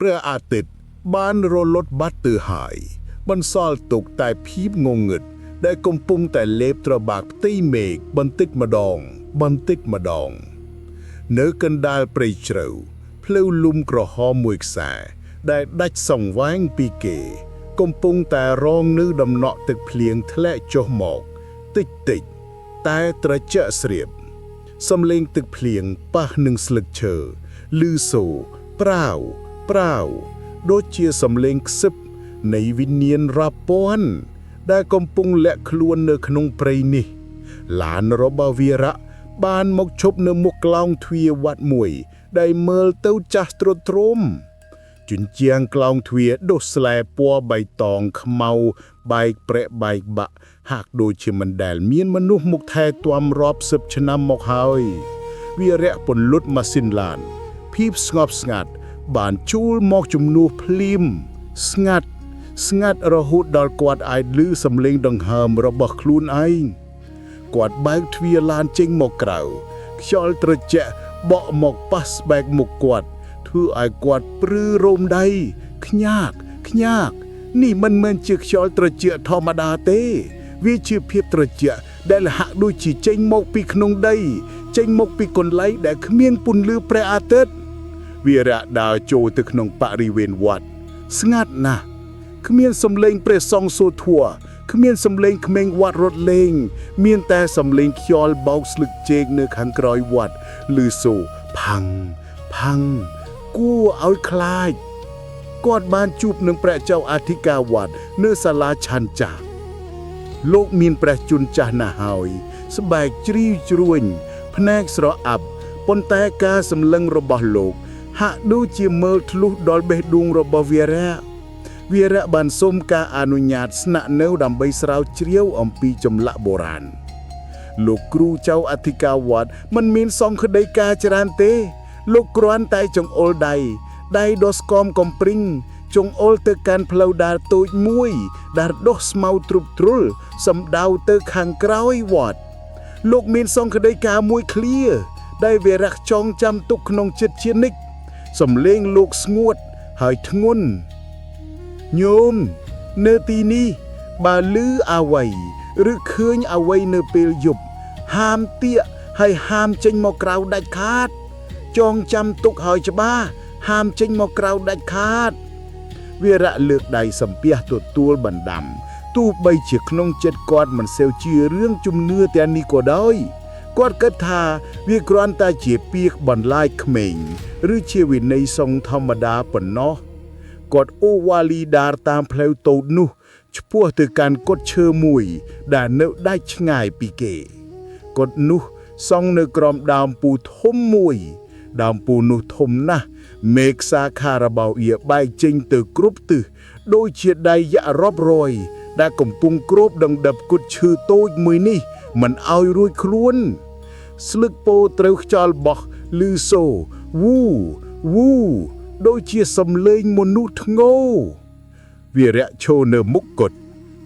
ព្រះអាទិត្យបានរលត់បាត់ទៅហើយបន្សល់ទុកតែភាពងងឹតដែលកំពុងតែលេបត្របាក់ផ្ទៃមេឃបន្តិចម្ដងនៅកណ្ដាលព្រៃជ្រៅភ្លៅលំក្រហមមួយខ្សែដែលដាច់សង្វែងពីគេកំពុងតែរងនៅដំណក់ទឹកភ្លៀងធ្លាក់ចុះមកតិចតែត្រជាក់ស្រៀបសំឡេងទឹកភ្លៀងប៉ះនឹងស្លឹកឈើឮសូរប្រាវដូចជាសំឡេងខ្សឹបនៃវិញ្ញាណរាប់ពាន់ដែលកំពុងលាក់ខ្លួននៅក្នុងព្រៃនេះឡានរបស់វីរៈបានមកឈប់នៅមុខក្លោងទ្វារវត្តមួយដែលមើលទៅចាស់ទ្រុឌទ្រោមជញ្ជាំងក្លោងទ្វារដុះស្លែពណ៌បៃតងខ្មៅបែកប្រែបែកបាក់ហាក់ដូចជាមិនដែលមានមនុស្សមកថែទាំរាប់សិបឆ្នាំមកហើយវីរៈពន្លត់ម៉ាស៊ីនឡានភាពស្ងប់ស្ងាត់បានជួលមកជំនួសភ្លាមស្ងាត់រហូតដល់គាត់អាចឮសំឡេងដង្ហើមរបស់ខ្លួនឯងគាត់បើកទ្វារឡានចេញមកក្រៅខ្យល់ត្រជាក់បក់មកប៉ះស្បែកមុខគាត់ធ្វើឲ្យគាត់ព្រឺរោមដៃខ្ញាកនេះមិនមែនជាខ្យល់ត្រជាក់ធម្មតាទេវាជាភាពត្រជាក់ដែលហាក់ដូចជាចេញមកពីក្នុងដីចេញមកពីកន្លែងដែលគ្មានពន្លឺព្រះអាទិត្យវីរៈដើរចូលទៅក្នុងបរិវេណវត្តស្ងាត់ណាស់គ្មានសំឡេងព្រះសង្ឃសូត្រធម៌គ្មានសំឡេងក្មេងវត្តរត់លេងមានតែសំឡេងខ្យល់បោកស្លឹកចេកនៅខាងក្រោយវត្តឮសូរផាំងគួរឲ្យខ្លាចគាត់បានជួបនឹងព្រះចៅអធិការវត្តនៅសាលាឆាន់ចាស់លោកមានព្រះជន្មចាស់ណាស់ហើយស្បែកជ្រីវជ្រួញភ្នែកស្រអាប់ប៉ុន្តែការសម្លឹងរបស់លោកហាក់ដូចជាមើលធ្លុះដល់បេះដូងរបស់វីរៈបានសូមការអនុញ្ញាតស្នាក់នៅដើម្បីស្រាវជ្រាវអំពីចម្លាក់បុរាណលោកគ្រូចៅអធិការវត្តមិនមានសង្ឃដីកាច្រើនទេលោកគ្រាន់តែចង្អុលដៃដុសស្គមកំព្រីងចង្អុលទៅកាន់ផ្លូវដើរតូចមួយដែលដុះស្មៅទ្រុបទ្រុលសំដៅទៅខាងក្រោយវត្តលោកមានសង្ឃដីកាមួយឃ្លាដែលវីរៈចងចាំទុកក្នុងចិត្តជានិច្ចសំឡេងលោកស្ងួតហើយធ្ងន់ញោមនៅទីនេះបើឮអ្វីឬឃើញអ្វីនៅពេលយប់ហាមទាកហើយហាមចេញមកក្រៅដាច់ខាតចងចាំទុកហើយច្បាស់ហាមចេញមកក្រៅដាច់ខាតវីរៈលើកដៃសំពះទទួលបណ្ដាំទោះបីជាក្នុងចិត្តគាត់មិនសូវជឿរឿងជំនឿទាំងនេះក៏ដោយគាត់គិតថាវាគ្រាន់តែជាពាក្យបន្លាយក្មេងឬជាវិន័យសង្ឃធម្មតាប៉ុណ្ណោះគាត់អូវ៉ាលីដារតាមផ្លូវតូចនោះឆ្ពោះទៅកាន់កុដិឈើមួយដែលនៅដាច់ឆ្ងាយពីគេកុដិនោះសង់នៅក្រោមដើមពូធំមួយដើមពូនោះធំណាស់មេឃសាខារបស់វាបែកចេញទៅគ្រប់ទិសដូចជាដៃយ៉ារាប់រយដែលកំពុងគ្របដង្ដឹបគុតឈើតូចមួយនេះមិនឲ្យរួចខ្លួនស្លឹកពោត្រូវខ្យល់បោះឮសូរវូដូចជាសំឡេងមនុស្សធ្ងោវីរៈឈរនៅមុខកុដិ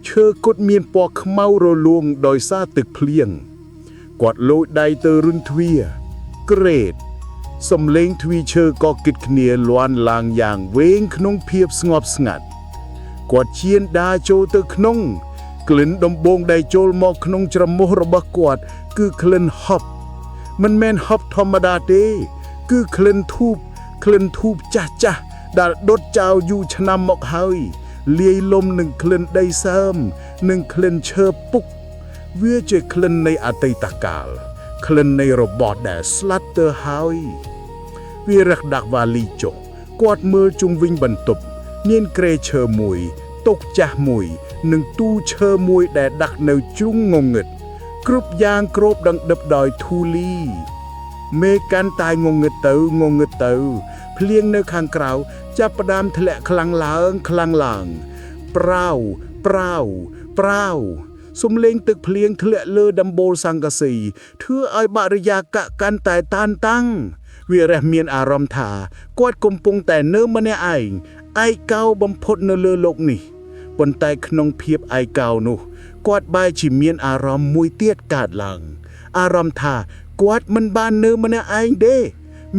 ឈើកុដិមានពណ៌ខ្មៅរលោងដោយសារទឹកភ្លៀងគាត់លូចដៃទៅរុនទ្វារក្រេតសំឡេងទ្វារឈើក៏គិតគ្នាលាន់ឡើងយ៉ាងវែងក្នុងភាពស្ងប់ស្ងាត់គាត់ឈានដើរចូលទៅក្នុងក្លិនដំបងដែលចូលមកក្នុងច្រមុះរបស់គាត់គឺក្លិនហប់មិនមែនហប់ធម្មតាទេគឺក្លិនធូបចាស់ដែលដុតចោលយូរឆ្នាំមកហើយលាយលំនឹងក្លិនដីសើមនិងក្លិនឈើពុកវាជាក្លិននៃអតីតកាលក្លិននៃរបស់ដែលស្លាប់ទៅហើយវារះដាក់វ៉ាលីចុះគាត់មើលជុំវិញបន្ទប់មានក្រែឈើមួយតុចាស់មួយនិងទូឈើមួយដែលដាក់នៅជ្រុងងងឹតគ្រប់យ៉ាងគ្របដង្ដឹបដោយធូលីមេកាន់តែងងឹតទៅភ្លៀងនៅខាងក្រៅចាប់ផ្ដើមធ្លាក់ខ្លាំងឡើងប្រាវសំឡេងទឹកភ្លៀងធ្លាក់លើដំបូលសង្កសីធ្វើឲ្យបរិយាកាសកាន់តែតានតឹងវារះមានអារម្មណ៍ថាគាត់កំពុងតែនៅម្នាក់ឯងឯកោបំផុតនៅលើโลกនេះប៉ុន្តែក្នុងភាពឯកោនោះគាត់បែរជាមានអារម្មណ៍មួយទៀតកើតឡើងអារម្មណ៍ថាគាត់មិនបាននៅម្នាក់ឯងទេ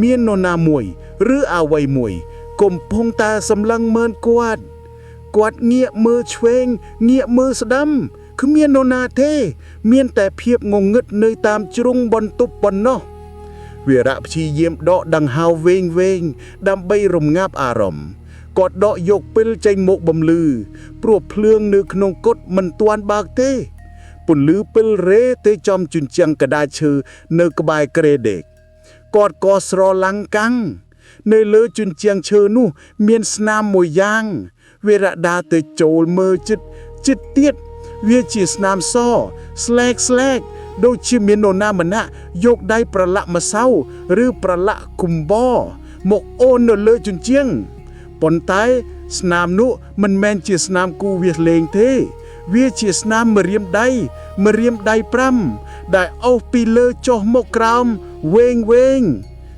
មាននរណាមួយឬអ្វីមួយ កំពុងតែសម្លឹងមើលគាត់ងាកមើលឆ្វេងងាកមើលស្ដាំគ្មាននរណាទេមានតែភាពងងឹតនៅតាមជ្រុងបន្ទប់ប៉ុណ្ណោះវីរៈព្យាយាមដកដង្ហើមវែងដើម្បីរំងាប់អារម្មណ៍គាត់ដកយកពិលចេញមកបំលឺព្រោះភ្លើងនៅក្នុងកុដិមិនទាន់បើកទេពន្លឺពិលរេទៅចំជញ្ជាំងកដាឈើនៅក្បែរក្រេដេកគាត់ក៏ស្រឡាំងកាំងនៅលើជញ្ជាំងឈើនោះមានស្នាមមួយយ៉ាងវីរៈដើរទៅចូលមើលជិតទៀតវាជាស្នាមសស្លែកដូចជាមាននរណាម្នាក់យកដៃប្រឡាក់ម្សៅឬប្រឡាក់គុំបមកអូននៅលើជញ្ជាំងប៉ុន្តែស្នាមនោះមិនមែនជាស្នាមគូវាសលេងទេវាជាស្នាមម្រាមដៃ5ដែលអូសពីលើចុះមកក្រោមវែង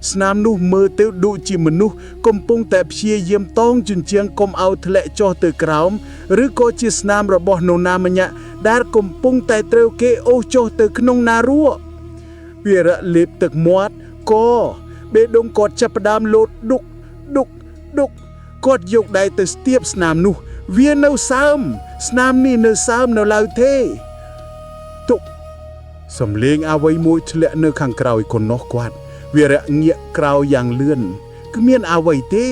ស្នាមនោះមើលទៅដូចជាមនុស្សកំពុងតែព្យាយាមតោងជញ្ជាំងកុំឲ្យធ្លាក់ចុះទៅក្រោមឬក៏ជាស្នាមរបស់នរណាម្នាក់ដែលកំពុងតែត្រូវគេអូសចុះទៅក្នុងណារੂវីរៈលេបទឹកមាត់ក៏បេះដូងគាត់ចាប់ផ្ដើមលោតដុកគាត់យកដៃទៅស្ទាបស្នាមនោះវានៅសើមស្នាមនេះនៅសើមនៅឡើយទេទុកសំលេងអ្វីមួយធ្លាក់នៅខាងក្រោយคนនោះគាត់វីរៈងាកក្រោយយ៉ាងលឿនគ្មានអ្វីទេ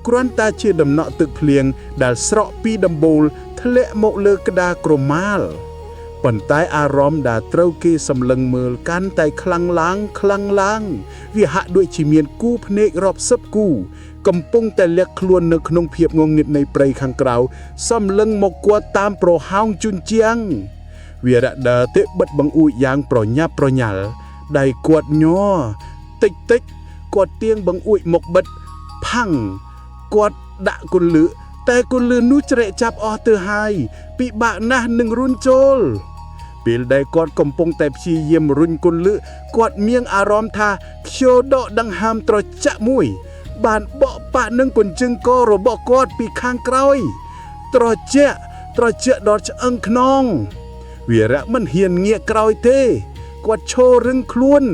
គ្រាន់តែជាដំណក់ទឹកភ្លៀងដែលស្រក់ពីដំបូលធ្លាក់មកលើក្តារក្រមាលប៉ុន្តែអារម្មណ៍ដែលត្រូវគេសម្លឹងមើលកាន់តែខ្លាំងឡើងវាហាក់ដូចជាមានគូភ្នែករាប់សិបគូកំពុងតែលាក់ខ្លួននៅក្នុងភាពងងឹតនៃព្រៃខាងក្រៅសម្លឹងមកគាត់តាមប្រហោងជញ្ជាំងវីរៈដើរទៅបិទបង្អួចយ៉ាងប្រញាប់ប្រញាល់ដៃគាត់ញ័រតិចគាត់ទាញបង្អួចមកបិទផាំងគាត់ដាក់គន្លឹះតែគន្លឹះនោះជ្រែកចាប់អស់ទៅហើយពិបាកណាស់នឹងរុញចូលពេលដែលគាត់កំពុងតែព្យាយាមរុញគន្លឹះគាត់មានអារម្មណ៍ថាខ្យល់ដកដង្ហើមត្រជាក់មួយបានបក់ប៉ះនឹងកញ្ជឹងករបស់គាត់ពីខាងក្រោយត្រជាក់ដល់ឆ្អឹងខ្នងវីរៈមិនហ៊ានងាកក្រោយទេគាត់ឈររឹងខ្លួន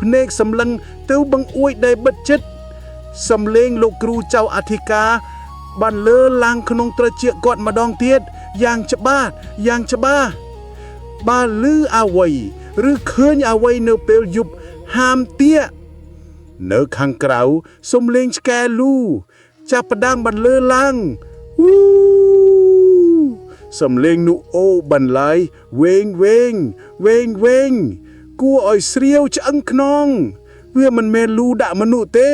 ភ្នែកសម្លឹងទៅបង្អួចដែលបិទជិតសំឡេងលោកគ្រូចៅអធិការបានលើឡើងក្នុងត្រចៀកគាត់ម្ដងទៀតយ៉ាងច្បាស់បើឮអ្វីឬឃើញអ្វីនៅពេលយប់ហាមទានៅខាងក្រៅសំឡេងឆ្កែលូចាប់ផ្ដើមបានលើឡើងសំឡេងនោះអូបន្លាយវែងគួរឲ្យស្រាវឆ្អឹងខ្នងវាមិនមែនលូដាក់មនុស្សទេ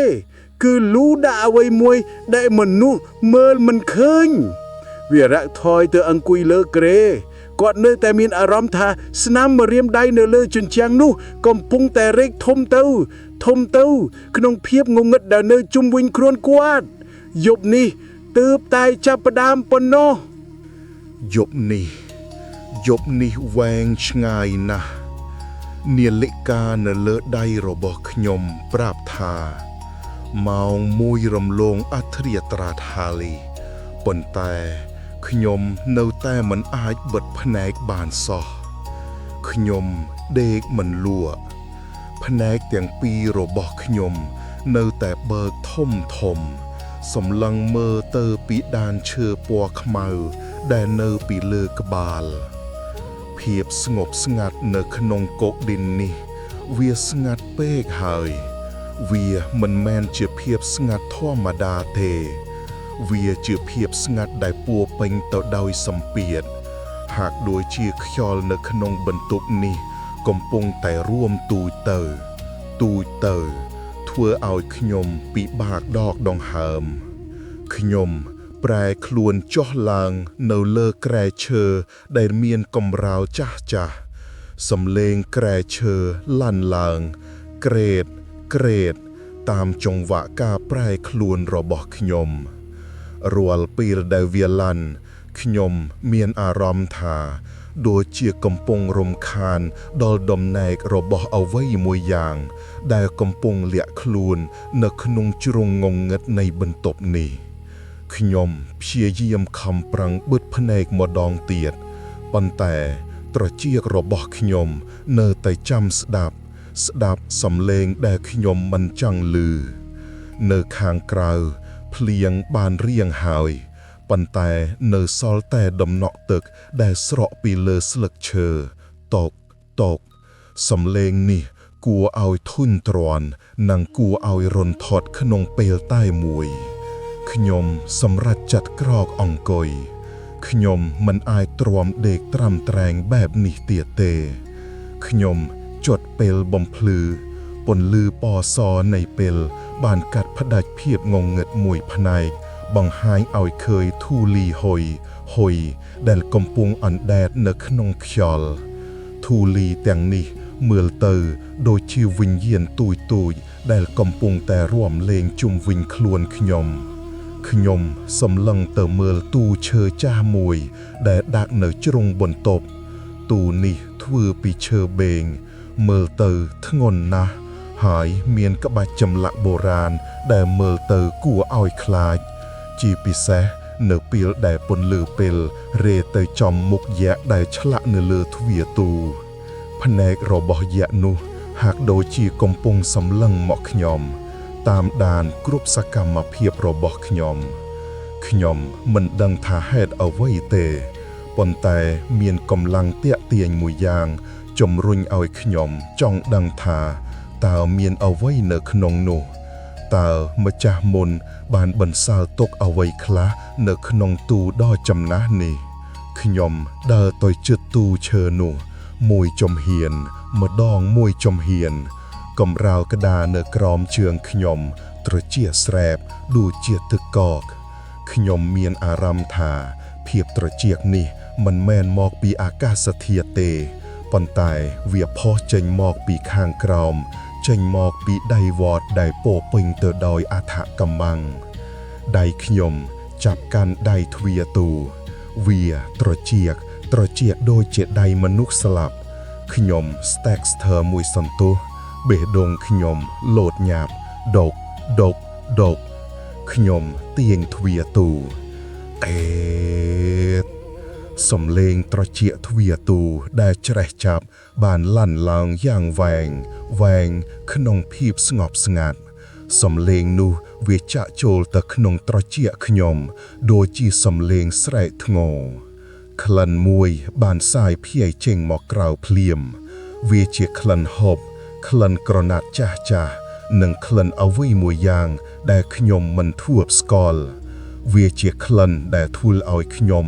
គឺលូដាក់អ្វីមួយដែលមនុស្សមើលមិនឃើញវីរៈថយទៅអង្គុយលើគ្រែគាត់នៅតែមានអារម្មណ៍ថាស្នាមម្រាមដៃនៅលើជញ្ជាំងនោះកំពុងតែរែកធំទៅក្នុងភាពងងឹតដែលនៅជុំវិញខ្លួនគាត់យប់នេះទើបតែចាប់ផ្ដើមប៉ុណ្ណោះយប់នេះវែងឆ្ងាយណាស់នាឡិកានៅលើដៃរបស់ខ្ញុំប្រាប់ថាម៉ោង1រំលងអធ្រាត្រាថាលីប៉ុន្តែខ្ញុំនៅតែមិនអាចបិទភ្នែកបានសោះខ្ញុំដេកមិនលក់ភ្នែកទាំងពីររបស់ខ្ញុំនៅតែបើកធំសម្លឹងមើលទៅពីដានឈើពណ៌ខ្មៅដែលនៅពីលើក្បាលភាពស្ងប់ស្ងាត់នៅក្នុងកុដិននេះវាស្ងាត់ពេកហើយវាមិនមែនជាភាពស្ងាត់ធម្មតាទេវាជាភាពស្ងាត់ដែលពោរពេញទៅដោយសម្ពាធហាក់ដូចជាខ្យល់នៅក្នុងបន្ទប់នេះកំពុងតែរួមទូចទៅធ្វើឲ្យខ្ញុំពិបាកដកដង្ហើមខ្ញុំប្រែខ្លួនចុះឡើងនៅលើគ្រែឈើដែលមានកម្រាលចាស់សំឡេងគ្រែឈើលាន់ឡើងក្រេតតាមចង្វាក់ការប្រែខ្លួនរបស់ខ្ញុំរាល់ពេលដែលវាលាន់ខ្ញុំមានអារម្មណ៍ថាដូចជាកំពុងរំខានដល់ដំណេករបស់អ្វីមួយយ៉ាងដែលកំពុងលាក់ខ្លួននៅក្នុងជ្រុងងងឹតនៃបន្ទប់នេះខ្ញុំព្យាយាមខំប្រឹងបិទភ្នែកម្ដងទៀតប៉ុន្តែត្រចៀករបស់ខ្ញុំនៅតែចាំស្ដាប់សំឡេងដែលខ្ញុំមិនចង់ឮនៅខាងក្រៅភ្ ភ្លៀងបានរៀងហើយប៉ុន្តែនៅសល់តែដំណក់ទឹកដែលស្រក់ពីលើស្លឹកឈើតកតកសំឡេងនេះគួរឲ្យធុញទ្រាន់និងគួរឲ្យរន្ធត់ក្នុងពេលតែមួយខ្ញុំសម្រេចចាត់ក្រកអង្គុយខ្ញុំមិនអាចទ្រាំដេកត្រាំត្រែងបែបនេះទៀតទេខ្ញុំចុតពេលបំភ្លឺពន្លឺពណ៌សនៃពេលបានកាត់ផ្ដាច់ភាពងងឹតមួយផ្នែកបង្ហាញឲ្យឃើញធូលីហុយដែលកំពុងអណ្ដែតនៅក្នុងខ្យល់ធូលីទាំងនេះមើលទៅដូចជាវិញ្ញាណទូចដែលកំពុងតែរួមលេងជុំវិញខ្លួនខ្ញុំសម្លឹងទៅមើលទូឈើចាស់មួយដែលដាក់នៅជ្រុងបន្ទប់ទូនេះធ្វើពីឈើបេងមើលទៅធ្ងន់ណាស់ហើយមានក្បាច់ចម្លាក់បុរាណដែលមើលទៅគួរឲ្យខ្លាចជាពិសេសនៅពេលដែលពន្លឺពេលរេទៅចំមុខយក្សដែលឆ្លាក់នៅលើទ្វារទូភ្នែករបស់យក្សនោះហាក់ដូចជាកំពុងសម្លឹងមកខ្ញុំតាមដានគ្រប់សកម្មភាពរបស់ខ្ញុំមិនដឹងថាហេតុអ្វីទេប៉ុន្តែមានកម្លាំងទាក់ទាញមួយយ៉ាងជំរុញឲ្យខ្ញុំចង់ដឹងថាតើមានអ្វីនៅក្នុងនោះតើម្ចាស់មុនបានបន្សល់ទុកអ្វីខ្លះនៅក្នុងទូដ៏ចំណាស់នេះខ្ញុំដើរទៅជិតទូឈើនោះមួយចំហៀនម្ដងមួយចំហៀនកំរោលក្តារនៅក្រោមជើងខ្ញុំត្រជាក់ស្រែបដូចជាទឹកកកខ្ញុំមានអារម្មណ៍ថាភាពត្រជាក់នេះមិនមែនមកពីអាកាសធាតុទេប៉ុន្តែវាផុសចេញមកពីខាងក្រោមចេញមកពីដៃវត្តដែលពោពេញទៅដោយអថកម្បាំងដៃខ្ញុំចាប់កាន់ដៃទ្វារទូវាត្រជាក់ដូចជាដៃមនុស្សស្លាប់ខ្ញុំស្ទែកស្ទើរមួយសន្ទុះបេះដូងខ្ញុំលោតញាប់ដកខ្ញុំទាញទ្វារទូសំឡេងត្រជាក់ទ្វារទូដែលច្រេះចាប់បានលាន់ឡើងយ៉ាងវែងក្នុងភាពស្ងប់ស្ងាត់សំឡេងនោះវាចាក់ចូលទៅក្នុងត្រជាក់ខ្ញុំដូចជាសំឡេងស្រែកធ្ងរក្លិនមួយបានសាយភាយចេញមកក្រៅភ្លាមវាជាក្លិនហូបក្លិនក្រណាត់ចាស់និងក្លិនអ្វីមួយយ៉ាងដែលខ្ញុំមិនធ្លាប់ស្គាល់វាជាក្លិនដែលធ្វើឲ្យខ្ញុំ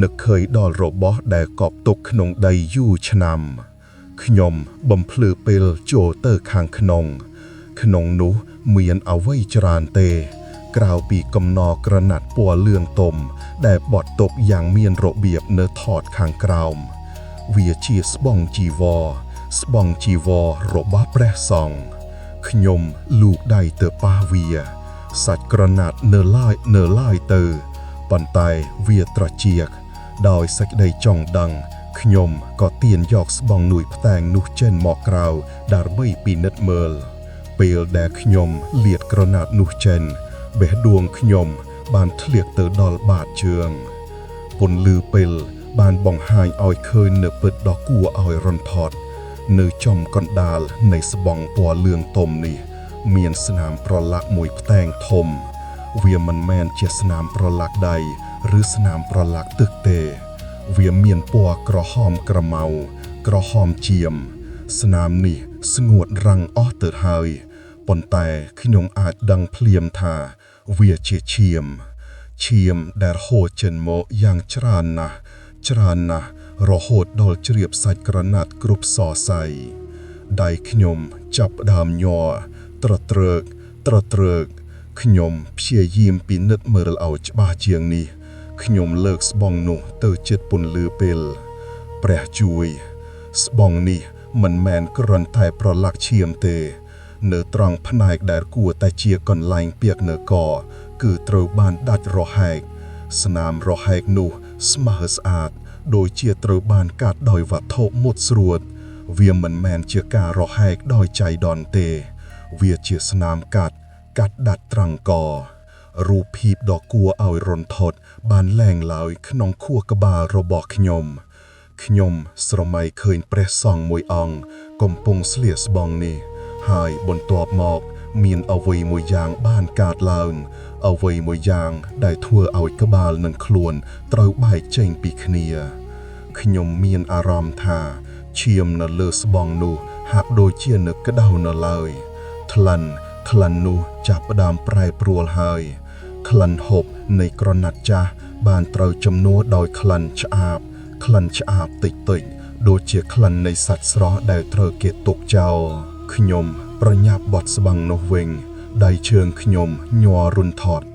នឹកឃើញដល់របស់ដែលកប់ទុកក្នុងដីយូរឆ្នាំខ្ញុំបំភ្លឺពេលចូលទៅខាងក្នុងនោះមានអ្វីច្រើនទេក្រៅពីកំណរក្រណាត់ពណ៌លឿងទុំដែលបត់ទុកយ៉ាងមានរបៀបនៅថតខាងក្រោមវាជាស្បង់ជីវររបស់ព្រះសង្ឃខ្ញុំលូកដៃទៅប៉ះវាសាច់ក្រណាត់នៅឡើយទៅប៉ុន្តែវាត្រជាក់ដោយសេចក្តីចង់ដឹងខ្ញុំក៏ទាញយកស្បង់នួយផ្តែងនោះចេញមកក្រៅដើម្បីពិនិត្យមើលពេលដែលខ្ញុំលាតក្រណាត់នោះចេញបេះដូងខ្ញុំបានធ្លាក់ទៅដល់បាតជើងពន្លឺពេលបានបង្ហាញឲ្យឃើញនៅពិតដ៏គួរឲ្យរន្ធត់នៅចំកណ្ដាលនៃស្បង់ពណ៌លឿងទុំនេះមានស្នាមប្រឡាក់មួយផ្តែងធំវាមិនមែនជាស្នាមប្រឡាក់ដីឬស្នាមប្រឡាក់ទឹកទេវាមានពណ៌ក្រហមក្រមៅក្រហមជាមស្នាមនេះស្ងួតរាំងអស់ទៅហើយប៉ុន្តែខ្ញុំអាចដឹងភ្លាមថាវាជាឈាមដែលហូរចេញមកយ៉ាងច្រើនណាស់រហូតដល់ជ្រាបសាច់ក្រណាត់គ្រប់សរសៃដៃខ្ញុំចាប់ផ្ដើមញ័រត្រត្រើកខ្ញុំព្យាយាមពិនិត្យមើលឲ្យច្បាស់ជាងនេះខ្ញុំលើកស្បង់នោះទៅជិតពន្លឺពេលព្រះជួយស្បង់នេះមិនមែនគ្រាន់តែប្រឡាក់ឈាមទេនៅត្រង់ផ្នែកដែលគួរតែជាកន្លែងពាកនៅកគឺត្រូវបានដាច់រហែកស្នាមរហែកនោះស្មើស្អាតដូចជាត្រូវបានកាត់ដោយវត្ថុមុតស្រួតវាមិនមែនជាការរហែកដោយចៃដន្យទេវាជាស្នាមកាត់ដាច់ត្រង់ករូបភាពដ៏គួរឲ្យរន្ធត់បានលែងឡើយក្នុងខួរក្បាលរបស់ខ្ញុំស្រមៃឃើញព្រះសង្ឃមួយអង្គកំពុងស្លៀកស្បង់នេះហើយបន្ទាប់មក មានអ្វីមួយយ៉ាងបានកើតឡើងអ្វីមួយយ៉ាងដែលធ្វើឲ្យក្បាលនិងខ្លួនត្រូវបែកចេញពីគ្នាខ្ញុំមានអារម្មណ៍ថាឈាមនៅលើស្បង់នោះហាក់ដូចជានឹកក្តៅនៅឡើយក្លិននោះចាប់ផ្ដើមប្រែប្រួលហើយក្លិនហូបនៃក្រណាត់ចាស់បានត្រូវជំនួសដោយក្លិនឆ្អាបតិចដូចជាក្លិននៃសាច់ស្រស់ដែលត្រូវគេទុកចោលខ្ញុំប្រញាប់បត់ស្បង់នោះវិញដៃជើងខ្ញុំញ័ររុនថត់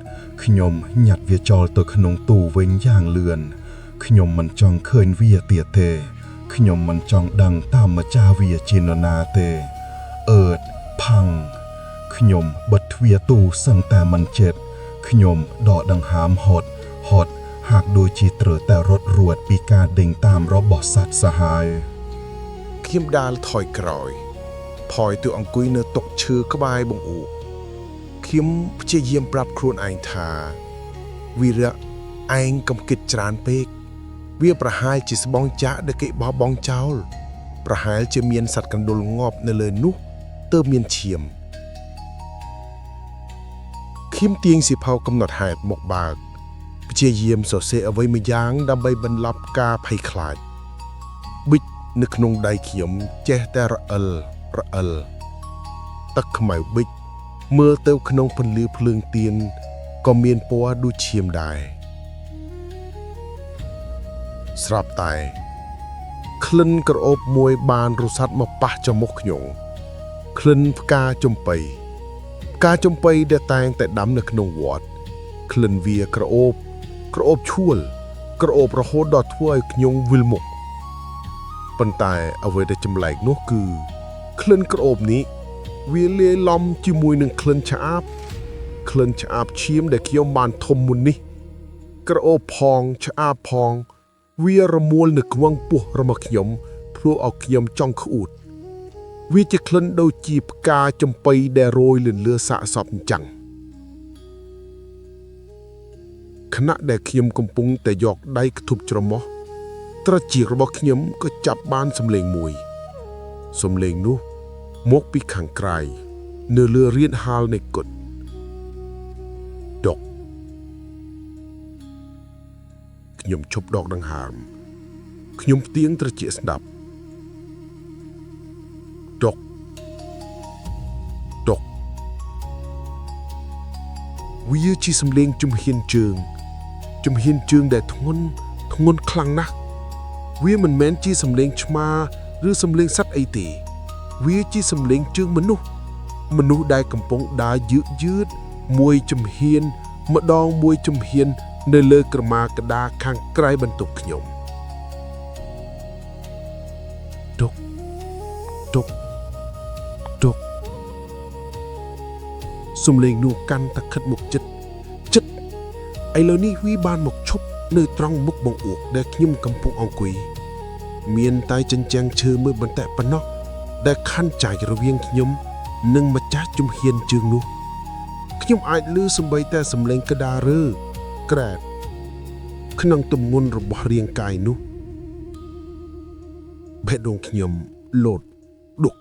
ខ្ញុំញ៉ាត់វាចោលទៅក្នុងទូវិញយ៉ាងលឿនខ្ញុំមិនចង់ឃើញវាទៀតទេខ្ញុំមិនចង់ដឹងតាមម្ចាស់វាជានរណាទេអឺតផាំងខ្ញុំបិទទ្វារទូសឹងតែមិនជិតខ្ញុំដកដង្ហើមហត់ហាក់ដូចជាត្រូវតែរត់រួចពីការដេញតាមរបស់សត្វសាហាវខ្ញុំដាល់ថយក្រោយផយទៅអង្គុយនៅតុឈើក្បែរបង្អួចខ្ញុំព្យាយាមប្រាប់ខ្លួនឯងថាវីរៈឯងកុំគិតច្រើនពេកវាប្រហែលជាស្បង់ចាក់ដែលគេបោះបង់ចោលប្រហែលជាមានសត្វកណ្ដុរងាប់នៅលើនោះទើបមានឈាមខ្ញុំទាញសៀវភៅកំណត់ហេតុមកបើកព្យាយាមសរសេរអ្វីមួយយ៉ាងដើម្បីបន្លប់ការភ័យខ្លាចប៊ិចនៅក្នុងដៃខ្ញុំចេះតែរអិលទឹកខ្មៅប៊ិចមើលទៅក្នុងពន្លឺភ្លើងទៀនក៏មានពណ៌ដូចឈាមដែរស្រាប់តែក្លិនក្រអូបមួយបានរសាត់មកប៉ះចមុខខ្ញុំក្លិនផ្កាចំបៃដែលតែងតែដាំនៅក្នុងវត្តក្លិនវាក្រអូបឈួលក្រអូបរហូតដល់ធ្វើឲ្យខ្ញុំវិលមុខប៉ុន្តែអ្វីដែលចម្លែកនោះគឺក្លិនក្រអូបនេះវាលាយឡំជាមួយនឹងក្លិនឆ្អាបឈាមដែលខ្ញុំបានធំមុននេះក្រអូបផងឆ្អាបផងវារមួលនៅខ្វឹងពោះរបស់ខ្ញុំធ្វើឲ្យខ្ញុំចង់ក្អួតវាជាក្លិនដូចជាផ្កាចំបៃដែលរោយលើសាកសពអញ្ចឹងខណៈដែលខ្ញុំកំពុងតែយកដៃខ្ទប់ច្រមុះត្រចៀករបស់ខ្ញុំក៏ចាប់បានសំឡេងមួយសំឡេងនោះមកពីខាងក្រៅនៅលើរានហាលនៃគុតដកខ្ញុំឈប់ដកដង្ហើមខ្ញុំផ្ទៀងត្រចៀកស្ដាប់ដកវាជាសំឡេងជំហានជើងដែលធ្ងន់ខ្លាំងណាស់វាមិនមែនជាសំឡេងឆ្មាឬសំឡេងសត្វអីទេវាជាសំឡេងជើងមនុស្សដែលកំពុងដើរយឺតមួយជំហានម្ដងមួយជំហាននៅលើក្រមាក្តារខាងក្រៅបន្ទប់ខ្ញុំដកសំឡេងនោះកាន់តែខិតមកចិត្តឥឡូវនេះវាបានមកឈប់នៅត្រង់មុខបង្អួចដែលខ្ញុំកំពុងអង្គុយមានតែចិញ្ចាំងឈើមួយបន្តែប៉ុណ្ណោះដែលខណ្ឌចែករវាងខ្ញុំនិងម្ចាស់ជំហានជើងនោះខ្ញុំអាចឮសំបីតែសំឡេងក្តារក្រែតក្នុងទម្ងន់របស់រាងកាយនោះបេះដូងខ្ញុំលោតដុក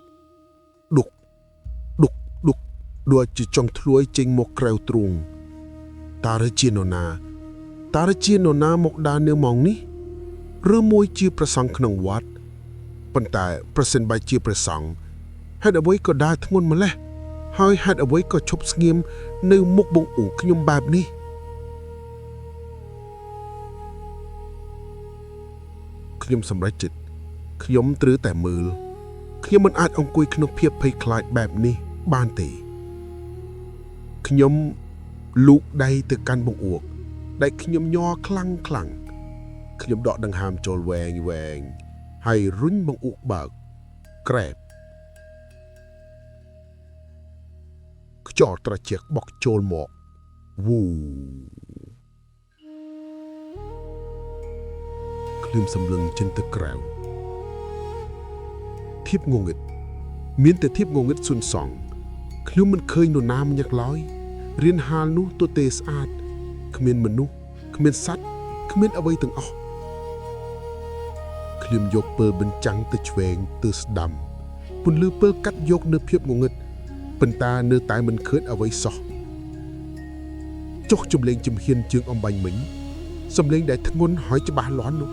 ដូចជាចង់ធ្លួយចេញមកក្រៅទ្រូងតារជានរណាមកដើរនៅម៉ោងនេះឬមួយជាព្រះសង្ឃក្នុងវត្តប៉ុន្តែប្រសិនបើជាព្រះសង្ឃហេតុអ្វីក៏ដើរធ្ងន់ម្លេះហើយហេតុអ្វីក៏ឈប់ស្ងៀមនៅមុខបង្អួចខ្ញុំបែបនេះខ្ញុំសម្រេចចិត្តខ្ញុំត្រូវតែមើលខ្ញុំមិនអាចអង្គុយក្នុងភាពភ័យខ្លាចបែបនេះបានទេខ្ញុំលូកដៃទៅកាន់បង្អួចដែលខ្ញុំញ័រខ្លាំងខ្ញុំដកដង្ហើមចូលវែងហើយរុញបង្អួចបើកក្រែបខ្យល់ត្រជាក់បក់ចូលមកវូក្លឹមសម្លឹងចេញទៅក្រៅធៀបងងឹតមានតែធៀបងងឹតស៊ុនសង់ខ្ញុំមិនឃើញនរណាម្នាក់ឡើយរៀនហាលនោះទទេស្អាតគ្មានមនុស្សគ្មានសត្វគ្មានអ្វីទាំងអស់ខ្ញុំយកពើបញ្ចាំងទៅឆ្វេងទៅស្ដាំពន្លឺពើកាត់យកនៅភាពងងឹត ប៉ុន្តែនៅតែមិនឃើញអ្វីសោះចុះចំលេងជំហានជើងអំបាញ់មិញសំលេងដែលធ្ងន់ហើយច្បាស់លាស់នោះ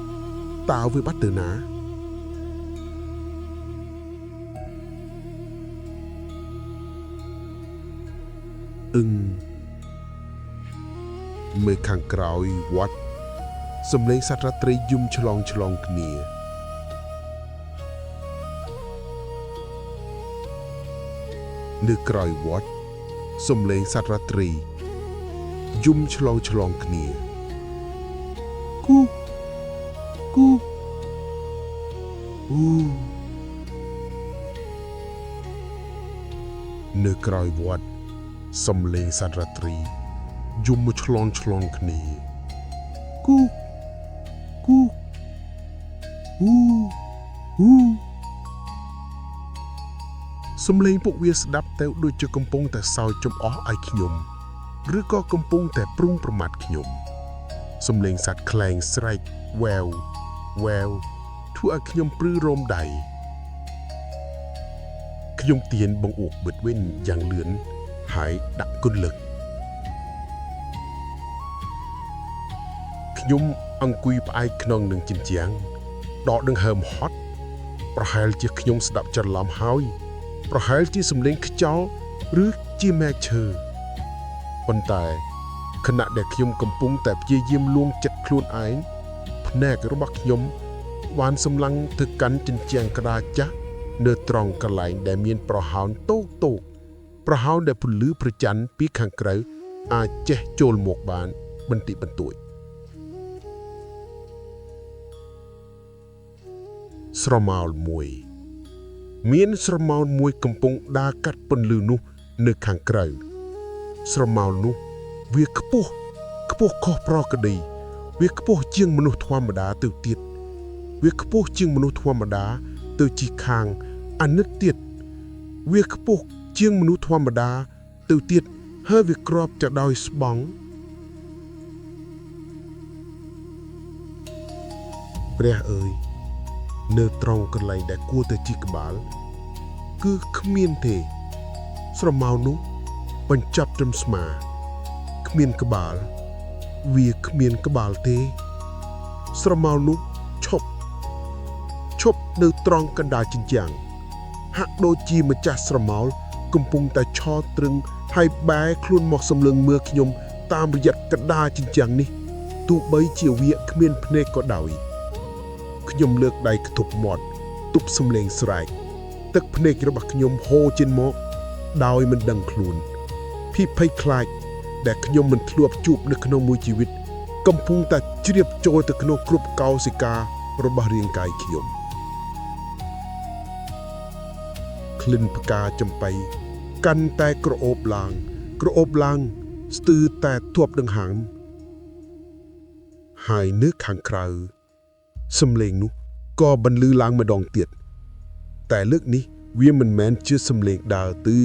តើវាបាត់ទៅណាមើលខាងក្រោយវត្តសំលេងសត្វរាត្រីយំឆ្លងគ្នានៅក្រោយវត្តសំលេងសត្វរាត្រីយំឆ្លងគ្នាគូនៅក្រោយវត្តសំលេងសត្វរាត្រីយំឆ្លងគ្នាគូសំលេងពួកវាស្ដាប់ទៅដូចជាកំពុងតែសើចចំអស់ឲ្យខ្ញុំឬក៏កំពុងតែព្រុងប្រមាថខ្ញុំសំលេងសត្វខ្លែងស្រែកវ៉ែវធ្វើឲ្យខ្ញុំព្រឺរោមដៃខ្ញុំទាញបង្អួកបិទវិញយ៉ាងលឿនហើយដាក់គន្លឹកខ្ញុំអង្គុយផ្អែកក្នុងនឹងជញ្ជាំងដកដង្ហើមហត់ប្រហែលជាខ្ញុំស្ដាប់ច្រឡំហើយប្រហែលជាសំឡេងខ្យល់ឬជាមែកឈើប៉ុន្តែខណៈដែលខ្ញុំកំពុងតែព្យាយាមលួងចិត្តខ្លួនឯងភ្នែករបស់ខ្ញុំបានសម្លឹងទៅកាន់ជញ្ជាំងក្តារចាស់នៅត្រង់កន្លែងដែលមានប្រហោងតូកប្រហោងដែលពន្លឺប្រច័ណ្ឌពីខាងក្រៅអាចចេះចូលមកបានបន្តិចបន្តួចស្រមោលមួយមានស្រមោលមួយកំពុងដើរកាត់ពន្លឺនោះនៅខាងក្រៅស្រមោលនោះវាខ្ពស់ខុសប្រក្រតីវាខ្ពស់ជាងមនុស្សធម្មតាទៅទៀតវាខ្ពស់ជាងមនុស្សធម្មតាទៅជាខាងអាណិតទៀតវាខ្ពស់ជាងមនុស្សធម្មតាទៅទៀតហើយវាគ្របទៅដោយស្បង់ព្រះអើយនៅត្រង់កន្លែងដែលគួរទៅជីកក្បាលគឺគ្មានទេស្រមោលនោះបញ្ចប់ត្រឹមស្មាគ្មានក្បាលវាគ្មានក្បាលទេស្រមោលនោះឈប់នៅត្រង់កណ្ដាលជញ្ជាំងហាក់ដូចជាម្ចាស់ស្រមោលកំពុងតែឈរត្រឹងហើយបែរខ្លួនមកសម្លឹងមើលខ្ញុំតាមរយៈកណ្ដាលជញ្ជាំងនេះទោះបីជាវាគ្មានភ្នែកក៏ដោយខ្ញុំលើកដៃខ្ទប់មាត់ទប់សំឡេងស្រែកទឹកភ្នែករបស់ខ្ញុំហូរចេញមកដោយមិនដឹងខ្លួនភាពភ័យខ្លាចដែលខ្ញុំមិនធ្លាប់ជួបនៅក្នុងមួយជីវិតកំពុងតែជ្រាបចូលទៅក្នុងគ្រប់កោសិការបស់រាងកាយខ្ញុំក្លិនផ្កាចំបៃកាន់តែក្រអូបឡើងស្ទើរតែធាប់ដង្ហើមហើយនៅខាងក្រៅសំឡេងនោះក៏បន្លឺឡើងម្ដងទៀតតែលើកនេះវាមិនមែនជាសំឡេងដើរទេ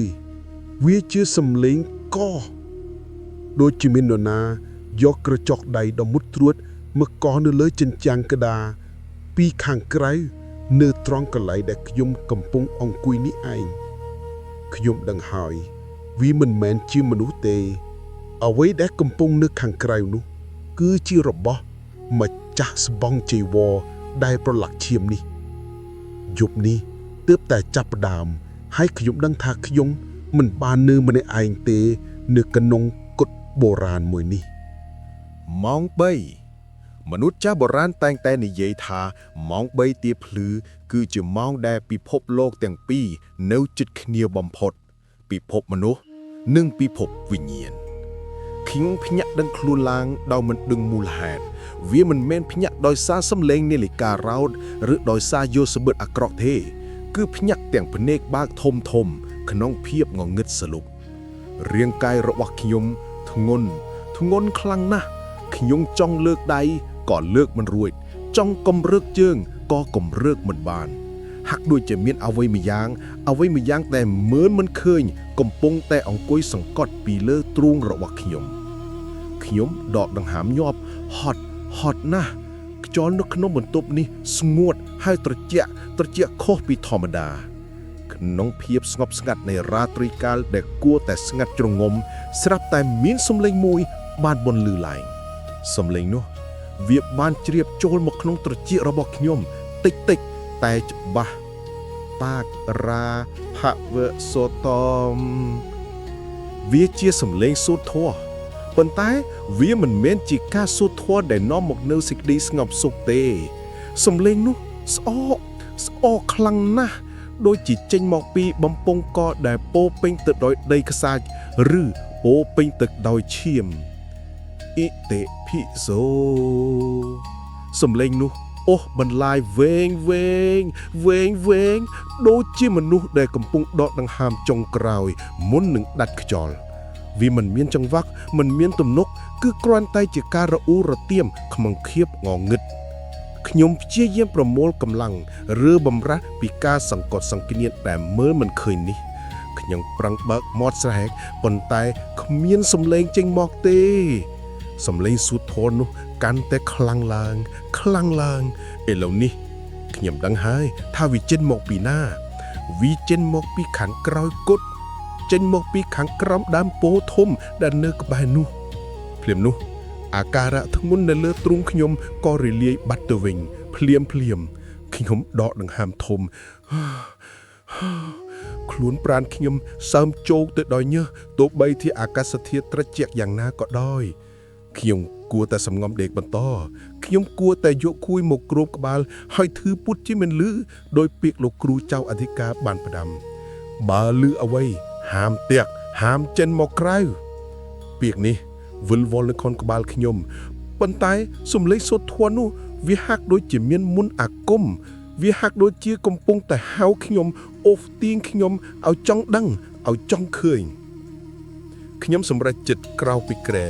វាជាសំឡេងកដូចជាមាននរណាយកក្រចកដៃដ៏មុតត្រួតមកកោះនៅលើជញ្ជាំងក្តារពីខាងក្រៅនៅត្រង់កន្លែងដែលខ្ញុំកំពុងអង្គុយនេះឯងខ្ញុំដឹងហើយវាមិនមែនជាមនុស្សទេអ្វីដែលកំពុងនៅខាងក្រៅនោះគឺជារបស់ម្ចាស់ស្បង់ចីវរដែលប្រឡាក់ឈាមនេះយប់នេះទើបតែចាប់ផ្ដើមហើយខ្ញុំដឹងថាខ្ញុំមិនបាននៅម្នាក់ឯងទេនៅក្នុងគុតបុរាណមួយនេះម៉ោង3មនុស្សចាស់បុរាណតែងតែនិយាយថាម៉ោង3ទៀបភ្លឺគឺជាម៉ោងដែលពិភពលោកទាំងពីរនៅជិតគ្នាបំផុតពិភពមនុស្សនិងពិភពវិញ្ញាណខ្ញុំភ្ញាក់ដឹងខ្លួនឡើងដោយមិនដឹងមូលហេតុវាមិនមែនភ្ញាក់ដោយសារសំឡេងនាឡិការោតឬដោយសារយោសបិទអាក្រក់ទេគឺភ្ញាក់ទាំងភ្នែកបើកធំក្នុងភាពងងឹតសលប់រាងកាយរបស់ខ្ញុំធ្ងន់ខ្លាំងណាស់ខ្ញុំចង់លើកដៃក៏លើកមិនរួចចង់គំរើកជើងក៏គំរើកមិនបានហាក់ដូចជាមានអ្វីម្យ៉ាងតែមើលមិនឃើញកំពុងតែអង្គុយសង្កត់ពីលើទ្រូងរបស់ខ្ញុំដកដង្ហើមញាប់ហត់ណាស់ខ្យល់នៅក្នុងបន្ទប់នេះស្ងួតហើយត្រជាក់ខុសពីធម្មតាខ ក្នុងភាពស្ងប់ស្ងាត់នៃរាត្រីកាលដែលគួរតែស្ងាត់ជ្រងំស្រាប់តែមានសំឡេងមួយបានបន្លឺឡើងសំឡេងនោះវាបានជ្រាបចូលមកក្នុងត្រចៀករបស់ខ្ញុំតិចៗតែច្បាស់តាករាភវសតមវាជាសំឡេងសូត្រធម៌ប៉ុន្តែវាមិនមែនជាការសូត្រធម៌ដែលនាំមកនូវសេចក្តីស្ងប់សុខទេសំឡេងនោះស្អកខ្លាំងណាស់ដូចជាចេញមកពីបំពង់កដែលពោពេញទៅដោយដីខ្សាច់ឬពោពេញទៅដោយឈាមអ៊ីតិភិសូសំឡេងនោះអូសបន្លាយវែងដូចជាមនុស្សដែលកំពុងដកដង្ហើមចុងក្រោយមុននឹងដាច់ខ្យល់វាមិនមានចង្វាក់មិនមានទំនុកគឺគ្រាន់តែជាការរអ៊ូរទៀមខ្មង្ឃៀបងងឹតខ្ញុំព្យាយាមប្រមូលកម្លាំងឬបំរាស់ពីការសង្កត់សង្គ្រាមដែលមើលមិនឃើញនេះខ្ញុំប្រឹងបើកមាត់ស្រែកប៉ុន្តែគ្មានសំឡេងចេញមកទេសំឡេងសូត្រធម៌នោះកាន់តែខ្លាំងឡើងឥឡូវនេះខ្ញុំដឹងហើយថាវាចេញមកពីណាវាចេញមកពីខាងក្រោយគុតចេញមកពីខាងក្រោមដើមពោធំដែលនៅក្បែរនោះភ្លាមនោះអាការៈធ្ងន់នៅលើទ្រូងខ្ញុំក៏រលាយបាត់ទៅវិញភ្លាមខ្ញុំដកដង្ហើមធំខ្លួនប្រាណខ្ញុំសើមជោកទៅដោយញើសទោះបីជាអាកាសធាតុត្រជាក់យ៉ាងណាក៏ដោយខ្ញុំគួរតែសំងំដេកបន្តខ្ញុំគួរតែយកគួយមកគ្របក្បាលហើយធឺពុតជាមិនលឺដោយពាក្យលោកគ្រូចៅអធិការបានផ្ដាំបើលឺអ្វីហាមតាក់ហាមចេញមកក្រៅពាក្យនេះវិលវល់នៅខុនក្បាលខ្ញុំប៉ុន្តែសំឡេងសូត្រធម៌នោះវាហាក់ដូចជាមានមុនអាគមវាហាក់ដូចជាកំពុងតែហៅខ្ញុំអូសទាញខ្ញុំឲ្យចង់ដឹងឲ្យចង់ឃើញខ្ញុំសម្រេចចិត្តក្រោកពីគ្រែ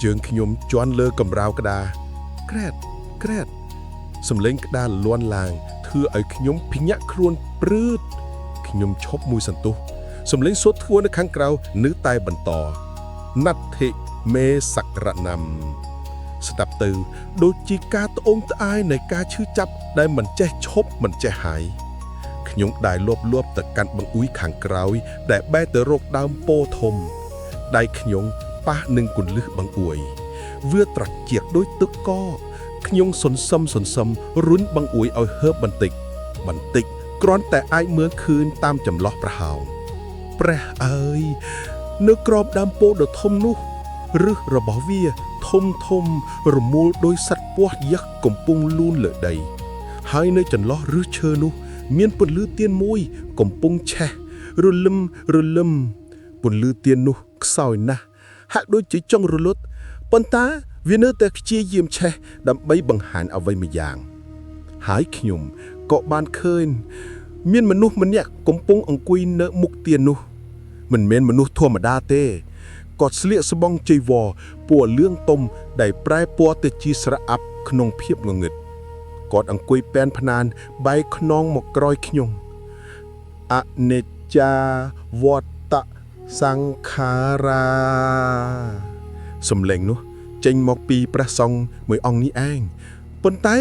ជើងខ្ញុំជន់លើកម្រាវក្តារក្រែតសំឡេងក្តារលាន់ឡើងធ្វើឲ្យខ្ញុំភ្ញាក់ខ្លួនព្រឺតខ្ញុំឈប់មួយសន្ទុះសំឡេងសូត្រធម៌នៅខាងក្រៅនៅតែបន្តណដ្ឋិមេសក្រណំស្ដាប់ទៅដូចជាការត្អូញត្អែរនៃការឈឺចាប់ដែលមិនចេះឈប់មិនចេះហាយខ្ញុំដែលលបទៅកាន់បង្អួយខាងក្រោយដែលបែរទៅរកដើមពោធំដៃខ្ញុំប៉ះនឹងគន្លឹះបង្អួយវាត្រជាក់ដូចទឹកកកខ្ញុំសន្សឹមរុញបង្អួយឲ្យហើបបន្តិចគ្រាន់តែអាចមើលឃើញតាមចន្លោះប្រហោងព្រះអើយនៅក្របដើមពោដ៏ធំនោះឫសរបស់វាធំរមូលដោយសត្វពស់យឹកកំពុងលូនលើដីហើយនៅចន្លោះឫសឈើនោះមានពន្លឺទៀនមួយកំពុងឆេះរលឹមពន្លឺទៀននោះខ្សោយណាស់ហាក់ដូចជាចង់រលត់ប៉ុន្តែវានៅតែព្យាយាមឆេះដើម្បីបង្ហាញអ្វីមួយយ៉ាងហើយខ្ញុំក៏បានឃើញមានមនុស្សម្នាក់កំពុងអង្គុយនៅមុខទៀននោះមិនមែនមនុស្សធម្មតាទេគាត់ស្លៀកស្បង់ចីវរពណ៌លឿងទុំដែលប្រែពណ៌ទៅជាស្រអាប់ក្នុងភាពងងឹតគាត់អង្គុយប៉ែនភ្នានបែរខ្នងមកក្រោយខ្ញុំអនិច្ចាវត្តសង្ខារាសំឡេងនោះចេញមកពីព្រះសង្ឃមួយអង្គនេះឯងប៉ុន្តែ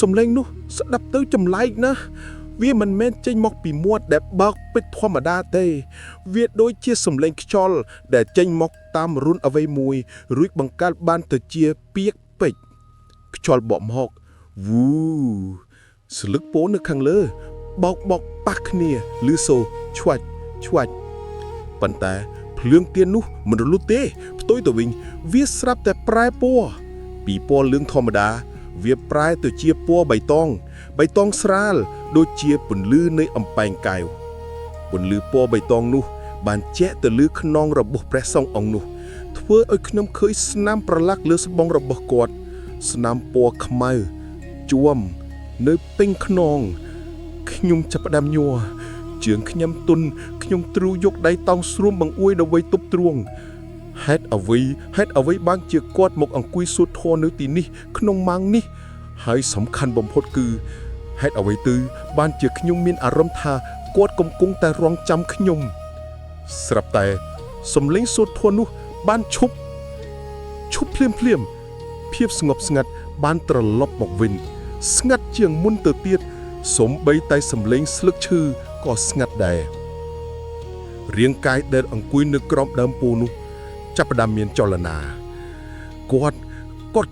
សំឡេងនោះស្ដាប់ទៅចម្លែកណាស់វាមិនមែនចេញមកពីមាត់ដែលបើកពេជ្រធម្មតាទេវាដូចជាសំឡេងខ្យល់ដែលចេញមកតាមរុនអ្វីមួយរួចបង្កើតបានទៅជាពាក្យពេជ្រខ្យល់បក់មកវូស្លឹកពោនៅខាងលើបោកប៉ះគ្នាឬសូឆ្វាច់ប៉ុន្តែភ្លើងទៀននោះមិនរលត់ទេផ្ទុយទៅវិញវាស្រាប់តែប្រែពណ៌ពីពណ៌លឿងធម្មតាវាប្រែទៅជាពណ៌បៃតងស្រាលដូចជាពន្លឺនៃអំបែងកែវពន្លឺពណ៌បៃតងនោះបានជះទៅលើខ្នងរបស់ព្រះសង្ឃអង្គនោះធ្វើឲ្យខ្ញុំឃើញស្នាមប្រឡាក់លើស្បង់របស់គាត់ស្នាមពណ៌ខ្មៅជួមនៅពេញខ្នងខ្ញុំចាប់ផ្ដើមញ័រជើងខ្ញុំទន់ខ្ញុំទ្រូយកដៃតោងស្រួមបង្អួយដើម្បីទប់ទ្រួងហេតុអ្វីបានជាគាត់មកអង្គុយសូត្រធម៌នៅទីនេះក្នុងម៉ោងនេះហើយសំខាន់បំផុតគឺហេតុអ្វីទៅបានជាខ្ញុំមានអារម្មណ៍ថាគាត់កំពុងតែរងចាំខ្ញុំស្រាប់តែសំឡេងសូត្រធម៌នោះបានឈប់ភ្លាមភាពស្ងប់ស្ងាត់បានត្រឡប់មកវិញស្ងាត់ជាងមុនទៅទៀតសូម្បីតែសំឡេងស្លឹកឈើ ក៏ស្ងាត់ដែររាងកាយដែលអង្គុយនៅក្រោមដើមពោធិ៍នោះចាប់ផ្ដើមមានចលនាគាត់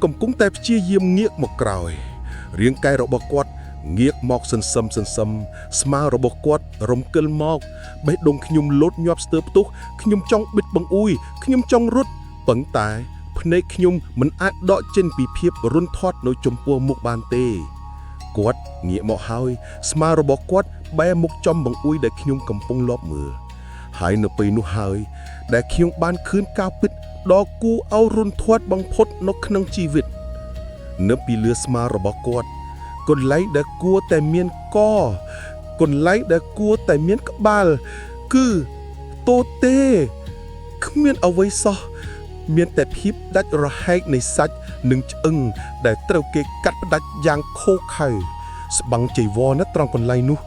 កំពុងតែព្យាយាមងាកមកក្រោយរាងកាយរបស់គាត់ងាកមកសន្សឹមស្មារបស់គាត់រំកិលមកបេះដូងខ្ញុំលោតញាប់ស្ទើរផ្ទុះខ្ញុំចង់បិទបង្អួយខ្ញុំចង់រត់ប៉ុន្តែភ្នែកខ្ញុំមិនអាចដកចេញពីភាពរន្ធត់នៅចំពោះមុខបានទេគាត់ងាកមកហើយស្មារបស់គាត់បែរមុខចំបង្អួយដែលខ្ញុំកំពុងលបមើលហើយនៅពេលនោះហើយដែលខ្ញុំបានឃើញការពិតដ៏គួរឲ្យរន្ធត់បំផុតនៅក្នុងជីវិតនៅពីលើស្មារបស់គាត់កន្លែងដែលគួរតែមានកកន្លែងដែលគួរតែមានក្បាលគឺតូទេគ្មានអ្វីសោះមានតែភាពដាច់រហែកនៃសាច់និងឆ្អឹងដែលត្រូវគេកាត់ផ្ដាច់យ៉ាងខូខើស្បាំងចីវរនៅត្រង់កន្លែងនោះ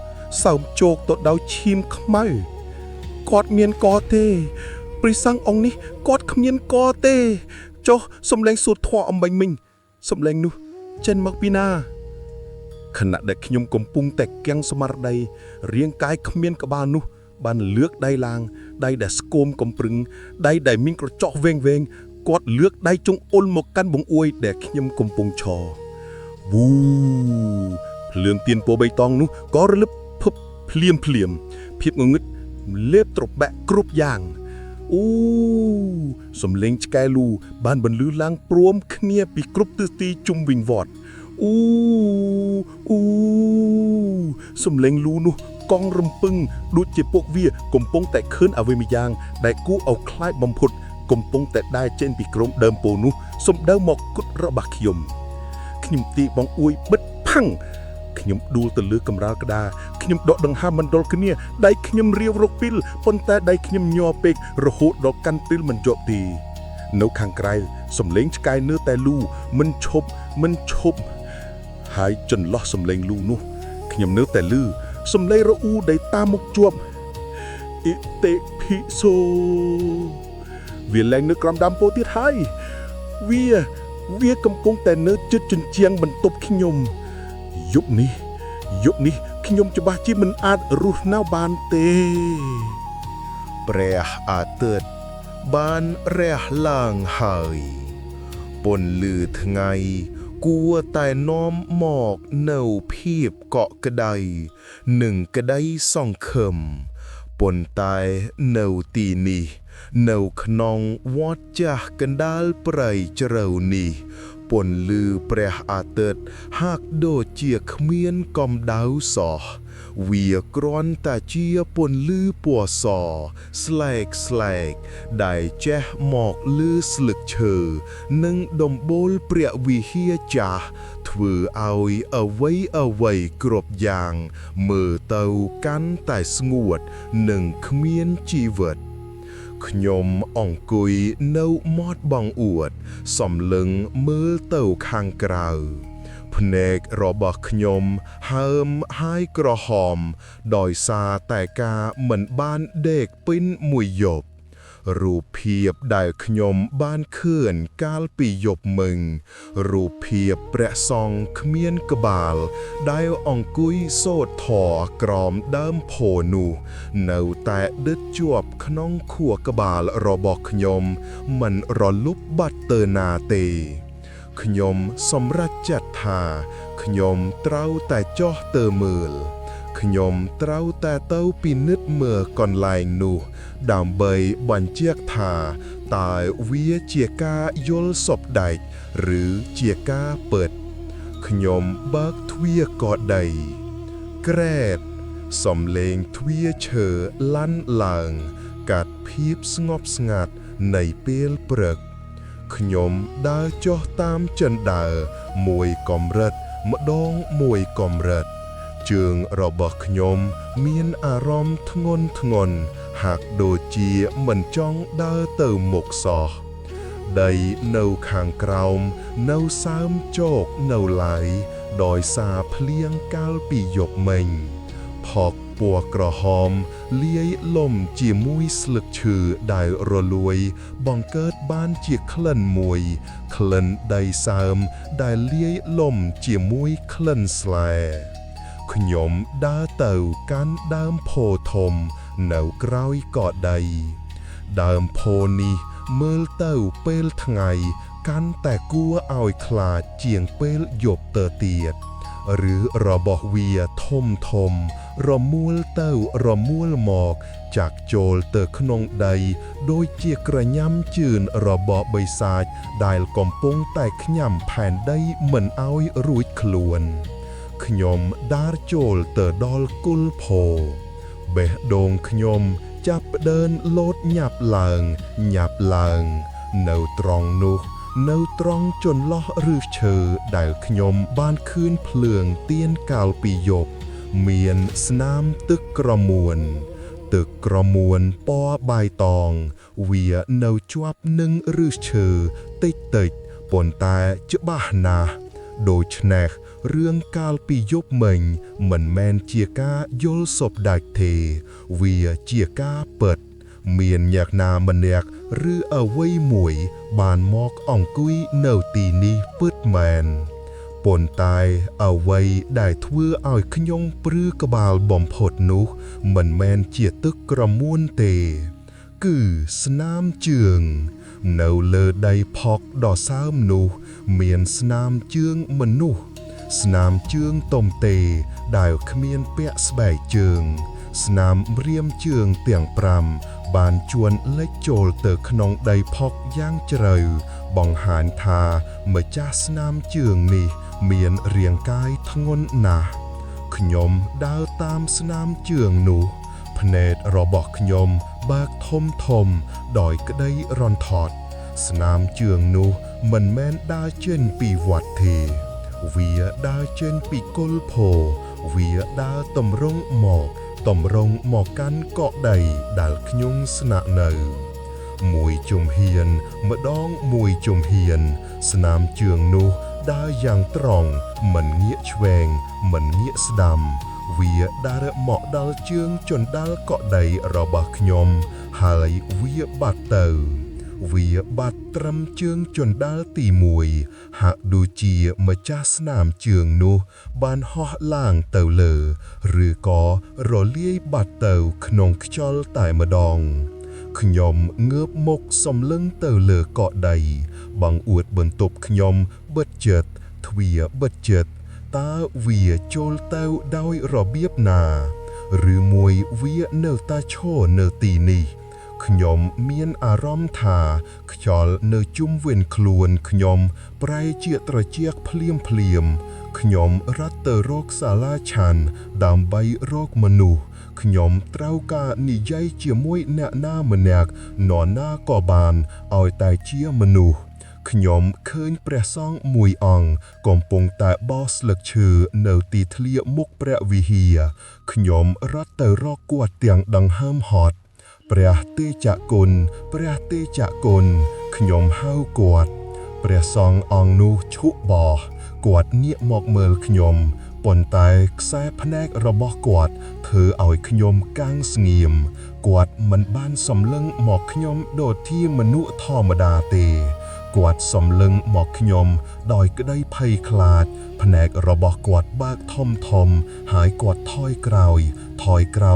សើមជោកទៅដោយឈាមខ្មៅគាត់មានកទេព្រះសង្ឃអង្គនេះគាត់គ្មានកទេចុះសំឡេងសូត្រធម៌អំបញ្ញមិញសំឡេងនោះចេញមកពីណាខណៈដែលខ្ញុំកំពុងតែគាំងស្មារតីរាងកាយគ្មានក្បាលនោះបានលើកដៃឡើងដៃដែលស្គមកំព្រឹងដៃដែលមានក្រចកវែងគាត់លើកដៃចុងអុលមកកាន់បង្អួយដែលខ្ញុំកំពុងឈរវូភ្លើងទៀនពណ៌បៃតងនោះក៏រលឹបភឹបភ្លាមភាពងងឹតលេបត្របាក់គ្រប់យ៉ាងអូសំឡេងឆ្កែលូបានបន្លឺឡើងព្រមគ្នាពីគ្រប់ទិសទីជុំវិញវត្តអូសំឡេងលូនោះកង់រំពឹងដូចជាពួកវាកំពុងតែឃើញអ្វីម្យ៉ាងដែលគួរឲ្យខ្លាចបំផុតកំពុងតែដើរចេញពីក្រោមដើមពោធិ៍នោះសំដៅមកគត់របស់ខ្ញុំទីបងអួយបិទផាំងខ្ញុំដួលទៅលើកម្រាលក្តារខ្ញុំដកដង្ហើមមិនដល់គ្នាដៃខ្ញុំរាវរកពីលប៉ុន្តែដៃខ្ញុំញ័រពេករហូតដល់កាន់ពីលមិនជាប់ទីនៅខាងក្រៅសំឡេងឆ្កែនៅតែលូមិនឈប់ហើយចន្លោះសំឡេងលូនោះខ្ញុំនៅតែលឺសំឡេងរអ៊ូដែលតាមមុខជាប់អ៊ីតេភិសូវាឡើងនៅក្រោមដើមពោធិ៍ទៀតហើយវាកំពុងតែនៅជិតជញ្ជាំងបន្ទប់ខ្ញុំយប់នេះខ្ញុំច្បាស់ជាមិនអាចរស់នៅបានទេព្រះអាទិត្យបានរះឡើងហើយពន្លឺថ្ងៃគួរតែនាំមកនៅភាពកក់ក្ដៅនិងក្ដីសង្ឃឹមប៉ុន្តែនៅទីនេះនៅក្នុងវត្តចាស់កណ្ដាលព្រៃជ្រៅនេះពន្លឺព្រះអាទិត្យហាក់ដូចជាគ្មានកម្ដៅសោះវាគ្រាន់តែជាពន្លឺពណ៌សស្លែកដែលចេះមកលើស្លឹកឈើនិងដំបូលព្រះវិហារចាស់ធ្វើឲ្យអ្វីគ្រប់យ៉ាងមើលទៅកាន់តែស្ងួតនិងគ្មានជីវិតខ្ញុំអង្គុយនៅមាត់បង្អួតសំឡឹងមើលទៅខាងក្រៅភ្នែករបស់ខ្ញុំហើមហើយក្រហមដោយសារតែការមិនបានដេកពេញមួយយប់រូបភាពដែលខ្ញុំបានឃើញកាលពីយប់មិញរូបភាពព្រះសង្ឃគ្មានក្បាលដែលអង្គុយសូត្រធម៌ក្រោមដើមពោធិ៍នោះនៅតែដិតជាប់ក្នុងខួរក្បាលរបស់ខ្ញុំមិនរលុបបាត់ទៅណាទេខ្ញុំសម្រេចចិត្តថាខ្ញុំត្រូវតែចោះទៅមើលខ្ញុំត្រូវតែទៅពិនិត្យមើលកន្លែងនោះដើម្បីបញ្ជាក់ថាតើវាជាការយល់សពដែកឬជាការពិតខ្ញុំបើកទ្វារកដីក្រែតសំឡេងទ្វារឈើលាន់ឡើងកាត់ភាពស្ងប់ស្ងាត់នៃពេលព្រឹកខ្ញុំដើរចុះតាមចិន្តាមួយកម្រិតម្ដងមួយកម្រិតជើងរបស់ខ្ញុំមានអារម្មណ៍ធ្ងន់ហាក់ដូចជាមិនចង់ដើរទៅមុខសោះដីនៅខាងក្រោមនៅសើមជោកនៅឡើយដោយសារភ្លៀងកាលពីយប់មិញផកពណ៌ក្រហមលាយលំជាមួយស្លឹកឈើដែលរលួយបង្កើតបានជាក្លិនមួយក្លិនដីសើមដែលលាយលំជាមួយក្លិនស្លែ ខ្ញុំដើរទៅកាន់ដើមផូធំនៅក្រោយក៏ដីដើមផូនេះមើលទៅពេលថ្ងៃកាន់តែគួរឲ្យខ្លាចជាងពេលយប់ទៅទៀតឬរបស់វាធំរមួលទៅរមួលមកចាក់ចូលទៅក្នុងដីដូចជាក្រញាំជឿនរបស់បិសាចដែលកំពុងតែខ្ញាំផែនដីមិនឲ្យរួចខ្លួនខ្ញុំដើរចូលទៅដល់គល់ផូបេះដូងខ្ញុំចាប់ផ្ដើមលោតញាប់ឡើងនៅត្រង់នោះនៅត្រង់ចន្លោះឫសឈើដែលខ្ញុំបានឃើញភ្លើងទៀនកាលពីយប់មានស្នាមទឹកក្រមួនពណ៌បាយតងវានៅជាប់នឹងឫសឈើតិចប៉ុន្តែច្បាស់ណាស់ដូច្នេះរឿងកាលពីយប់មិញមិនមែនជាការយល់សពដាច់ទេវាជាការពិតមានអ្នកណាម្នាក់ឬអ្វីមួយបានមកអង្គុយនៅទីនេះពិតមែនប៉ុន្តែអ្វីដែលធ្វើឲ្យខ្ញុំព្រឺក្បាលបំផុតនោះមិនមែនជាទឹកក្រមួនទេគឺស្នាមជើងនៅលើដីផកដ៏សើមនោះមានស្នាមជើងមនុស្សស្នាមជើងតុំទេដែលគ្មានពាក់ស្បែកជើងស្នាមម្រាមជើងទាំង5បានជួនលិចចូលទៅក្នុងដីផកយ៉ាងជ្រៅបង្ហាញថាម្ចាស់ស្នាមជើងនេះមានរាងកាយធ្ងន់ណាស់ខ្ញុំដើរតាមស្នាមជើងនោះភ្នែករបស់ខ្ញុំបើកធំដោយក្តីរន្ធត់ស្នាមជើងនោះមិនមែនដើរចេញពីវត្តទេវាដើរចេញពីគល់ផូវាដើរតម្រង់មកកាន់កកដីដែលខ្ញុំស្នាក់នៅមួយជំហានម្ដងមួយជំហានស្នាមជើងនោះដើរយ៉ាងត្រង់មិនងាកឆ្វេងមិនងាកស្ដាំវាដើរមកដល់ជើងជណ្ដាលកកដីរបស់ខ្ញុំហើយវាបាត់ទៅវាបាត់ត្រឹមជើងជណ្ដាលទី1ហាក់ដូចជាម្ចាស់ស្នាមជើងនោះបានហោះឡើងទៅលើឬក៏រលាយបាត់ទៅក្នុងខ្យល់តែម្ដងខ្ញុំងើបមុខសម្លឹងទៅលើកកដីបង្អួតបន្ទប់ខ្ញុំបិទជិតទ្វារបិទជិតតើវាចូលទៅដោយរបៀបណាឬមួយវានៅតែឈរនៅទីនេះខ្ញុំមានអារម្មណ៍ថាខ្យល់នៅជុំវិញខ្លួនខ្ញុំប្រែជាត្រជាក់ភ្លាមខ្ញុំរត់ទៅរកសាលាឆាន់ដើម្បីរកមនុស្សខ្ញុំត្រូវការនិយាយជាមួយអ្នកណាម្នាក់នរណាក៏បានឲ្យតែជាមនុស្សខ្ញុំឃើញព្រះសង្ឃមួយអង្គកំពុងតែបោះស្លឹកឈើនៅទីធ្លាមុខព្រះវិហារខ្ញុំរត់ទៅរកគាត់ទាំងដង្ហើមហត់ព្រះទេចគុណខ្ញុំហៅគាត់ព្រះសង្ឃអង្គនោះឈុបោះគាត់ងាកមកមើលខ្ញុំប៉ុន្តែខ្សែភ្នែករបស់គាត់ធ្វើឲ្យខ្ញុំកាំងស្ងៀមគាត់មិនបានសម្លឹងមកខ្ញុំដូចជាមនុស្សធម្មតាទេគាត់សម្លឹងមកខ្ញុំដោយក្តីភ័យខ្លាចភ្នែករបស់គាត់បើកធំហើយគាត់ថយក្រោ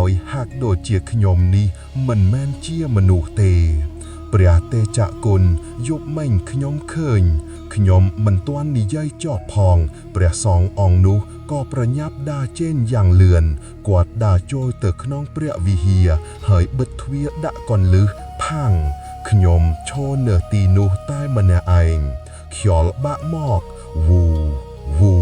យហាក់ដូចជាខ្ញុំនេះមិនមែនជាមនុស្សទេព្រះទេចគុណយប់មិញខ្ញុំឃើញខ្ញុំមិនទាន់និយាយចប់ផងព្រះសង្ឃអង្គនោះក៏ប្រញាប់ដើរចេញយ៉ាងលឿនគាត់ដើរចូលទៅក្នុងព្រះវិហារហើយបិទទ្វារដាក់កន្លឹះផាំងខ្ញុំឈរនៅទីនោះតែម្នាក់ឯងខ្យល់បាក់មកវូ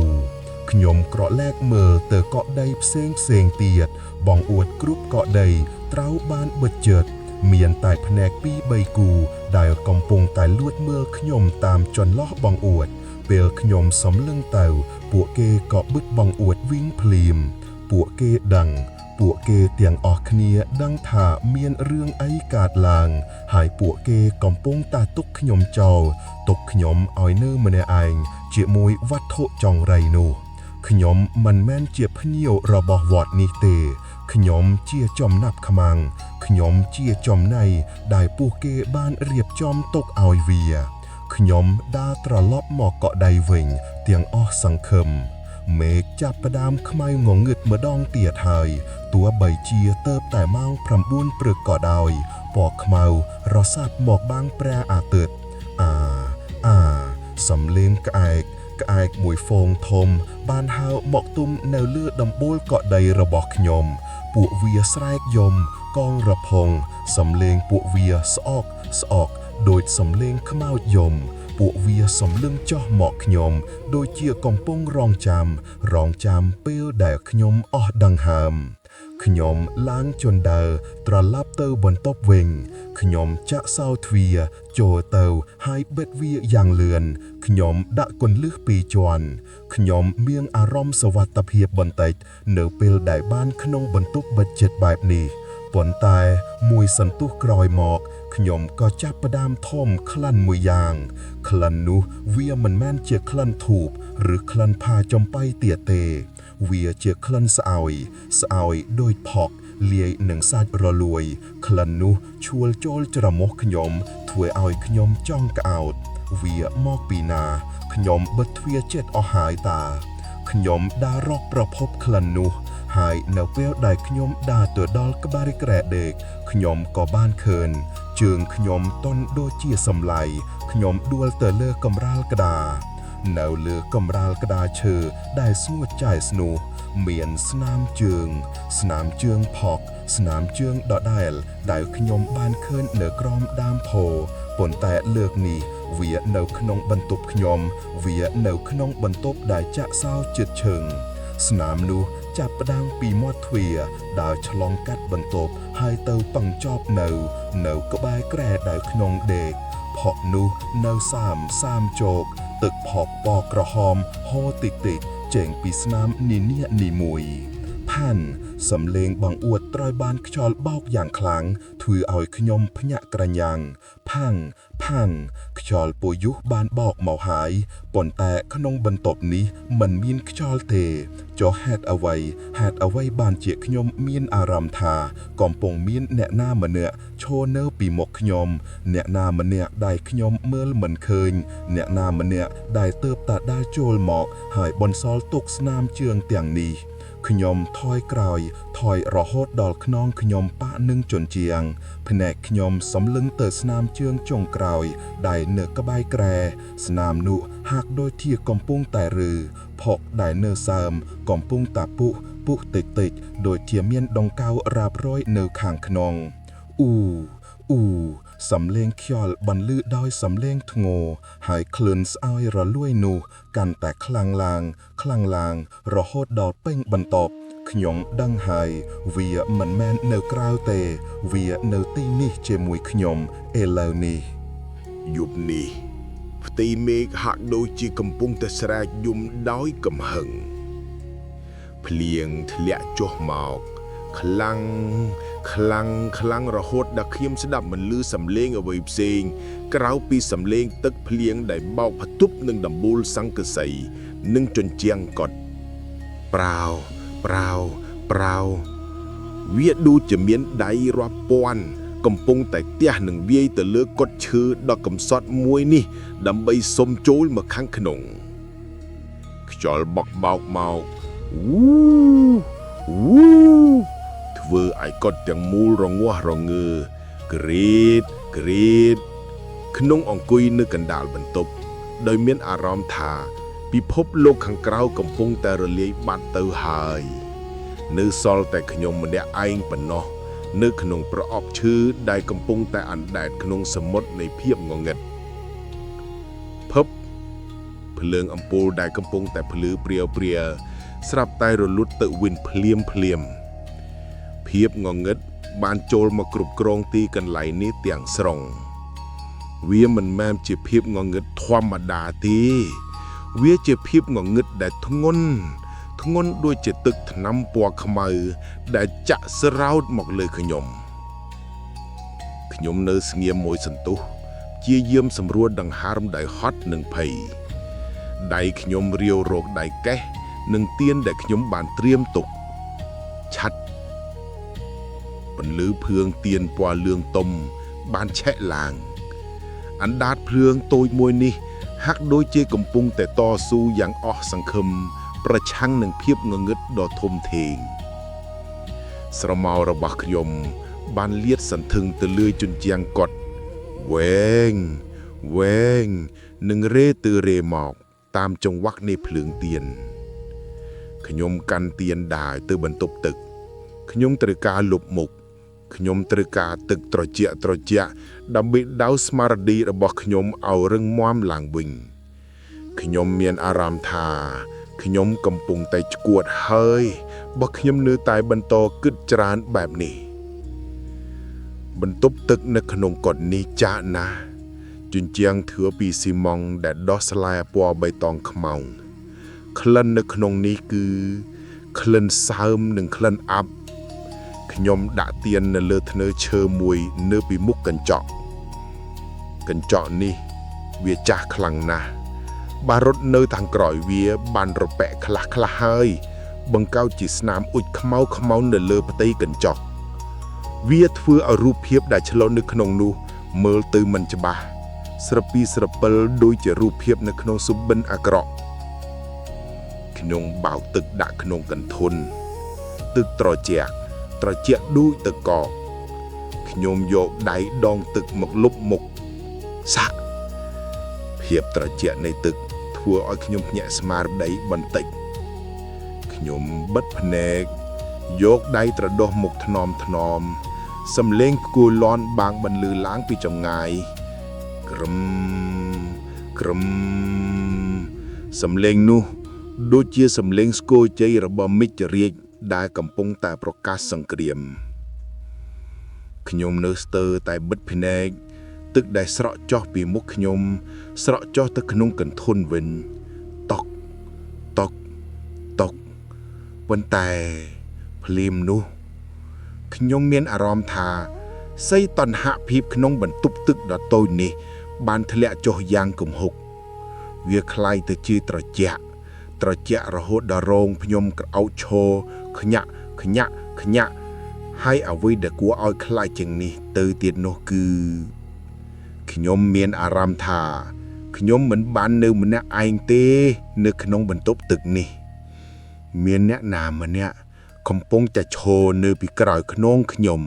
ខ្ញុំក្រឡេកមើលទៅកកដីផ្សេងទៀតបង្អួតគ្រប់កកដីត្រូវបានបិទជិតមានតែភ្នែក2-3គូដែលកំពុងតែលួចមើលខ្ញុំតាមចន្លោះបង្អួតពេលខ្ញុំសម្លឹងទៅពួកគេក៏បិទបង្អួតវិញភ្លាមពួកគេទាំងអស់គ្នាដឹងថាមានរឿងអីកើតឡើងហើយពួកគេកំពុងតែទុកខ្ញុំចោលទុកខ្ញុំឲ្យនៅម្នាក់ឯងជាមួយវត្ថុចង្រៃនោះខ្ញុំមិនមែនជាភ្ញៀវរបស់វត្តនេះទេខ្ញុំជាចំណាប់ខ្មាំងខ្ញុំជាចំណៃដែលពួកគេបានរៀបចំទុកឲ្យវាខ្ញុំដើរត្រឡប់មកកកដៃវិញទាំងអស់សង្ឃឹម មេឃចាប់ផ្ដើមខ្មៅងងឹតម្ដងទៀតហើយទោះបីជាទៅតែម៉ោង9 ព្រឹកក៏ដោយពណ៌ខ្មៅរសាត់មកបាំងព្រះអាទិត្យសំលេងក្អែកមួយហ្វូងធំបានហើរមកទុំនៅលើដំបូលកដីរបស់ខ្ញុំពួកវាស្រែកយំកងរផុងសំលេងពួកវាស្អកដូចសំលេងខ្មោចយំពួកវាសំលឹងចោះមកខ្ញុំដូចជាកំពុងរងចាំពេលដែលខ្ញុំអស់ដង្ហើមខ្ញុំឡើងជណ្ដើរត្រឡប់ទៅបន្ទប់វិញខ្ញុំចាក់សោទ្វារចូលទៅហើយបិទវាយ៉ាងលឿនខ្ញុំដាក់គន្លឹះ2ជាន់ខ្ញុំមានអារម្មណ៍សុវត្ថិភាពបន្តិចនៅពេលដែលបានក្នុងបន្ទប់បិទជិតបែបនេះប៉ុន្តែមួយសន្ទុះក្រោយមកខ្ញុំក៏ចាប់ផ្ដើមធំក្លិនមួយយ៉ាងក្លិននោះវាមិនមែនជាក្លិនធូបឬក្លិនផាចំបៃទៀតទេវាជាក្លិនស្អោយដូចផកលាយនឹងសាច់រលួយក្លិននោះឈួលចូលច្រមុះខ្ញុំធ្វើឲ្យខ្ញុំចង់ក្អោតវាមកពីណាខ្ញុំបិទទ្វារជិតអស់ហើយតាខ្ញុំដើររកប្រភពក្លិននោះហើយនៅពេលដែលខ្ញុំដើរទៅដល់ក្បាលក្រែដេកខ្ញុំក៏បានឃើញជើងខ្ញុំទន់ដូចជាសម្លៃខ្ញុំដួលទៅលើកម្រាលក្តារនៅលើកម្រាលក្តារឈើដែលស្ងួតចាយស្នោះមានស្នាមជើងផកស្នាមជើងដដែលខ្ញុំបានឃើញនៅក្រោមដើមផូប៉ុន្តែលើកនេះវានៅក្នុងបន្ទប់ខ្ញុំវានៅក្នុងបន្ទប់ដែលចាក់សោជិតឈឹងស្នាមនោះចាប់ផ្ដើមពីមាត់ទ្វារដើរឆ្លងកាត់បន្ទប់ហើយទៅពឹងចប់នៅក្បែរក្រែដែលក្នុងដេកផកនោះនៅសាមជោកទឹកផកពណ៌ក្រហមហូរតិចចេញពីស្នាមនីមួយផាន់សំលេងបងអួតត្រូវបានខ្យល់បោកយ៉ាងខ្លាំងធ្វើឲ្យខ្ញុំភ្ញាក់ក្រញាំងផាំងខ្យល់ពយុះបានបោកមកហើយប៉ុន្តែក្នុងបន្ទប់នេះមិនមានខ្យល់ទេចុះហេតុអ្វីបានជាខ្ញុំមានអារម្មណ៍ថាកំពុងមានអ្នកណាម្នាក់ឈរនៅពីមុខខ្ញុំអ្នកណាម្នាក់ដែលខ្ញុំមើលមិនឃើញអ្នកណាម្នាក់ដែលទើបតែដើរចូលមកហើយបន្សល់ទុកស្នាមជើងទាំងនេះខ្ញុំថយក្រោយរហូតដល់ខ្នងខ្ញុំប៉ាក់នឹងជញ្ជាំងភ្នែកខ្ញុំសំលឹងទៅស្នាមជើងចុងក្រោយដែលនៅក្បែរក្រែស្នាមនោះហាក់ដូចជាកំពុងតែឬផកដែលនៅសើមកំពុងតែពុះតិចដូចជាមានដង្កូវរ៉ាប់រយនៅខាងក្នុងអ៊ូសំលេងខ្យល់បន្លឺដោយសំលេងធ្ងរហើយក្លិនស្អោយរលួយនោះកាន់តែខ្លាំងឡើងរហូតដល់ពេញបន្ទប់ខ្ញុំដឹងហើយវាមិនមែននៅក្រៅទេវានៅទីនេះជាមួយខ្ញុំឥឡូវនេះយប់នេះផ្ទៃមេឃហាក់ដូចជាកំពុងតែស្រែកយំដោយកំហឹងភ្លៀងធ្លាក់ចុះមកខ្លាំងរហូតដល់ខ្ញុំស្ដាប់មិនឮសំឡេងអ្វីផ្សេងក្រៅពីសំឡេងទឹកភ្លៀងដែលបោកផ្ទប់នឹងដំបូលសង្កសីនិងជញ្ជាំងកត់ប្រាវវាដូចជាមានដៃរាប់ពាន់កំពុងតែទះនឹងវាយទៅលើកត់ឈើដ៏កំសត់មួយនេះដើម្បីសុំចូលមកខាងក្នុងខ្យល់បោកមកធ្វើឲ្យកត់ទាំងមូលរងាស់រងើក្រេតក្នុងអង្គុយនៅកណ្ដាលបន្ទប់ដោយមានអារម្មណ៍ថាពិភពលោកខាងក្រៅកំពុងតែរលាយបាត់ទៅហើយនៅសល់តែខ្ញុំម្នាក់ឯងប៉ុណ្ណោះនៅក្នុងប្រអប់ឈើដែលកំពុងតែអណ្ដែតក្នុងសមុទ្រនៃភាពងងឹតភ្លើងអំពូលដែលកំពុងតែភ្លឺព្រាវស្រាប់តែរលត់ទៅវិញភ្លាមភាពងងឹតបានចូលមកគ្រប់គ្រងទីកន្លែងនេះទាំងស្រុងវាមិនមែនជាភាពងងឹតធម្មតាទេវាជាភាពងងឹតដែលធ្ងន់ដូចជាទឹកថ្នាំពណ៌ខ្មៅដែលចាក់ស្រោតមកលើខ្ញុំនៅស្ងៀមមួយសន្ទុះជាយាមសម្រួលដង្ហើមដោយហត់និងភ័យដៃខ្ញុំរាវរកដៃកេះនិងទៀនដែលខ្ញុំបានត្រៀមទុកឆាត់ពន្លឺភ្លើងទៀនពណ៌លឿងទុំបានឆេះឡើងអណ្ដាតភ្លើងតូចមួយនេះហាក់ដូចជាកំពុងតែតស៊ូយ៉ាងអស់សង្ឃឹម ប្រឆាំងនឹងភាពងងឹតដ៏ធំធេងស្រមោលរបស់ខ្ញុំបានលាតសន្ធឹងទៅលើជញ្ជាំងកត់វែងនឹងរេទៅរេមកតាមចង្វាក់នៃភ្លើងទៀនខ្ញុំកាន់ទៀនដើរទៅបន្ទប់ទឹកខ្ញុំត្រូវការលុបមុខខ្ញុំត្រូវការទឹកត្រជាក់ដើម្បីដៅស្មារតីរបស់ខ្ញុំឲ្យរឹងមាំឡើងវិញខ្ញុំមានអារម្មណ៍ថាខ្ញុំកំពុងតែឆ្កួតហើយបើខ្ញុំនៅតែបន្តគិតច្រើនបែបនេះបន្ទប់ទឹកនៅក្នុងកុដិនេះចាស់ណាស់ជញ្ជាំងធឿពីស៊ីម៉ង់ដែលដោះស្លែពណ៌បៃតងខ្មៅក្លិននៅក្នុងនេះគឺក្លិនសើមនិងក្លិនអាប់ខ្ញុំដាក់ទៀននៅលើធ្នើឈើមួយនៅពីមុខកញ្ចក់នេះវាចាស់ខ្លាំងណាស់បារត់នៅខាងក្រោយវាបានរប៉ែកខ្លះហើយបង្កោតជាស្នាមអ៊ុចខ្មៅនៅលើផ្ទៃកញ្ចក់វាធ្វើឲ្យរូបភាពដែលឆ្លុះនៅក្នុងនោះមើលទៅមិនច្បាស់ស្រពីស្រពិលដូចជារូបភាពនៅក្នុងស៊ុបបិនអាក្រក់ខ្ញុំបោកទឹកដាក់ក្នុងកន្ធុនទឹកត្រជាក់ដូចទឹកកកខ្ញុំយកដៃដងទឹកមកលុបមុខសាក់ភាពត្រជាក់នៃទឹកធ្វើឲ្យខ្ញុំភ្ញាក់ស្មារតីបន្តិចខ្ញុំបិទភ្នែកយកដៃត្រដុសមុខថ្នមសំឡេងគួរលាន់បាងបន្លឺឡើងពីចម្ងាយក្រឹមសំឡេងនោះដូចជាសំឡេងស្គរជ័យរបស់មិត្តរាជដែលកំពុងតែប្រកាសសង្គ្រាមខ្ញុំនៅស្ទើរតែបិទភ្នែកទឹកដែលស្រក់ចុះពីមុខខ្ញុំស្រក់ចុះទៅក្នុងកន្ធុនវិញតុកប៉ុន្តែភ្លាមនោះខ្ញុំមានអារម្មណ៍ថាសីតណ្ហភាពក្នុងបន្ទប់ទឹកដ៏តូចនេះបានធ្លាក់ចុះយ៉ាងគំហុកវាคล้ายទៅជាត្រជាក់រហូតដល់រងខ្ញុំក្រអោតឈរខ្ញាក់ហើយអ្វីដែលគួរឲ្យខ្លាចជាងនេះទៅទៀតនោះគឺខ្ញុំមានអារម្មណ៍ថាខ្ញុំមិនបាននៅម្នាក់ឯងទេនៅក្នុងបន្ទប់ទឹកនេះមានអ្នកណាម្នាក់កំពុងតែឈរនៅពីក្រោយខ្នងខ្ញុំ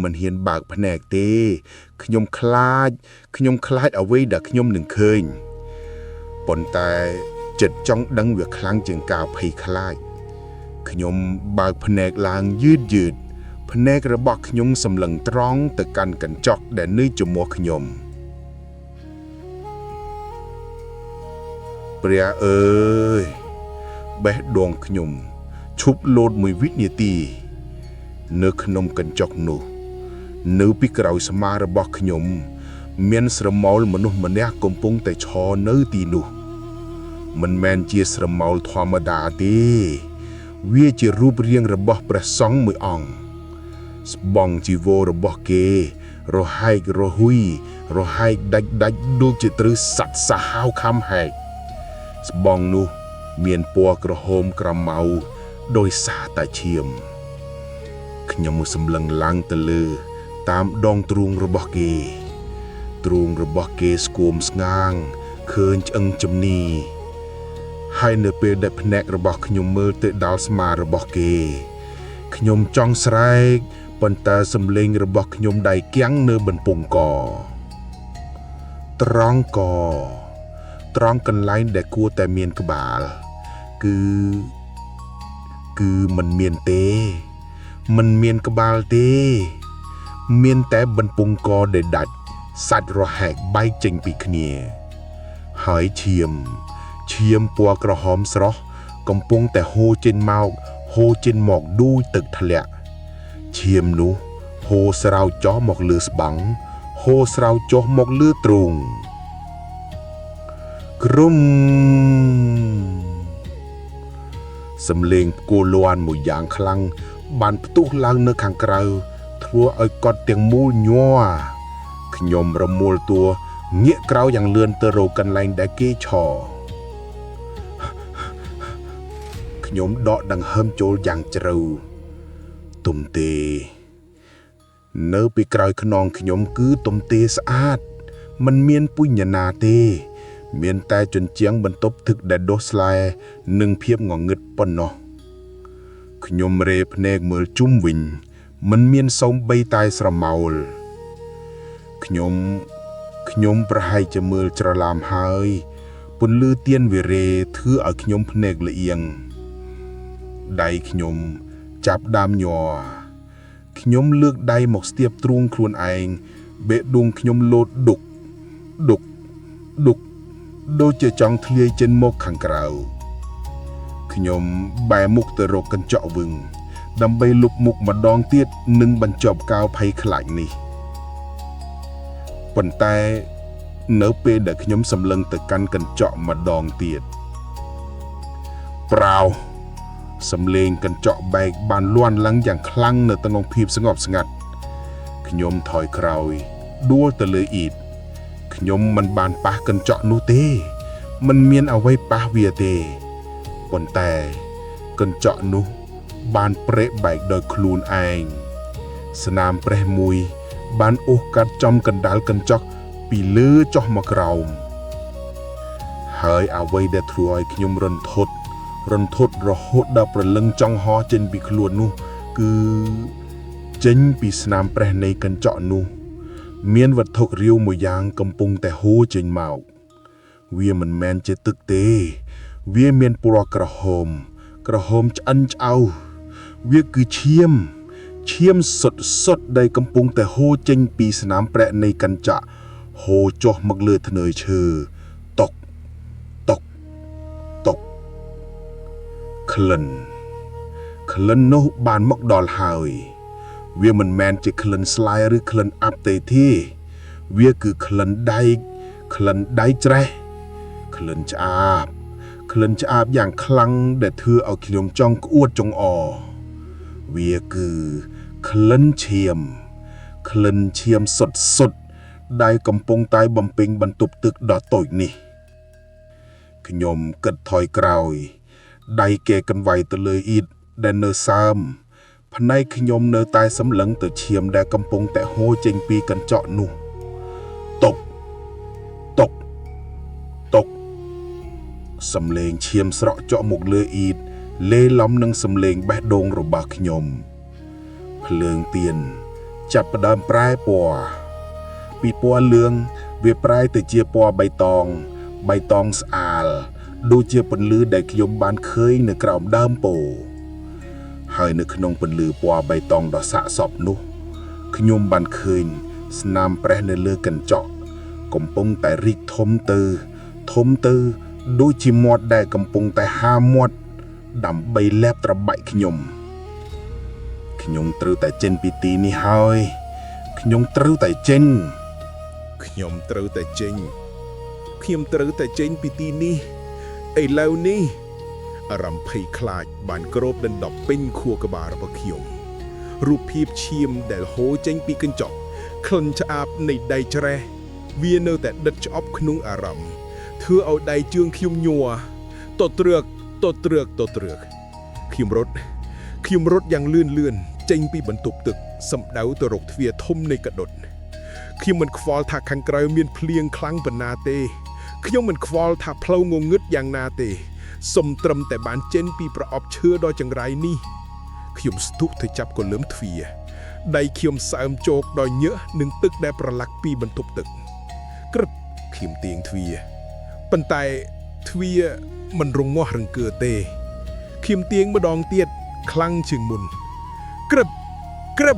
មិនហ៊ានបើកភ្នែកទេខ្ញុំខ្លាចអ្វីដែលខ្ញុំនឹងឃើញប៉ុន្តែចិត្តចង់ដឹងវាខ្លាំងជាងការភ័យខ្លាចខ្ញុំបើកភ្នែកឡើងយឺតភ្នែករបស់ខ្ញុំសម្លឹងត្រង់ទៅកាន់កញ្ចក់ដែលនៅចំពោះខ្ញុំព្រះអើយបេះដូងខ្ញុំឈប់លោតមួយវិនាទីនៅក្នុងកញ្ចក់នោះនៅពីក្រោយស្មារបស់ខ្ញុំមានស្រមោលមនុស្សម្នាក់កំពុងតែឈរនៅទីនោះមិនមែនជាស្រមោលធម្មតាទេវាជារូបរាងរបស់ព្រះសង្ឃមួយអង្គស្បង់ជីវររបស់គេរហែករហ៊ុយរហែកដាច់ដូចជាត្រូវសត្វសាហាវខំហែកស្បង់នោះមានពណ៌ក្រហមក្រមៅដោយសារតែឈាមខ្ញុំមកសម្លឹងឡើងទៅលើតាមដងទ្រូងរបស់គេស្គួមស្ងាងឃើញឆ្អឹងជំនីហើយនៅពេលដែលភ្នែករបស់ខ្ញុំមើលទៅដល់ស្មារបស់គេខ្ញុំចង់ស្រែកប៉ុន្តែសំឡេងរបស់ខ្ញុំដៃគាំងនៅបន្ពង់កត្រង់កន្លែងដែលគួរតែមានក្បាលគឺមិនមានក្បាលទេមានតែបន្ពង់កដែលដាច់សាច់រហែកបែកចេញពីគ្នាហើយឈាមពណ៌ក្រហមស្រស់កំពុងតែហូរចេញមកដូចទឹកធ្លាក់ឈាមនោះហូរស្រោចចុះមកលើស្បង់ហូរស្រោចចុះមកលើទ្រូងក្រុមសំឡេងគោលាន់មួយយ៉ាងខ្លាំងបានផ្ទុះឡើងនៅខាងក្រៅធ្វើឲ្យកត់ទាំងមូលញ័រខ្ញុំរមូលតួងាកក្រោយយ៉ាងលឿនទៅរកកន្លែងដែលគេឈរខ្ញុំដកដង្ហើមចូលយ៉ាងជ្រៅទុំទេនៅពីក្រោយខ្នងខ្ញុំគឺទុំទេស្អាតមិនមានពុញ្ញណាទេ មានតែជញ្ជាំងបន្ទប់ទឹកដែលដុះស្លែនិងភាពងងឹតប៉ុណ្ណោះខ្ញុំរេភ្នែកមើលជុំវិញមិនមានសូម្បីតែស្រមោលខ្ញុំប្រហែលជាមើលច្រឡំហើយពន្លឺទៀនវិរេធ្វើឲ្យខ្ញុំភ្នែកលៀងដៃខ្ញុំចាប់ដើមញ័រខ្ញុំលើកដៃមកស្ទាបទ្រូងខ្លួនឯងបេះដូងខ្ញុំលោតដុកដូចជាចង់ធ្លាយចេញមកខាងក្រៅខ្ញុំបែរមុខទៅរកកញ្ចក់វឹងដើម្បីលុបមុខម្ដងទៀតនិងបញ្ចប់ការភ័យខ្លាចនេះប៉ុន្តែនៅពេលដែលខ្ញុំសម្លឹងទៅកាន់កញ្ចក់ម្ដងទៀតប្រោសំលេងកញ្ចក់បែកបានលាន់ឡើងយ៉ាងខ្លាំងនៅក្នុងភាពស្ងប់ស្ងាត់ខ្ញុំថយក្រោយដួលទៅលើអ៊ីតខ្ញុំមិនបានប៉ះកញ្ចក់នោះទេមិនមានអ្វីប៉ះវាទេប៉ុន្តែកញ្ចក់នោះបានប្រេកបែកដោយខ្លួនឯងស្នាមប្រេះមួយបានអូសកាត់ចំកណ្ដាលកញ្ចក់ពីលើចុះមកក្រោមហើយអ្វីដែលធ្វើឲ្យខ្ញុំរន្ធត់រហូតដល់ព្រលឹងចង់ហោះចេញពីខ្លួននោះគឺចេញពីស្នាមប្រេះនៃកញ្ចក់នោះមានវត្ថុរាវមួយយ៉ាងកំពុងតែហូរចេញមកវាមិនមែនជាទឹកទេវាមានពណ៌ក្រហមឆ្អិនឆ្អៅវាគឺឈាមសុទ្ធដែលកំពុងតែហូរចេញពីស្នាមប្រេះនៃកញ្ចក់ហូរចុះមកលើធ្នើឈើតុកក្លិននោះបានមកដល់ហើយវាមិនមែនជាក្លិនស្លាយឬក្លិនអាប់ទេវាគឺក្លិនដែកច្រេះក្លិនឆ្អាបយ៉ាងខ្លាំងដែលធ្វើឲ្យខ្ញុំចង់ក្អួតចង្អរវាគឺក្លិនឈាមសុទ្ធដែលកំពុងតែបំពេញបន្ទប់ទឹកដ៏តូចនេះខ្ញុំគិតថយក្រោយដៃគេកន្វៃទៅលើអ៊ីតដែលនៅសើមភ្នែកខ្ញុំនៅតែសម្លឹងទៅឈាមដែលកំពុងតែហូរចេញពីកញ្ចក់នោះតុកសំឡេងឈាមស្រក់ចុះមកលើអ៊ីតលេឡំនឹងសំឡេងបេះដូងរបស់ខ្ញុំភ្លើងទៀនចាប់ផ្ដើមប្រែពណ៌ពីពណ៌លឿងវាប្រែទៅជាពណ៌បៃតងស្អាលដូចជាពន្លឺដែលខ្ញុំបានឃើញនៅក្រោមដើមពោធិ៍ហើយនៅក្នុងពន្លឺពណ៌បៃតងដ៏សាកសពនោះខ្ញុំបានឃើញស្នាមប្រេះនៅលើកញ្ចក់កំពុងតែរីកធំទៅដូចជាមាត់ដែលកំពុងតែហាមាត់ដើម្បីលែបត្របែកខ្ញុំត្រូវតែចេញពីទីនេះហើយខ្ញុំត្រូវតែចេញពីទីនេះឥឡូវនេះអារម្មណ៍ភ័យខ្លាចបានគ្របដណ្ដប់ពេញខួរក្បាលរបស់ខ្ញុំរូបភាពឈាមដែលហូរចេញពីកញ្ចក់ក្លិនឆ្អាបនៃដៃច្រេះវានៅតែដិតឆ្អប់ក្នុងអារម្មណ៍ធ្វើឲ្យដៃជើងខ្ញុំញ័រតទ្រើកខ្ញុំរត់យ៉ាងលឿនចេញពីបន្ទប់ទឹកសម្ដៅទៅរកទ្វារធំនៃកដុតខ្ញុំមិនខ្វល់ថាខាងក្រៅមានភ្លៀងខ្លាំងប៉ុណ្ណាទេខ្ញុំមិនខ្វល់ថាផ្លូវងងឹតយ៉ាងណាទេសុំត្រឹមតែបានចេញពីប្រអប់ឈើដ៏ចង្រៃនេះខ្ញុំស្ទុះទៅចាប់កលឹមទ្វារដៃខ្ញុំសើមជោកដោយញើសនឹងទឹកដែលប្រឡាក់ពីបន្ទប់ទឹកក្រឹបខ្ញុំទាញទ្វារប៉ុន្តែទ្វារមិនរងាស់រង្គើទេខ្ញុំទាញម្ដងទៀតខ្លាំងជាងមុនក្រឹប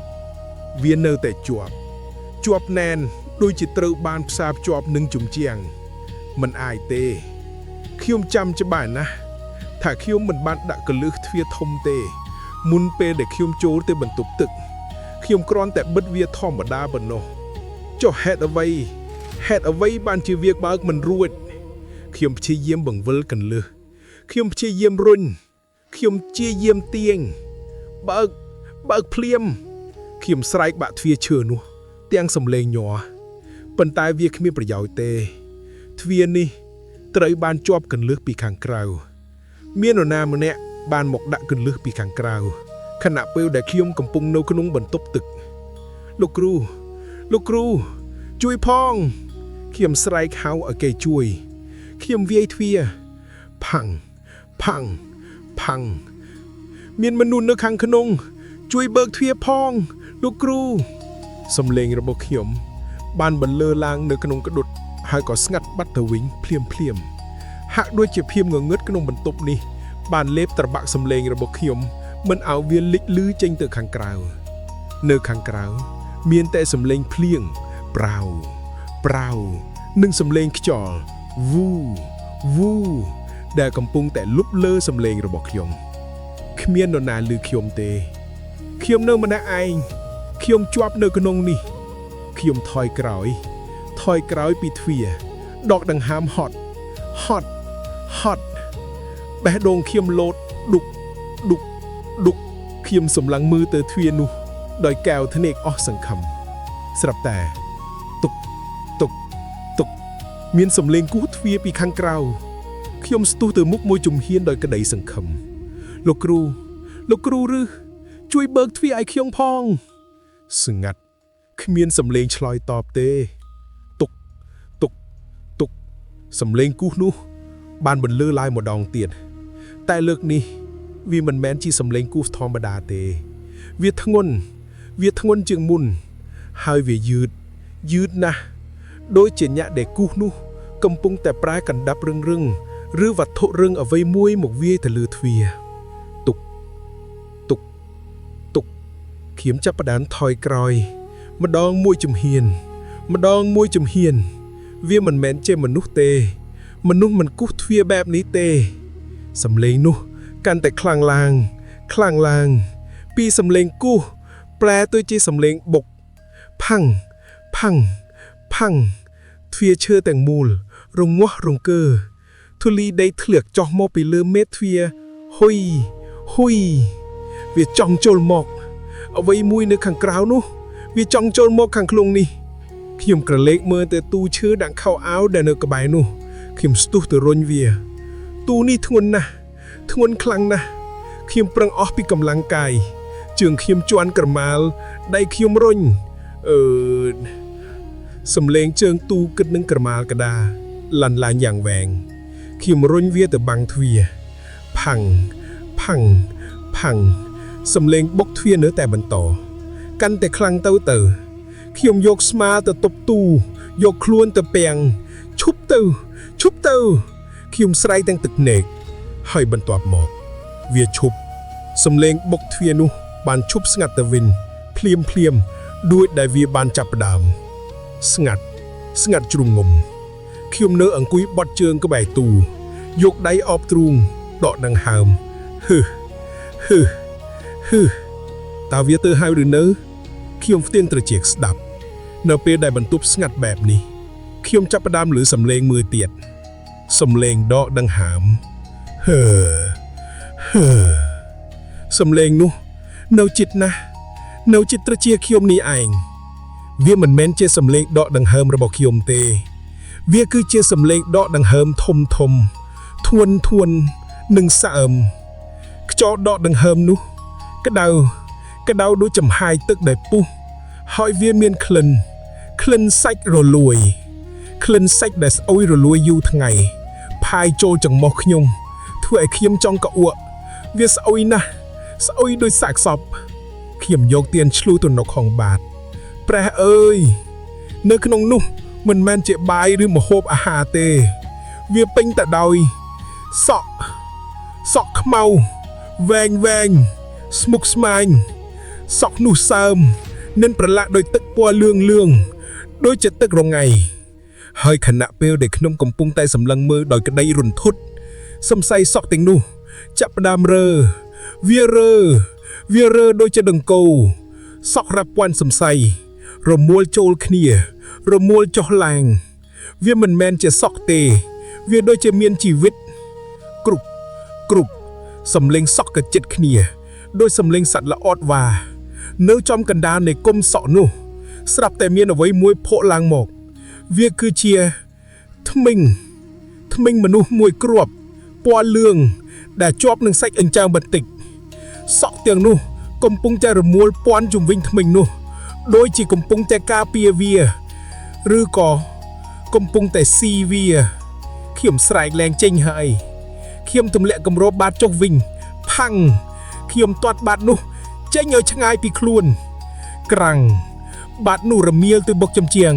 វានៅតែជាប់ណែនដូចជាត្រូវបានផ្សារភ្ជាប់នឹងជញ្ជាំងមិនអាចទេខ្ញុំចាំច្បាស់ណាស់ថាខ្ញុំមិនបានដាក់កលឹះទ្វារធំទេមុនពេលដែលខ្ញុំចូលទៅបន្ទប់ទឹកខ្ញុំគ្រាន់តែបិទវាធម្មតាប៉ុណ្ណោះចុះហេតុអ្វីបានជាវាបើកមិនរួចខ្ញុំព្យាយាមបង្វិលកន្លឹះខ្ញុំព្យាយាមរុញខ្ញុំព្យាយាមទាញបើកភ្លាមខ្ញុំស្រែកបាក់ទ្វារឈើនោះទាំងសំឡេងញ័រប៉ុន្តែវាគ្មានប្រយោជន៍ទេទ្វារនេះត្រូវបានជាប់កន្លឹះពីខាងក្រៅមាននរណាម្នាក់បានមកដាក់កន្លឹះពីខាងក្រៅខណៈពេលដែលខ្ញុំកំពុងនៅក្នុងបន្ទប់ទឹកលោកគ្រូជួយផងខ្ញុំស្រែកហៅឲ្យគេជួយ ខ្ញុំវាយទ្វារផាំងផាំងផាំងមានមនុស្សនៅខាងក្នុងជួយបើកទ្វារផងលោកគ្រូសំឡេងរបស់ខ្ញុំបានបន្លឺឡើងនៅក្នុងក្ដុតហើយក៏ស្ងាត់បាត់ទៅវិញភ្លាមហាក់ដូចជាភាពងងឹតក្នុងបន្ទប់នេះបានលេបត្របាក់សំឡេងរបស់ខ្ញុំមិនឲ្យវាលេចលឺចេញទៅខាងក្រៅនៅខាងក្រៅមានតែសំឡេងភ្លៀងប្រៅនិងសំឡេងខ្យល់វូដែលកំពុងតែលុបលើសំឡេងរបស់ខ្ញុំគ្មាននរណាឮខ្ញុំទេខ្ញុំនៅម្នាក់ឯងខ្ញុំជាប់នៅក្នុងនេះខ្ញុំថយក្រោយពីទ្វារដកដង្ហើមហត់បេះដូងខ្ញុំលោតឌុកខ្ញុំសម្លឹងមើលទៅទ្វារនោះដោយកែវធ្នេកអស់សង្ឃឹមស្រាប់តែតុកមានសំឡេងគោះទ្វារពីខាងក្រៅខ្ញុំស្ទុះទៅមុខមួយជំហានដោយក្តីសង្ឃឹមលោកគ្រូឬជួយបើកទ្វារឲ្យខ្ញុំផងស្ងាត់គ្មានសំឡេងឆ្លើយតបទេតុកសំឡេងគោះនោះបានបន្លឺឡើងម្ដងទៀតតែលើកនេះវាមិនមែនជាសំឡេងគោះធម្មតាទេវាធ្ងន់ជាងមុនហើយវាយឺតណាស់ដូចជាញាក់ដែលគោះនោះកំពុងតែប្រែកណ្ដាប់រឹងឬវត្ថុរឹងអ្វីមួយមកវាយទៅលើទ្វារតុកខ្ញុំចាប់ផ្ដើមថយក្រោយម្ដងមួយជំហានវាមិនមែនជាមនុស្សទេមនុស្សមិនគោះទ្វារបែបនេះទេសំឡេងនោះកាន់តែខ្លាំងឡើងពីសំឡេងគោះប្រែទៅជាសំឡេងបុកផាំងទ្វារឈើទាំងមូលរងាស់រង្គើធូលីដីធ្លាក់ចុះមកពីលើមេទ្វារហ៊ុយវាចង់ចូលមកអ្វីមួយនៅខាងក្រៅនោះវាចង់ចូលមកខាងក្នុងនេះខ្ញុំក្រឡេកមើលទៅទូឈើដាក់ខោអាវដែលនៅក្បែរនោះខ្ញុំស្ទុះទៅរុញវាទូនេះធ្ងន់ខ្លាំងណាស់ខ្ញុំប្រឹងអស់ពីកម្លាំងកាយជើងខ្ញុំជន់ក្រមាលដៃខ្ញុំរុញសំឡេងជើងទូគិតនឹងក្រមាលកដាលន់ឡើងយ៉ាងវែងខ្ញុំរុញវាទៅបាំងទ្វារផាំងសំឡេងបុកទ្វារនៅតែបន្តកាន់តែខ្លាំងទៅខ្ញុំយកស្មាទៅទប់ទូយកខ្លួនទៅពាំងឈប់ទៅខ្ញុំស្រែកទាំងទឹកភ្នែកហើយបន្ទាប់មកវាឈប់សំឡេងបុកទ្វារនោះបានឈប់ស្ងាត់ទៅវិញភ្លាមដូចដែលវាបានចាប់ផ្ដើមស្ងាត់ជ្រុងងំខ្ញុំនៅអង្គុយបត់ជើងក្បែរទូយកដៃអបទ្រូងដកដង្ហើមហឺតើវាទៅហើយឬនៅខ្ញុំផ្ទៀងត្រចៀកស្ដាប់នៅពេលដែលបន្ទប់ស្ងាត់បែបនេះខ្ញុំចាប់ផ្ដើមឮសំឡេងមួយទៀតសំឡេងដកដង្ហើមសំឡេងនោះនៅជិតណាស់នៅជិតត្រចៀកខ្ញុំនេះឯងវាមិនមែនជាសំឡេងដកដង្ហើមរបស់ខ្ញុំទេវាគឺជាសំឡេងដកដង្ហើមធំធ្ងន់និងសើមខ្យល់ដកដង្ហើមនោះក្តៅដូចចំហាយទឹកដែលពុះហើយវាមានក្លិនសាច់រលួយក្លិនសាច់ដែលស្អុយរលួយយូរថ្ងៃផាយចូលចង្មោះខ្ញុំធ្វើឲ្យខ្ញុំចង់ក្អួកវាស្អុយណាស់ស្អុយដូចសាកសពខ្ញុំយកទៀនឆ្លុះទៅនៅខំបាតព្រះអើយនៅក្នុងនោះមិនមែនជាបាយឬម្ហូបអាហារទេវាពេញតែដោយសក់ខ្មៅវែងស្មុគស្មាញសក់នោះសើមនិងប្រឡាក់ដោយទឹកពណ៌លឿងដូចជាទឹករងៃហើយខណៈពេលដែលខ្ញុំកំពុងតែសម្លឹងមើលដោយក្តីរន្ធត់សំស័យសក់ទាំងនោះចាប់ផ្ដើមវារើដូចជាដង្កូវសក់រាប់ពាន់សំស័យរមួលចូលគ្នារមួលចុះឡើងវាមិនមែនជាសក់ទេវាដូចជាមានជីវិតគ្រប់សំឡេងសក់កជិតគ្នាដោយសំឡេងសត្វល្អតវ៉ានៅចំកណ្ដាលនៃគុម្ពសក់នោះស្រាប់តែមានអ្វីមួយភក់ឡើងមកវាគឺជាធ្មេញមនុស្សមួយគ្រាប់ពណ៌លឿងដែលជាប់នឹងសាច់អញ្ចើមបន្តិចសក់ទាំងនោះកំពុងតែរមួលពាន់ជុំវិញធ្មេញនោះដូចជាកំពុងតែការពារវាឬក៏កំពុងតែស៊ីវា ខ្ញុំស្រែកលែងចេញហើយខ្ញុំទម្លាក់គម្របបាតចុះវិញផាំងខ្ញុំទាត់បាតនោះចេញឲ្យឆ្ងាយពីខ្លួនក្រាំងបាតនោះរមៀលទៅបុកចំជាង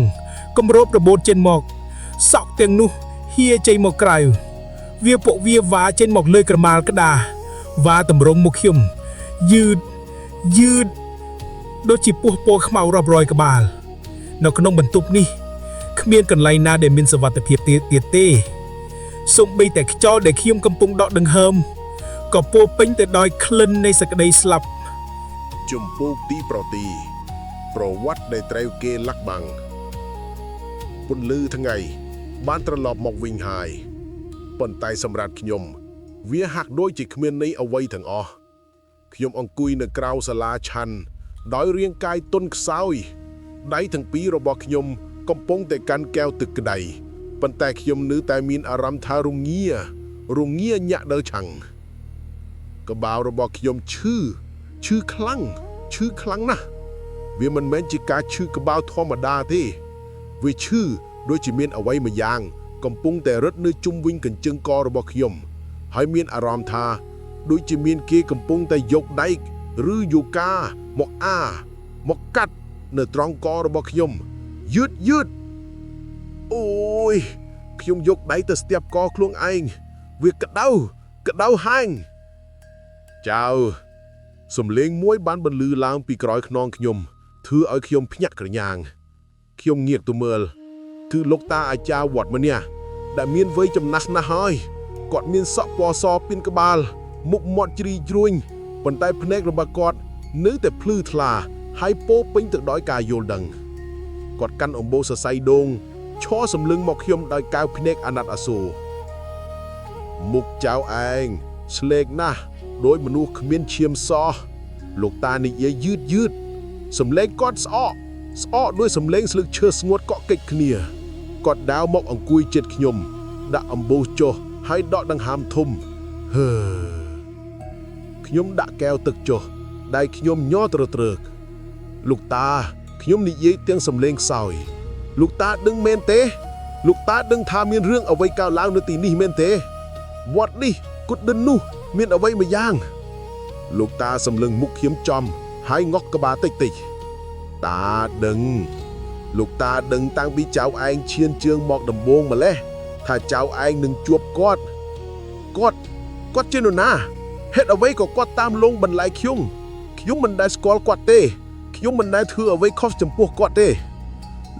គម្របរបូតចេញមកសក់ទាំងនោះហៀចេញមកក្រៅវាពួកវាវ៉ាចេញមកលើក្រមាលក្តារវ៉ាតម្រង់មកខ្ញុំយឺតដូចជាពស់ពោខ្មៅរាប់រយក្បាលនៅក្នុងបន្ទប់នេះគ្មានកន្លែងណាដែលមានសុវត្ថិភាពទៀតទេសូម្បីតែខ្យល់ដែលខ្ញុំកំពុងដកដង្ហើមក៏ពោពេញទៅដោយក្លិននៃសក្តីស្លាប់ ជំពូកទីប្រទីប្រវត្តិដែលត្រូវគេលាក់បាំងពន្លឺថ្ងៃបានត្រឡប់មកវិញហើយប៉ុន្តែសម្រាប់ខ្ញុំវាហាក់ដូចជាគ្មានន័យអ្វីទាំងអស់ខ្ញុំអង្គុយនៅក្រៅសាលាឆាន់ដោយរាងកាយទន់ខ្សោយដៃទាំងពីររបស់ខ្ញុំកំពុងតែកាន់កែវទឹកក្តៅប៉ុន្តែខ្ញុំនៅតែមានអារម្មណ៍ថារងាញាក់ដល់ឆាំងក្បាលរបស់ខ្ញុំឈឺខ្លាំងណាស់វាមិនមែនជាការឈឺក្បាលធម្មតាទេវាឈឺដូចជាមានអ្វីមួយយ៉ាងកំពុងតែរត់នៅជុំវិញកញ្ជើងករបស់ខ្ញុំហើយមានអារម្មណ៍ថាដូចជាមានគេកំពុងតែយកដែកឬយូកាមកកាត់នៅត្រង់ករបស់ខ្ញុំយឺតអូយខ្ញុំយកដៃទៅស្ទាបកខ្លួនឯងវាក្តៅហាងចៅសំឡេងមួយបានបន្លឺឡើងពីក្រោយខ្នងខ្ញុំធ្វើឲ្យខ្ញុំភ្ញាក់ក្រញាងខ្ញុំងាកទៅមើលគឺលោកតាអាចារ្យវត្តម្នាក់ដែលមានវ័យចំណាស់ណាស់ហើយគាត់មានសក់ពណ៌សពីនក្បាលមុខមាត់ជ្រីជ្រួញប៉ុន្តែភ្នែករបស់គាត់នៅតែភ្លឺថ្លាហើយពោពេញទៅដោយការយល់ដឹងគាត់កាន់អំបោសរសៃដូងឈរសម្លឹងមកខ្ញុំដោយកៅភ្នែកអាណិតអាសូរមុខចៅឯងស្លេកណាស់ដោយមនុស្សគ្មានឈាមសលោកតានិយាយយឺតសំឡេងគាត់ស្អកដោយសំឡេងស្លឹកឈើស្ងួតកក់កិច្ចគ្នាគាត់ដាវមកអង្គុយជិតខ្ញុំដាក់អំបោសចុះហើយដកដង្ហើមធំខ្ញុំដាក់កែវទឹកចុះដៃខ្ញុំញ័រត្រើកលោកតាខ្ញុំនិយាយទាំងសំឡេងខ្សោយលោកតាដឹងមែនទេលោកតាដឹងថាមានរឿងអ្វីកើតឡើងនៅទីនេះមែនទេវត្តនេះគុតដិននោះមានអ្វីមួយយ៉ាងលោកតាសម្លឹងមុខខ្ញុំចំហើយងក់ក្បាលតិចតាដឹងលោកតាដឹងតាំងពីចៅឯងឈានជើងមកដំបងម្លេះថាចៅឯងនឹងជួបគាត់ជានរណាហេតុអ្វីក៏គាត់តាមលងបន្លែខ្ញុំមិនដែលស្គាល់គាត់ទេខ្ញុំមិនដែលធ្វើអ្វីខុសចំពោះគាត់ទេ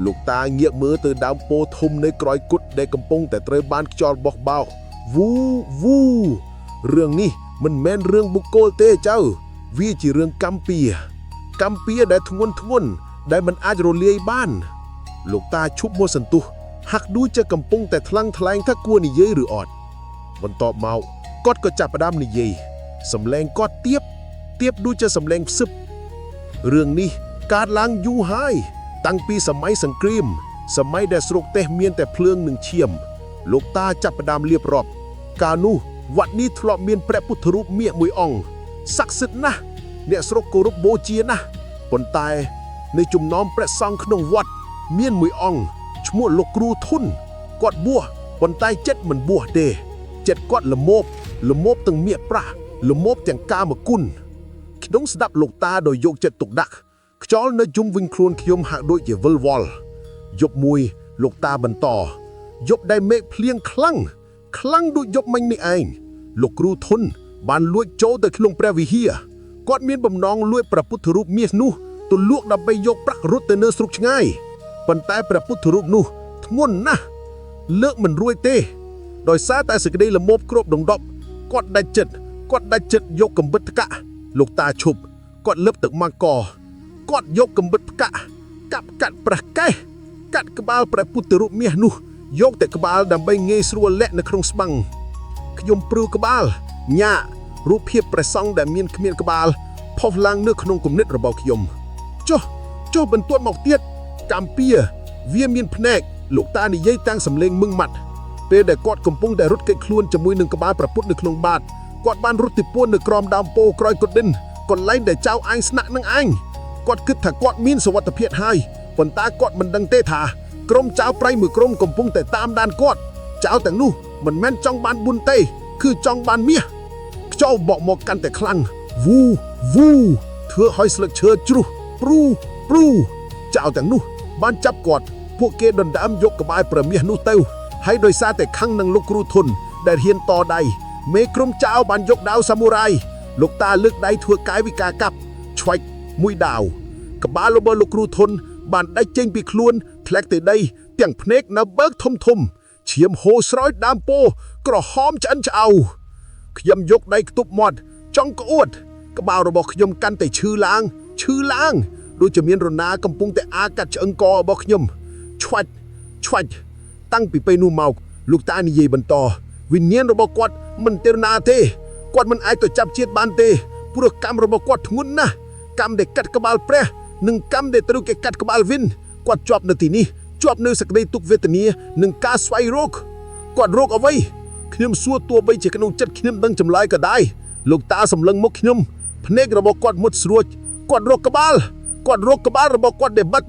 លោកតាងាកមើលទៅដើមពោធំនៅក្រោយគុតដែលកំពុងតែត្រូវបានខ្យល់បោះបោកវូរឿងនេះមិនមែនរឿងបុគ្គលទេចៅវាជារឿងកម្មពៀដែលធ្ងន់ដែលមិនអាចរលាយបានលោកតាឈប់មកសន្ទុះហាក់ដូចជាកំពុងតែថ្លឹងថ្លែងថាគួរនិយាយឬអត់បន្ទាប់មកគាត់ក៏ចាប់ផ្ដើមនិយាយសំឡេងគាត់ទៀបដូចជាសំឡេងផ្សឹបរឿងនេះកើតឡើងយូរហើយតាំងពីសម័យសង្គ្រាមសម័យដែលស្រុកទេសមានតែភ្លើងនិងឈាមលោកតាចាប់ផ្ដើមលៀបរាប់កាលនោះវត្តនេះធ្លាប់មានព្រះពុទ្ធរូបមាឃមួយអង្គស័ក្តិសិទ្ធិណាស់អ្នកស្រុកគោរពបូជាណាស់ប៉ុន្តែនៅចំណោមព្រះសង្ឃក្នុងវត្តមានមួយអង្គឈ្មោះលោកគ្រូធុនគាត់បួសប៉ុន្តែចិត្តមិនបួសទេចិត្តគាត់ល្មមទាំងមាសប្រាស់ល្មមទាំងកាមគុណខ្ញុំស្ដាប់លោកតាដោយយកចិត្តទុកដាក់ខ្យល់នៅជុំវិញខ្លួនខ្ញុំហាក់ដូចជាវិលវល់យប់មួយលោកតាបន្តយប់ដែលមេឃភ្លៀងខ្លាំងដូចយប់មិញនេះឯងលោកគ្រូធុនបានលួចចូលទៅក្នុងព្រះវិហារគាត់មានបំណងលួចព្រះពុទ្ធរូបមាសនោះទៅលក់ដើម្បីយកប្រាក់រត់ទៅនៅស្រុកឆ្ងាយប៉ុន្តែព្រះពុទ្ធរូបនោះធ្ងន់ណាស់លើកមិនរួចទេដោយសារតែសេចក្តីល្មមគ្របដណ្ដប់គាត់ដាច់ចិត្តយកកំបិតផ្កាក់លោកតាឈប់គាត់លឹបទឹកមកកគាត់យកកំបិតផ្កាក់កាត់ប្រះកេះកាត់ក្បាលព្រះពុទ្ធរូបមាសនោះយកតែក្បាលដើម្បីងាយស្រួលលាក់នៅក្នុងស្បឹងខ្ញុំព្រឺក្បាលញ៉ារូបភាពព្រះសង្ឃដែលមានគ្មានក្បាលផុសឡើងនៅក្នុងគំនិតរបស់ខ្ញុំចុះបន្ទាត់មកទៀតកម្មពៀវាមានភ្នែកលោកតានិយាយតាំងសំឡេងមឹងម៉ាត់ពេលដែលគាត់កំពុងតែរត់គេចខ្លួនជាមួយនឹងក្បាលព្រះពុទ្ធនៅក្នុងបាតគាត់បានរត់ទីពួននៅក្រោមដើមពោក្រោយគុតឌិនកន្លែងដែលចៅឯងស្នាក់នឹងឯងគាត់គិតថាគាត់មានសុវត្ថិភាពហើយប៉ុន្តែគាត់មិនដឹងទេថាក្រុមចៅប្រៃមួយក្រុមកំពុងតែតាមដានគាត់ចៅទាំងនោះ មិនមែនចង់បានបុណ្យទេគឺចង់បានមាសខ្យល់បក់មកកាន់តែខ្លាំងវូវូធ្វើឲ្យស្លឹកឈើជ្រុះព្រូចៅទាំងនោះបានចាប់គាត់ពួកគេដណ្ដើមយកក្បាលព្រះមាសនោះទៅហើយដោយសារតែខឹងនឹងលោកគ្រូធុនដែលហ៊ានតដៃមេក្រុមចៅបានយកដាវសាមូរ៉ាយលោកតាលើកដៃធ្វើកាយវិការកាប់ឆ្វាច់មួយដាវក្បាលរបស់លោកគ្រូធុនបានដាច់ចេញពីខ្លួនធ្លាក់ទៅដីទាំងភ្នែកនៅបើកធំឈាមហូរស្រោចដើមពោក្រហមឆ្អិនឆ្អៅខ្ញុំយកដៃខ្ទប់មាត់ចង់ក្អួតក្បាលរបស់ខ្ញុំកាន់តែឈឺឡើងដូចជាមានរណាកំពុងតែអាកាត់ឆ្អឹងករបស់ខ្ញុំឆ្វាច់តាំងពីពេលនោះមកលោកតានិយាយបន្តវិញ្ញាណរបស់គាត់មិនទេរណាទេគាត់មិនអាចទៅចាប់ជាតិបានទេព្រោះកម្មរបស់គាត់ធ្ងន់ណាស់កម្មដែលកាត់ក្បាលព្រះនិងកម្មដែលត្រូវគេកាត់ក្បាលវិញគាត់ជាប់នៅទីនេះជាប់នៅសេចក្តីទុក្ខវេទនានិងការស្វែងរកគាត់រកអ្វីខ្ញុំសួរទោះបីជាក្នុងចិត្តខ្ញុំដឹងចម្លើយក៏ដែរលោកតាសម្លឹងមកខ្ញុំភ្នែករបស់គាត់មុតស្រួចគាត់រកក្បាលរបស់គាត់ដែលបិទ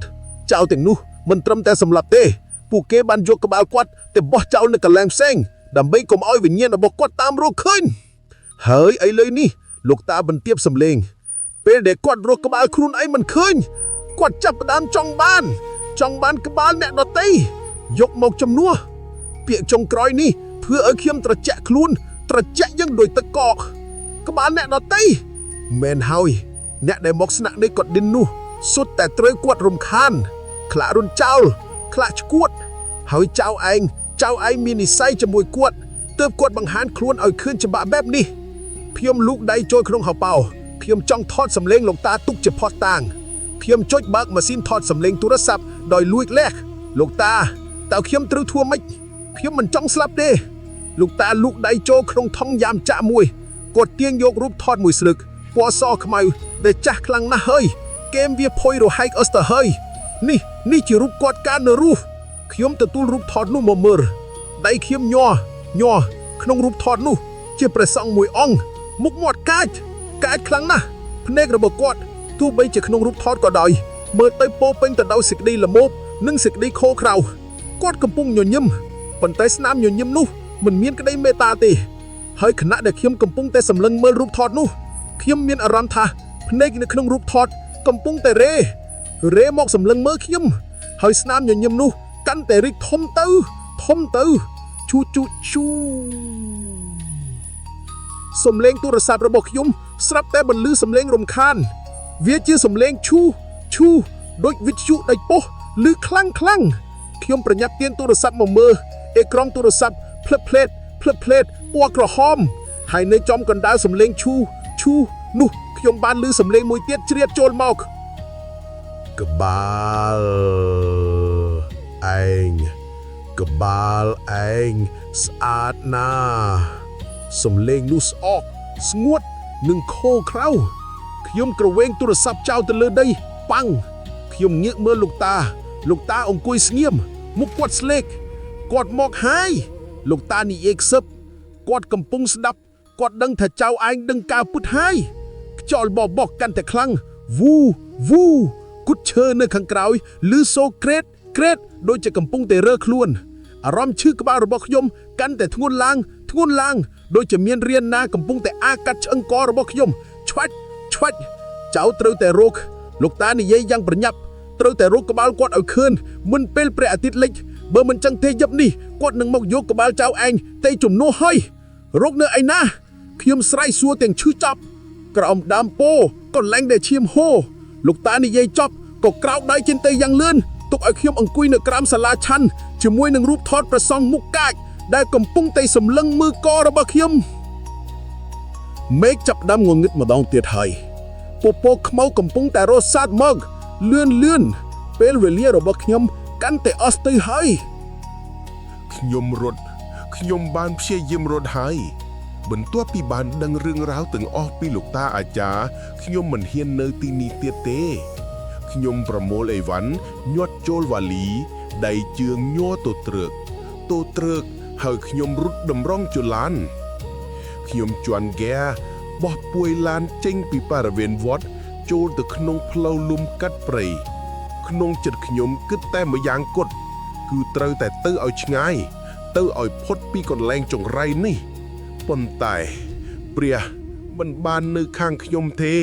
ចៅទាំងនោះមិនត្រឹមតែសម្លាប់ទេពួកគេបានយកក្បាលគាត់ទៅបោះចោលនៅកន្លែងផ្សេងដើម្បីកុំឲ្យវិញ្ញាណរបស់គាត់តាមរកឃើញហើយឥឡូវនេះលោកតាបន្ទាបសម្លេងពេលដែលគាត់រកក្បាលខ្លួនឯងមិនឃើញគាត់ចាប់ផ្ដើមចង់បានក្បាលអ្នកដតីយកមកជំនួសពាក្យចុងក្រោយនេះធ្វើឲ្យខ្ញុំត្រជាក់ខ្លួនត្រជាក់យ៉ាងដូចទឹកកកក្បាលអ្នកដតីមែនហើយអ្នកដែលមកស្នាក់នេះគាត់ឌិននោះសុទ្ធតែត្រូវគាត់រំខានខ្លាចរុនចោលខ្លាចឈួតហើយចៅឯងមាននិស្ស័យជាមួយគាត់ទើបគាត់បង្ហាញខ្លួនឲ្យឃើញច្បាស់បែបនេះខ្ញុំលូកដៃចូលក្នុងហោប៉ៅខ្ញុំចង់ថតសម្លេងលោកតាទុកជាផុសតាងខ្ញុំចុចបើកម៉ាស៊ីនថតសម្លេងទូរស័ព្ទដោយលួចលះលោកតាតើខ្ញុំត្រូវធ្វើម៉េចខ្ញុំមិនចង់ស្លាប់ទេលោកតាលូកដៃចូលក្នុងថង់យ៉ាមចាក់មួយគាត់ទាញយករូបថតមួយស្លឹកពណ៌សខ្មៅដែលចាស់ខ្លាំងណាស់ហើយគែមវាផុយរហែកអស់ទៅហើយនេះជារូបគាត់កាលនៅរស់ខ្ញុំទទួលរូបថតនោះមកមើលដៃខ្ញុំញ័រក្នុងរូបថតនោះជាព្រះសង្ឃមួយអង្គមុខមាត់កាចខ្លាំងណាស់ភ្នែករបស់គាត់ទោះបីជាក្នុងរូបថតក៏ដោយមើលទៅពោពេញទៅដោយសេចក្តីល្មោបនិងសេចក្តីខូក្រៅគាត់កំពុងញញឹមប៉ុន្តែស្នាមញញឹមនោះមិនមានក្តីមេត្តាទេហើយខណៈដែលខ្ញុំកំពុងតែសម្លឹងមើលរូបថតនោះខ្ញុំមានអារម្មណ៍ថាភ្នែកនៅក្នុងរូបថតកំពុងតែរេមកសម្លឹងមើលខ្ញុំហើយស្នាមញញឹមនោះកាន់តែរីកធំទៅជូសំឡេងទូរស័ព្ទរបស់ខ្ញុំស្រាប់តែបន្លឺសំឡេងរំខានវាជាសំឡេងឈូដូចវិទ្យុដាច់ប៉ុស្តិ៍ឮខ្លាំងខ្ញុំប្រញាប់ទាញទូរស័ព្ទមកមើលអេក្រង់ទូរស័ព្ទភ្លឹបភ្លែតពណ៌ក្រហមហើយនៅចំកណ្ដាលសំឡេងឈូនោះខ្ញុំបានឮសំឡេងមួយទៀតជ្រៀតចូលមកក្បាលឯងស្អាតណាស់សំឡេងនោះស្អកស្ងួតនិងខូក្រៅខ្ញុំក្រវែងទូរស័ព្ទចោលទៅលើដីប៉ាំងខ្ញុំងាកមើលលោកតាអង្គុយស្ងៀមមុខគាត់ស្លេកគាត់មកហើយលោកតានិយាយខ្សឹបគាត់កំពុងស្ដាប់គាត់ដឹងថាចៅឯងដឹងការពុតហើយខ្យល់បបោកកាន់តែខ្លាំងវូគូតឈើនៅខាងក្រោយឮសូរក្រេតដូចជាកំពុងតែរើខ្លួនអារម្មណ៍ឈឺក្បាលរបស់ខ្ញុំកាន់តែធ្ងន់ឡើងដូចជាមានរៀនណាកំពុងតែអាកាត់ឆ្អឹងករបស់ខ្ញុំឆ្វាច់ចៅត្រូវតែរកលោកតានិយាយយ៉ាងប្រញាប់ត្រូវតែរកក្បាលគាត់ឲ្យឃើញមុនពេលព្រះអាទិត្យលិចបើមិនចឹងទេយប់នេះគាត់នឹងមកយកក្បាលចៅឯងទៅជំនួសហើយរកនៅឯណាខ្ញុំស្រែកសួរទាំងឈឺចាប់ក្រោមដើមពោក៏លែងតែឈាមហូរលោកតានិយាយចប់ក៏ក្រោកដៃចេញទៅយ៉ាងលឿនទុកឲ្យខ្ញុំអង្គុយនៅក្រោមសាលាឆាន់ជាមួយនឹងរូបថតព្រះសង្ឃមុខកាចដែលកំពុងតែសម្លឹងមើលករបស់ខ្ញុំមេឃចាប់ដាំងងឹតម្ដងទៀតហើយពពកខ្មៅកំពុងតែរសាត់មកលឿនពេលវេលារបស់ខ្ញុំកាន់តែអស់ទៅហើយខ្ញុំបានព្យាយាមរត់ហើយបន្ទាប់ពីបានដឹងរឿងរ៉ាវទាំងអស់ពីលោកតាអាចារ្យខ្ញុំមិនហ៊ាននៅទីនេះទៀតទេខ្ញុំប្រមូលអីវ៉ាន់ញាត់ចូលវ៉ាលីដៃជើងញ័រទៅត្រឹកហើយខ្ញុំរត់តម្រង់ចលានខ្ញុំជន់ហ្គាបោះពួយឡានចេញពីបរិវេណវត្តចូលទៅក្នុងផ្លូវលំកាត់ព្រៃក្នុងចិត្តខ្ញុំគិតតែម្យ៉ាងគត់គឺត្រូវតែទៅឲ្យឆ្ងាយ ទៅឲ្យផុតពីកន្លែងចង្រៃនេះប៉ុន្តែព្រះមិនបាននៅខាងខ្ញុំទេ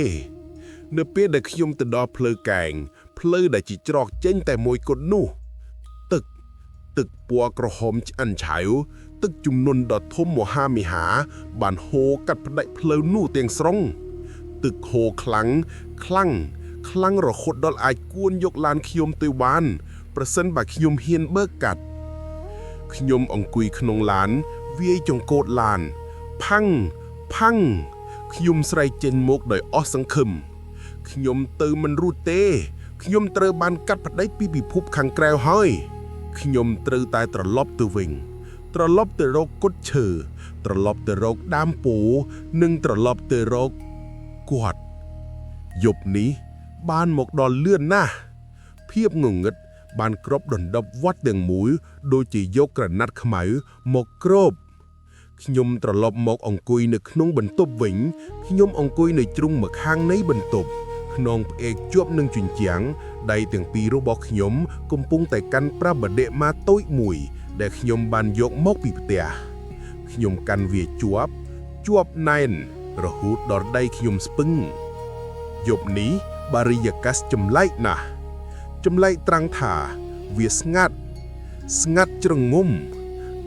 នៅពេលដែលខ្ញុំទៅដល់ផ្លូវកែងផ្លូវដែលជាច្រកចេញតែមួយគត់នោះទឹកពណ៌ក្រហមឆ្អិនឆៅទឹកជំនន់ដ៏ធំមហាមិហាបានហូរកាត់ផ្ដាច់ផ្លូវនោះទាំងស្រុងទឹកហូរខ្លាំងរហូតដល់អាចគួនយកឡានខ្ញុំទៅបានប្រសិនបើខ្ញុំហ៊ានបើកកាត់ខ្ញុំអង្គុយក្នុងឡានវាយចង្កូតឡានផាំងខ្ញុំស្រែកចេញមកដោយអស់សង្ឃឹមខ្ញុំទៅមិនរួចទេខ្ញុំត្រូវបានកាត់ផ្ដាច់ពីពិភពខាងក្រៅហើយខ្ញុំត្រូវតែត្រឡប់ទៅវិញត្រឡប់ទៅរកគុតឈើត្រឡប់ទៅរកដើមពោធិ៍និងត្រឡប់ទៅរកគាត់យប់នេះបានមកដល់លឿនណាស់ភាពងងឹតបានគ្របដណ្ដប់វត្តទាំងមូលដូចជាយកក្រណាត់ខ្មៅមកគ្របខ្ញុំត្រឡប់មកអង្គុយនៅក្នុងបន្ទប់វិញខ្ញុំអង្គុយនៅជ្រុងម្ខាងនៃបន្ទប់ខ្នងផ្អែកជាប់នឹងជញ្ជាំងដៃទាំងពីររបស់ខ្ញុំកំពុងតែកាន់ប្រាបដិមាតូចមួយដែលខ្ញុំបានយកមកពីផ្ទះខ្ញុំកាន់វាជាប់ណែនរហូតដល់ដៃខ្ញុំស្ពឹងយប់នេះបារីយាកាសចម្លែកណាស់ចម្លែកត្រង់ថាវាស្ងាត់ជ្រងំ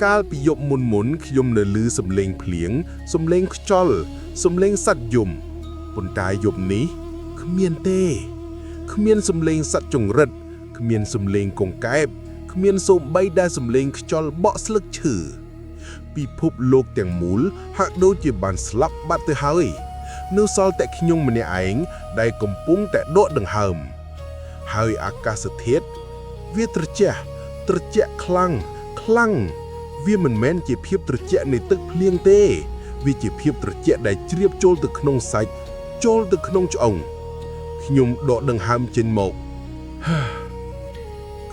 កាលពីយប់មុនខ្ញុំនៅឮសំឡេងភ្លៀងសំឡេងខ្យល់សំឡេងសត្វយំប៉ុន្តែយប់នេះគ្មានទេគ្មានសំឡេងសត្វចង្រិតគ្មានសំឡេងកង្កែបគ្មានសូម្បីតែសំឡេងខ្យល់បក់ស្លឹកឈើពិភពលោកទាំងមូលហាក់ដូចជាបានស្លាប់បាត់ទៅហើយនៅសល់តែខ្ញុំម្នាក់ឯងដែលកំពុងតែដកដង្ហើមហើយអាកាសធាតុវាត្រជាក់ខ្លាំងវាមិនមែនជាភាពត្រជាក់នៃទឹកភ្លៀងទេវាជាភាពត្រជាក់ដែលជ្រាបចូលទៅក្នុងសាច់ចូលទៅក្នុងឆ្អឹងខ្ញុំដកដង្ហើមចេញមក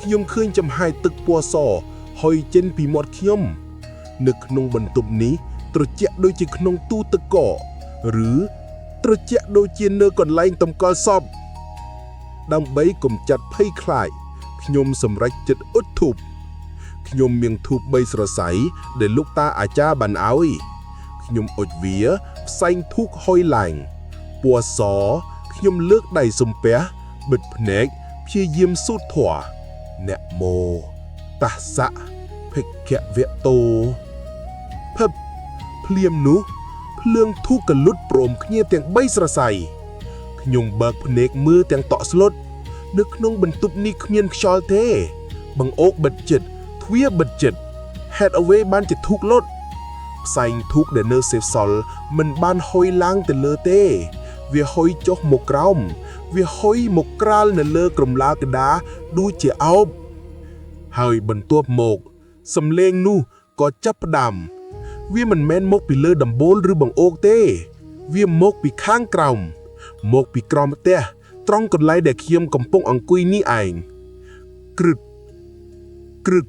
ខ្ញុំឃើញចំហាយទឹកពណ៌សហុយចេញពីមាត់ខ្ញុំនៅក្នុងបន្ទប់នេះត្រជាក់ដូចជាក្នុងទូទឹកកកឬត្រជាក់ដូចជានៅកន្លែងតម្កល់សពដើម្បីកំចាត់ភ័យខ្លាចខ្ញុំសម្រេចចិត្តអ៊ុតធូបខ្ញុំមានធូប3ស្រសៃដែលលោកតាអាចារ្យបានឲ្យខ្ញុំអុជវាផ្សែងធូបហុយឡើងពណ៌សខ្ញុំលើកដៃសំពះបិទភ្នែកព្យាយាមសូត្រធម៌អ្នកមោតស្សៈភិក្ខវតោភពភ្លាមនោះភ្លើងធូបកលុតព្រមគ្នាទាំង3ស្រសៃខ្ញុំបើកភ្នែកមើលទាំងតក់ស្លុតនៅក្នុងបន្ទប់នេះគ្មានខ្យល់ទេបង្អោកបិទចិត្តទ្វារបិទចិត្តហេតុអ្វីបានជាធូបលុតផ្សែងធូបដែលនៅសេសសល់មិនបានហុយឡើងទៅលើទេវាហុយចុះមកក្រោមវាហុយមកក្រាលនៅលើក្រំឡាកដាដូចជាអោបហើយបន្ទាប់មកសំឡេងនោះក៏ចាប់ផ្ដើមវាមិនមែនមកពីលើដំបូលឬបង្អោកទេវាមកពីខាងក្រោមមកពីក្រោមផ្ទះត្រង់កន្លែងដែលខ្ញុំកំពុងអង្គុយនេះឯងក្រឹក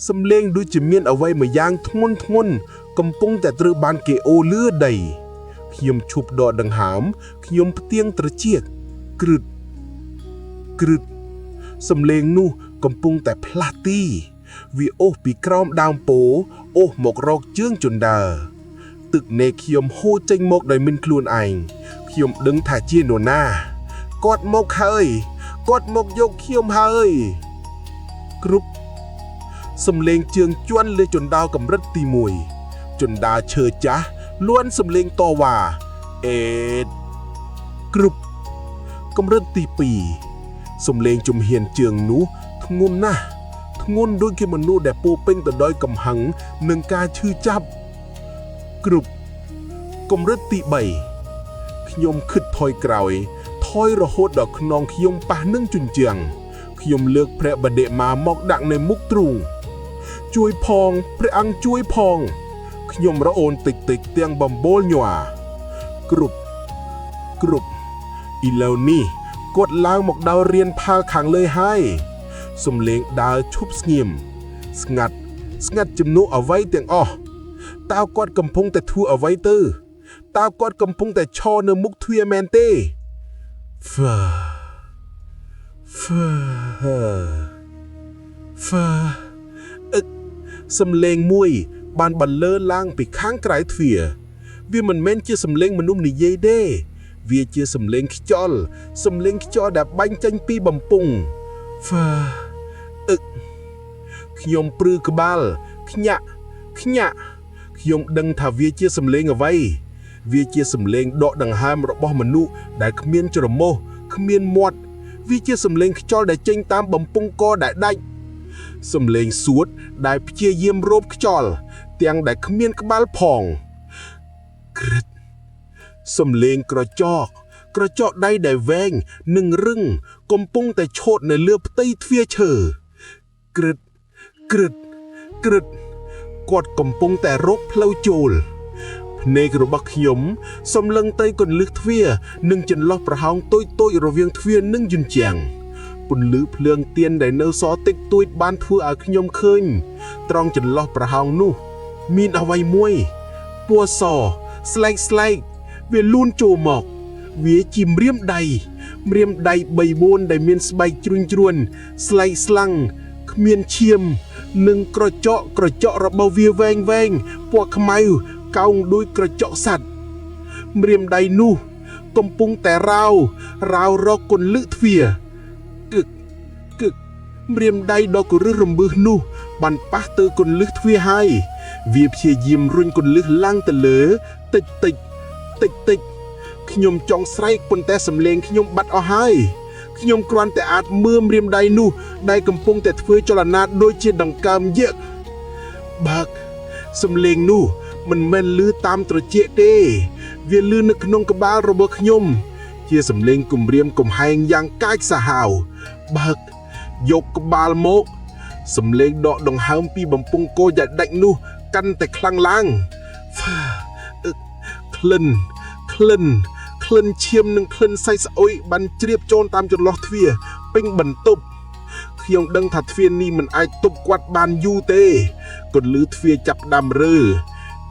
សំឡេងដូចជាមានអ្វីមួយយ៉ាងធ្ងន់កំពុងតែត្រូវបានគេអូលឺដីខ្ញុំឈប់ដកដង្ហើមខ្ញុំផ្ទៀងត្រចៀកក្រឹតសំឡេងនោះកំពុងតែផ្លាស់ទីវាអូសពីក្រោមដើមពោធិ៍អូសមករកជើងជណ្ដើរទឹកនៃខ្ញុំហូរចេញមកដោយមិនខ្លួនឯងខ្ញុំដឹងថាជានរណាគាត់មកហើយគាត់មកយកខ្ញុំហើយគ្រប់សំឡេងជើងជន់លើជណ្ដើរកម្រិតទី1ជណ្ដើរឈើចាស់លួនសំឡេងតវ៉ាអេតគ្រប់កម្រិតទី2សំឡេងជំហានជើងនោះធ្ងន់ណាស់ធ្ងន់ដូចជាមនុស្សដែលពោពេញទៅដោយកំហឹងនិងការឈឺចាប់គ្រប់កម្រិតទី3ខ្ញុំខិតថយក្រោយថយរហូតដល់ខ្នងខ្ញុំប៉ះនឹងជញ្ជាំងខ្ញុំលើកព្រះបដិមាមកដាក់នៅមុខទ្រូងជួយផងព្រះអង្គជួយផងខ្ញុំរអូនតិចទាំងបំបូលញ័រគ្រប់ឥឡូវនេះគាត់ឡើងមកដល់រៀនផាលខាងលើហើយសំឡេងដើរឈប់ស្ងៀមស្ងាត់ជំនួសអ្វីទាំងអស់តើគាត់កំពុងតែធ្វើអ្វីទៅតើគាត់កំពុងតែឈរនៅមុខទ្វារមែនទេហ្វ សំឡេងមួយបានបន្លឺឡើងពីខាងក្រៅទ្វារវាមិនមែនជាសំឡេងមនុស្សនិយាយទេវាជាសំឡេងខ្យល់ដែលបាញ់ចេញពីបំពង់ហ្វាខ្ញុំព្រឺក្បាលខ្ញាក់ខ្ញុំដឹងថាវាជាសំឡេងអ្វីវាជាសំឡេងដកដង្ហើមរបស់មនុស្សដែលគ្មានច្រមុះគ្មានមាត់វាជាសំឡេងខ្យល់ដែលចេញតាមបំពង់កដែលដាច់សំឡេងសួតដែលព្យាយាមរោបខ្យល់ទាំងដែលគ្មានក្បាលផងក្រឹតសំឡេងក្រចកដៃដែលវែងនិងរឹងកំពុងតែឆោតនៅលើផ្ទៃទ្វារឈើក្រឹតគាត់កំពុងតែរកផ្លូវចូលភ្នែករបស់ខ្ញុំសំឡឹងទៅកន្លឹះទ្វារនិងចន្លោះប្រហោងតូចរវាងទ្វារនិងយន្តជាំងពន្លឺភ្លើងទៀនដែលនៅសល់តិចតួចបានធ្វើឲ្យខ្ញុំឃើញត្រង់ចន្លោះប្រហោងនោះមានអ្វីមួយពណ៌សស្លែកវាលូនចូលមកវាជាម្រាមដៃ3-4ដែលមានស្បែកជ្រួញស្លែកស្លាំងគ្មានឈាមនិងក្រចករបស់វាវែងពណ៌ខ្មៅកោងដូចក្រចកសត្វម្រាមដៃនោះកំពុងតែរាវរកគន្លឹះទ្វារគឹកម្រាមដៃដ៏គរឹសរំមើសនោះបានប៉ះទៅគន្លឹះទ្វារហើយវាព្យាយាមរុញគន្លឹះឡើងទៅលើតិចខ្ញុំចង់ស្រែកប៉ុន្តែសំឡេងខ្ញុំបាត់អស់ហើយខ្ញុំគ្រាន់តែអាចមើលម្រាមដៃនោះដែលកំពុងតែធ្វើចលនាដូចជាដង្កើមយឹកបើកសំឡេងនោះមិនមែនឮតាមត្រចៀកទេវាឮនៅក្នុងក្បាលរបស់ខ្ញុំជាសំឡេងគំរាមកំហែងយ៉ាងកាចសាហាវបើកយកក្បាលមកសំឡេងដកដង្ហើមពីបំពង់កដែលដាច់នោះកាន់តែខ្លាំងឡើងក្លិនឈាមនិងក្លិនសាច់ស្អុយបានជ្រាបចូលតាមចន្លោះទ្វារពេញបន្ទប់ខ្ញុំដឹងថាទ្វារនេះមិនអាចទប់គាត់បានយូរទេគន្លឺទ្វារចាប់ផ្ដើមរើ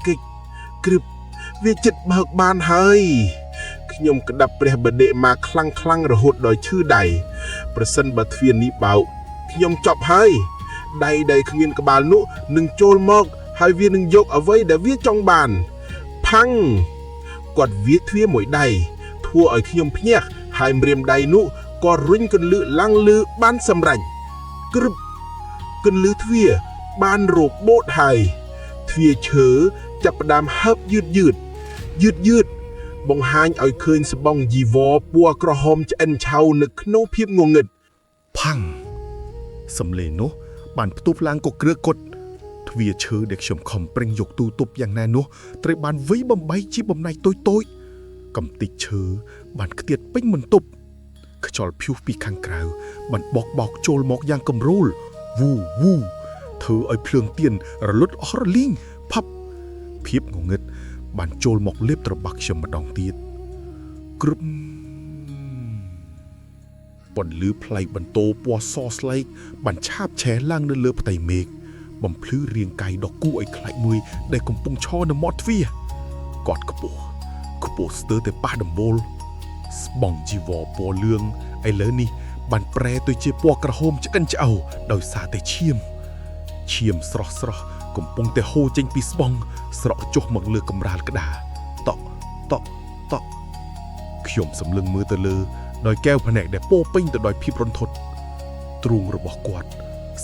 កិច្ចក្រឹបវាចិត្តបើកបានហើយខ្ញុំក្តាប់ព្រះបដិមាខ្លាំងរហូតដល់ឈឺដៃប្រសិនបើទ្វារនេះបើកខ្ញុំចប់ហើយដៃដែលគ្មានក្បាលនោះនឹងចូលមកហើយវានឹងយកអ្វីដែលវាចង់បានផាំងគាត់វាទ្វារមួយដៃធ្វើឲ្យខ្ញុំភ្ញាក់ហើយម្រាមដៃនោះក៏រុញកន្លឹះឡើងលើបានសម្រេចក្រឹបកន្លឹះទ្វារបានរបូតហើយទ្វារឈើចាប់ផ្ដើមហើបយឺតបង្ហាញឲ្យឃើញស្បង់ជីវរពណ៌ក្រហមឆ្អិនឆៅនៅក្នុងភាពងងឹតផាំងសំឡេងនោះបានផ្ទុះឡើងក៏គ្រើគត់ទ្វារឈើដែលខ្ញុំខំប្រេងយកទូទប់យ៉ាងណែនោះត្រូវបានវៃបំបីជាបំណែកតូចកំទេចឈើបានខ្ទាតពេញបន្ទប់ខ្យល់ព្យុះពីខាងក្រៅបានបោកចូលមកយ៉ាងកំរោលវូធ្វើឲ្យភ្លើងទៀនរលត់អស់រលីងផាប់ភាពងងឹតបានចូលមកលេបត្របាក់ខ្ញុំម្ដងទៀតក្រឹបពន្លឺផ្លៃបន្ទោពណ៌សស្លេកបានឆាបឆេះឡើងនៅលើផ្ទៃមេឃបំភ្លឺរាងកាយដ៏គួរឲ្យខ្លាចមួយដែលកំពុងឈរនៅមាត់ទ្វារគាត់ខ្ពស់ស្ទើរតែប៉ះដំបូលស្បង់ជីវរពណ៌លឿងឥឡូវនេះបានប្រែទៅជាពណ៌ក្រហមឆ្កិនឆ្អៅដោយសារតែឈាមស្រស់កំពុងតែហូរចេញពីស្បង់ស្រក់ចុះមកលើកម្រាលក្តារតក់ខ្ញុំសម្លឹងមើលទៅលើដោយកែវភ្នែកដែលពោពេញទៅដោយភាពរន្ធត់ទ្រូងរបស់គាត់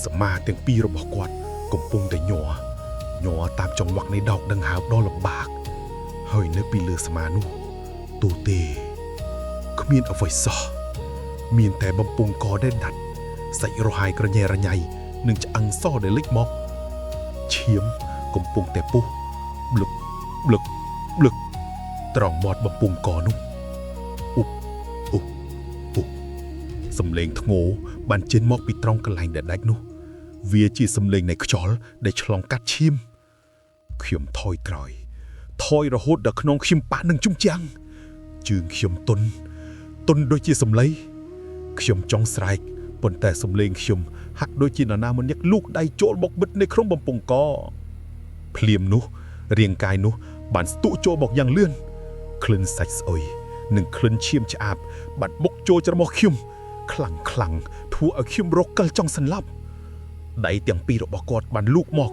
សមាទាំងពីររបស់គាត់កំពុងតែញ័រតាមចង្វាក់នៃដកដង្ហើមដ៏លំបាកហើយនៅពីលើសមានោះទូទេគ្មានអ្វីសោះមានតែបំពង់កដែលដាច់សាច់រហាយក្រញ៉ែរញ៉ៃនិងឆ្អឹងសដែលលេចមកឈាមកំពុងតែពុះប្លឹកត្រង់មាត់បំពង់កនោះអ៊ុបសំឡេងធ្ងោបានចេញមកពីត្រង់កន្លែងដែលដាច់នោះវាជាសំឡេងនៃខ្យល់ដែលឆ្លងកាត់ឈាមខ្ញុំថយក្រោយរហូតដល់ខ្នងខ្ញុំប៉ះនឹងជុំចាំងជើងខ្ញុំទន់ដូចជាសំឡេងខ្ញុំចង់ស្រែកប៉ុន្តែសំឡេងខ្ញុំហាក់ដូចជានរណាម្នាក់លូកដៃចូលមកបិទនៅក្នុងបំពង់កភ្លាមនោះរាងកាយនោះបានស្ទុះចូលមកយ៉ាងលឿនក្លិនសាច់ស្អុយនិងក្លិនឈាមឆ្អាបបានបុកចូលច្រមុះខ្ញុំខ្លាំងធ្វើឲ្យខ្ញុំរកកិលចង់សន្លប់ដៃទាំងពីររបស់គាត់បានលូកមក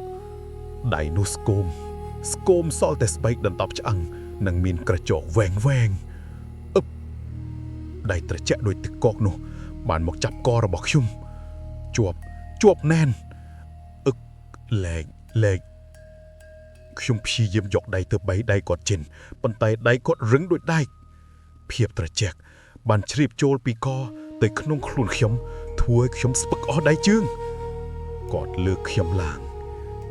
ដៃនោះស្គមសល់តែស្បែកដណ្ដប់ឆ្អឹងនិងមានក្រចកវែងដៃត្រជាក់ដូចទឹកកកនោះបានមកចាប់ករបស់ខ្ញុំជាប់ណែនលែងខ្ញុំព្យាយាមយកដៃទៅបៃដៃគាត់ចេញប៉ុន្តែដៃគាត់រឹងដូចដែកភាពត្រជាក់បានជ្រាបចូលពីកទៅក្នុងខ្លួនខ្ញុំធ្វើឲ្យខ្ញុំស្ពឹកអស់ដៃជើងគាត់លើកខ្ញុំឡើង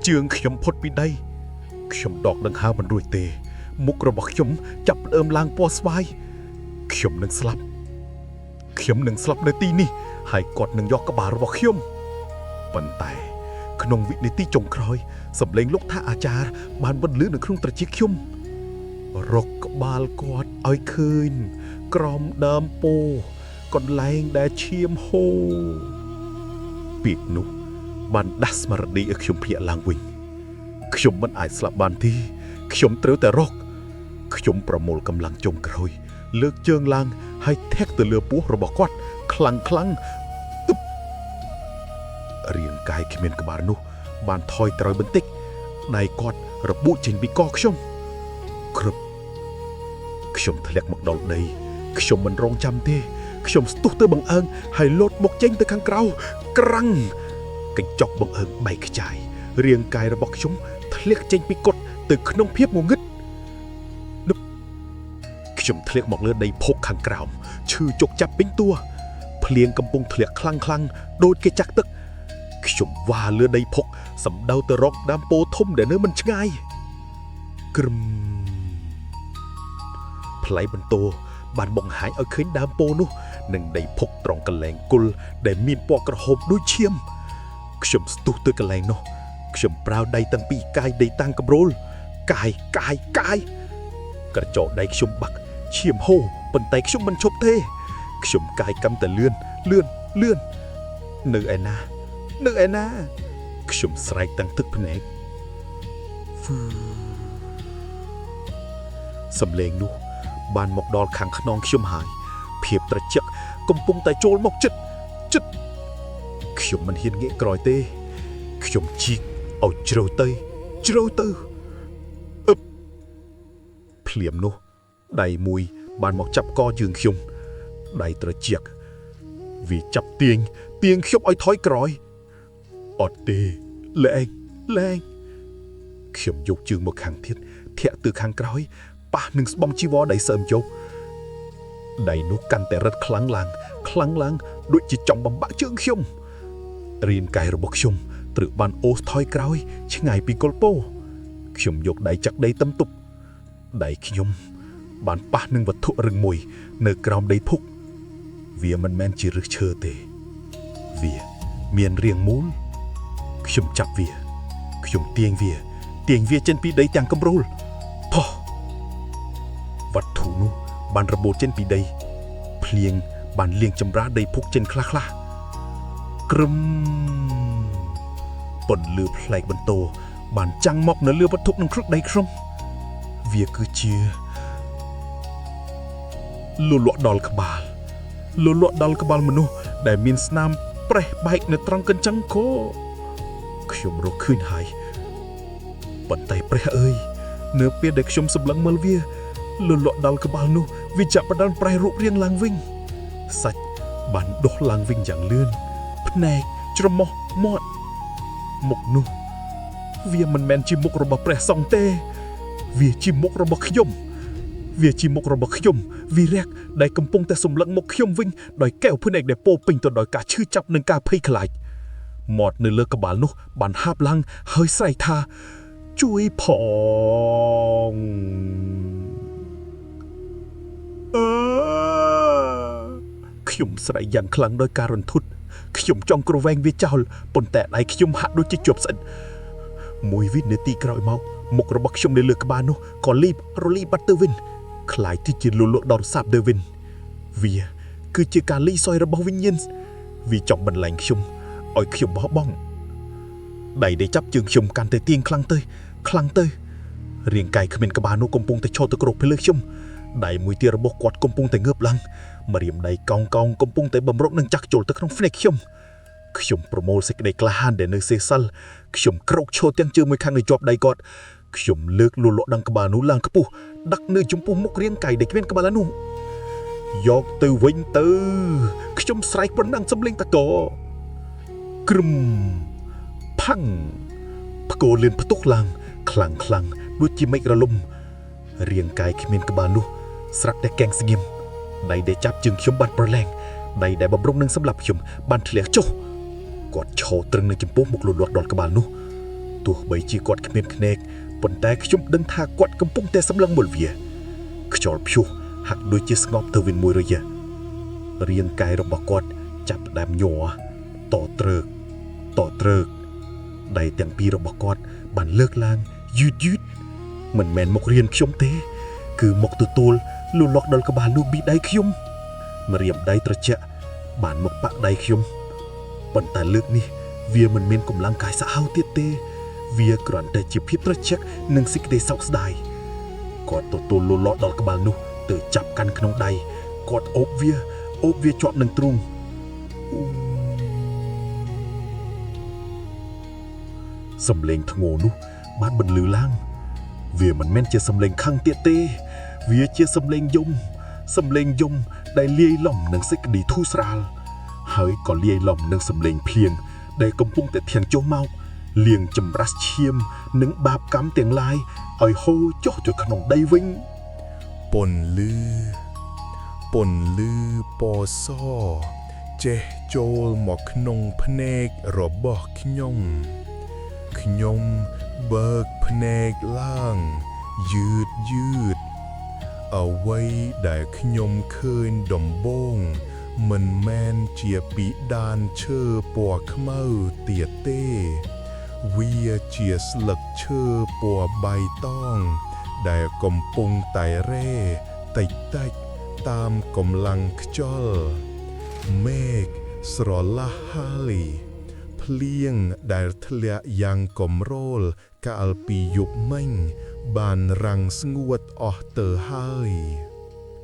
ជើងខ្ញុំផុតពីដៃខ្ញុំដកដង្ហើមមិនរួចទេមុខរបស់ខ្ញុំចាប់ផ្ដើមឡើងពណ៌ស្វាយខ្ញុំនឹងស្លាប់នៅទីនេះហើយគាត់នឹងយកក្បាលរបស់ខ្ញុំប៉ុន្តែក្នុងវិនាទីចុងក្រោយសម្លេងលោកថាអាចារ្យបានបន្លឺនៅក្នុងត្រចៀកខ្ញុំរកក្បាលគាត់ឲ្យឃើញក្រោមដើមពោកន្លែងដែលឈាមហូរពីនោះបានដាស់ស្មារតីឲ្យខ្ញុំភ្ញាក់ឡើងវិញខ្ញុំមិនអាចស្លាប់បានទេខ្ញុំត្រូវតែរកខ្ញុំប្រមូលកម្លាំងចុងក្រោយលើកជើងឡើងហើយធាក់ទៅលើពោះរបស់គាត់ខ្លាំងរាងកាយគ្មានក្បាលនោះបានថយក្រោយបន្តិចដៃគាត់របួសចេញពីកខ្ញុំខ្ញុំធ្លាក់មកដល់ដីខ្ញុំមិនរងចាំទេខ្ញុំស្ទុះទៅបង្អើងហើយលោតមកចេញទៅខាងក្រៅក្រាំងកញ្ចក់បង្អើងបែកខ្ចាយរាងកាយរបស់ខ្ញុំធ្លាក់ចេញពីកុដទៅក្នុងភាពងងឹតខ្ញុំធ្លាក់មកលើដីភុកខាងក្រោមឈឺជុកចាប់ពេញតួភ្លៀងកំពុងធ្លាក់ខ្លាំងដូចគេចាក់ទឹកខ្ញុំវ៉ាលើដីភុកសម្ដៅទៅរកដើមពោធំដែលនៅមិនឆ្ងាយក្រឹមផ្លៃបន្ទោបានបង្ហាញឲ្យឃើញដើមពោនោះនិងដីភុកត្រង់កន្លែងគល់ដែលមានពណ៌ក្រហមដូចឈាមខ្ញុំស្ទុះទៅកន្លែងនោះខ្ញុំប្រើដៃទាំងពីរកាយដីតាំងកម្រួលកាយក្រចកដៃខ្ញុំបាក់ឈាមហូរប៉ុន្តែខ្ញុំមិនឈប់ទេខ្ញុំកាយកាន់តែលឿននៅឯណាខ្ញុំស្រែកទាំងទឹកភ្នែកសំឡេងនោះបានមកដល់ខាងខ្នងខ្ញុំហើយភាពត្រជាក់កំពុងតែចូលមកជិតខ្ញុំមិនហ៊ានងាកក្រោយទេខ្ញុំជីកឲ្យជ្រៅទៅភ្លាមនោះដៃមួយបានមកចាប់កជើងខ្ញុំដៃត្រជាក់វាចាប់ទាញខ្ញុំឲ្យថយក្រោយអត់ទេលែងខ្ញុំយកជើងមកខាងទៀតធាក់ទៅខាងក្រោយប៉ះនឹងស្បង់ជីវរដៃសើមយកដៃនោះកាន់តែរឹតខ្លាំងឡើងដូចជាចង់បំបាក់ជើងខ្ញុំរាងកាយរបស់ខ្ញុំត្រូវបានអូសថយក្រោយឆ្ងាយពីគល់ពោខ្ញុំយកដៃចាក់ដីទំទប់ដៃខ្ញុំបានប៉ះនឹងវត្ថុរឹងមួយនៅក្រោមដីភុកវាមិនមែនជាឫសឈើទេវាមានរាងមូលខ្ញុំចាប់វាខ្ញុំទាញវាចេញពីដីទាំងកំរួលផុសវត្ថុនោះបានរបូតចេញពីដីភ្លៀងបានលាងចម្រាស់ដីភុកចេញខ្លះក្រឹមពន្លឺប្លែកបន្ទោបានចាំងមកនៅលើវត្ថុនឹងគ្រឹះដីខ្ញុំវាគឺជាលលក់ដល់ក្បាលមនុស្សដែលមានស្នាមប្រេះបែកនៅត្រង់កញ្ចឹងកខ្ញុំរកឃើញហើយប៉ុន្តែព្រះអើយនៅពេលដែលខ្ញុំសម្លឹងមើលវាលលក់ដល់ក្បាលនោះវាចាប់ផ្ដើមប្រែរូបរាងឡើងវិញសាច់បានដុះឡើងវិញយ៉ាងលឿនភ្នែកច្រមុះមាត់មុខនោះវាមិនមែនជាមុខរបស់ព្រះសង្ឃទេវាជាមុខរបស់ខ្ញុំវីរៈដែលកំពុងតែសម្លឹងមកខ្ញុំវិញដោយកែវភ្នែកដែលពោពេញទៅដោយការឈឺចាប់និងការភ័យខ្លាចមាត់នៅលើក្បាលនោះបានហាប់ឡើងហើយស្រែកថាជួយផងខ្ញុំស្រែកយ៉ាងខ្លាំងដោយការរន្ធត់ខ្ញុំចង់គ្រវែងវាចោលប៉ុន្តែដៃខ្ញុំហាក់ដូចជាជាប់ស្អិតមួយវិនាទីក្រោយមកមុខរបស់ខ្ញុំនៅលើក្បាលនោះក៏រលីបាត់ទៅវិញคล้ายที่ជាលលក់ដល់សាប់ទៅវិញវាគឺជាការលីសយរបស់វិញ្ញាណវាចង់បន្លែងខ្ញុំឲ្យខ្ញុំបោះបង់ដៃដែលចាប់ជើងខ្ញុំកាន់តែទាញខ្លាំងទៅរាងកាយគ្មានក្បាលនោះកំពុងតែឈរទៅក្រោកពីលើខ្ញុំដៃមួយទៀតរបស់គាត់កំពុងតែងើបឡើងម្រាមដៃកោងកំពុងតែបំរុងនឹងចាក់ចូលទៅក្នុងភ្នែកខ្ញុំ ខ្ញុំប្រមូលសេចក្តីក្លាហានដែលនៅសេសល់ខ្ញុំក្រោកឈរទាំងជើងមួយខាងនៅជាប់ដៃគាត់ខ្ញុំលើកលូលក់ដង្កបាល់នោះឡើងខ្ពស់ដាក់នៅចំពោះមុខរាងកាយដែលគ្មានក្បាលនោះយកទៅវិញទៅខ្ញុំស្រែកប្រណាំងសំឡេងតកក្រឹមផាំងផ្គរលឿនផ្ទុះឡើងខ្លាំងដូចជាមេឃរលំរាងកាយគ្មានក្បាលនោះស្រាប់តែកែងស្ងៀមដៃដែលចាប់ជើងខ្ញុំបានប្រឡែងដៃដែលបំរុងនឹងសម្លាប់ខ្ញុំបានធ្លាក់ចុះគាត់ឈរត្រឹងនៅចំពោះមុខលូលាស់ដល់ក្បាលនោះទោះបីជាគាត់គ្មានភ្នែកប៉ុន្តែខ្ញុំដឹងថាគាត់កំពុងតែសម្លឹងមើលវាខ្យល់ព្យុះហាក់ដូចជាស្ងប់ទៅវិញមួយរយៈរាងកាយរបស់គាត់ចាប់ផ្ដើមញ័រតត្រើកដៃទាំងពីររបស់គាត់បានលើកឡើងយឺតមិនមែនមករៀនខ្ញុំទេគឺមកទទួលលូលាស់ដល់ក្បាលនោះពីដៃខ្ញុំម្រាមដៃត្រជាក់បានមកប៉ាក់ដៃខ្ញុំប៉ុន្តែលើកនេះវាមិនមានកម្លាំងកាយសាហាវទៀតទេវាគ្រាន់តែជាភាពត្រជាក់និងសេចក្តីសោកស្ដាយគាត់ទទួលលូលាស់ដល់ក្បាលនោះទៅចាប់កាន់ក្នុងដៃគាត់អូបវាជាប់នឹងទ្រូងសំឡេងធ្ងរនោះបានបន្លឺឡើងវាមិនមែនជាសំឡេងខឹងទៀតទេវាជាសំឡេងយំដែលលាយឡំនឹងសេចក្តីធូរស្រាលហើយក៏លាយឡំនឹងសំឡេងភ្លៀងដែលកំពុងតែធានចុះមកលាងចម្រាស់ឈាមនិងបាបកម្មទាំងឡាយឲ្យហូរចុះទៅក្នុងដីវិញពន្លឺពណ៌សចេះចូលមកក្នុងភ្នែករបស់ខ្ញុំបើកភ្នែកឡើងយឺតអ្វីដែលខ្ញុំឃើញដំបូងមិនមែនជាពីដានឈើពណ៌ខ្មៅទៀតទេវាជាស្លឹកឈើពណ៌បៃតងដែលកំពុងតែរេតិចតាមកម្លាំងខ្យល់មេឃស្រឡះហើយភ្លៀងដែលធ្លាក់យ៉ាងកំរោលកាលពីយប់មិញបានរាំងស្ងួតអស់ទៅហើយ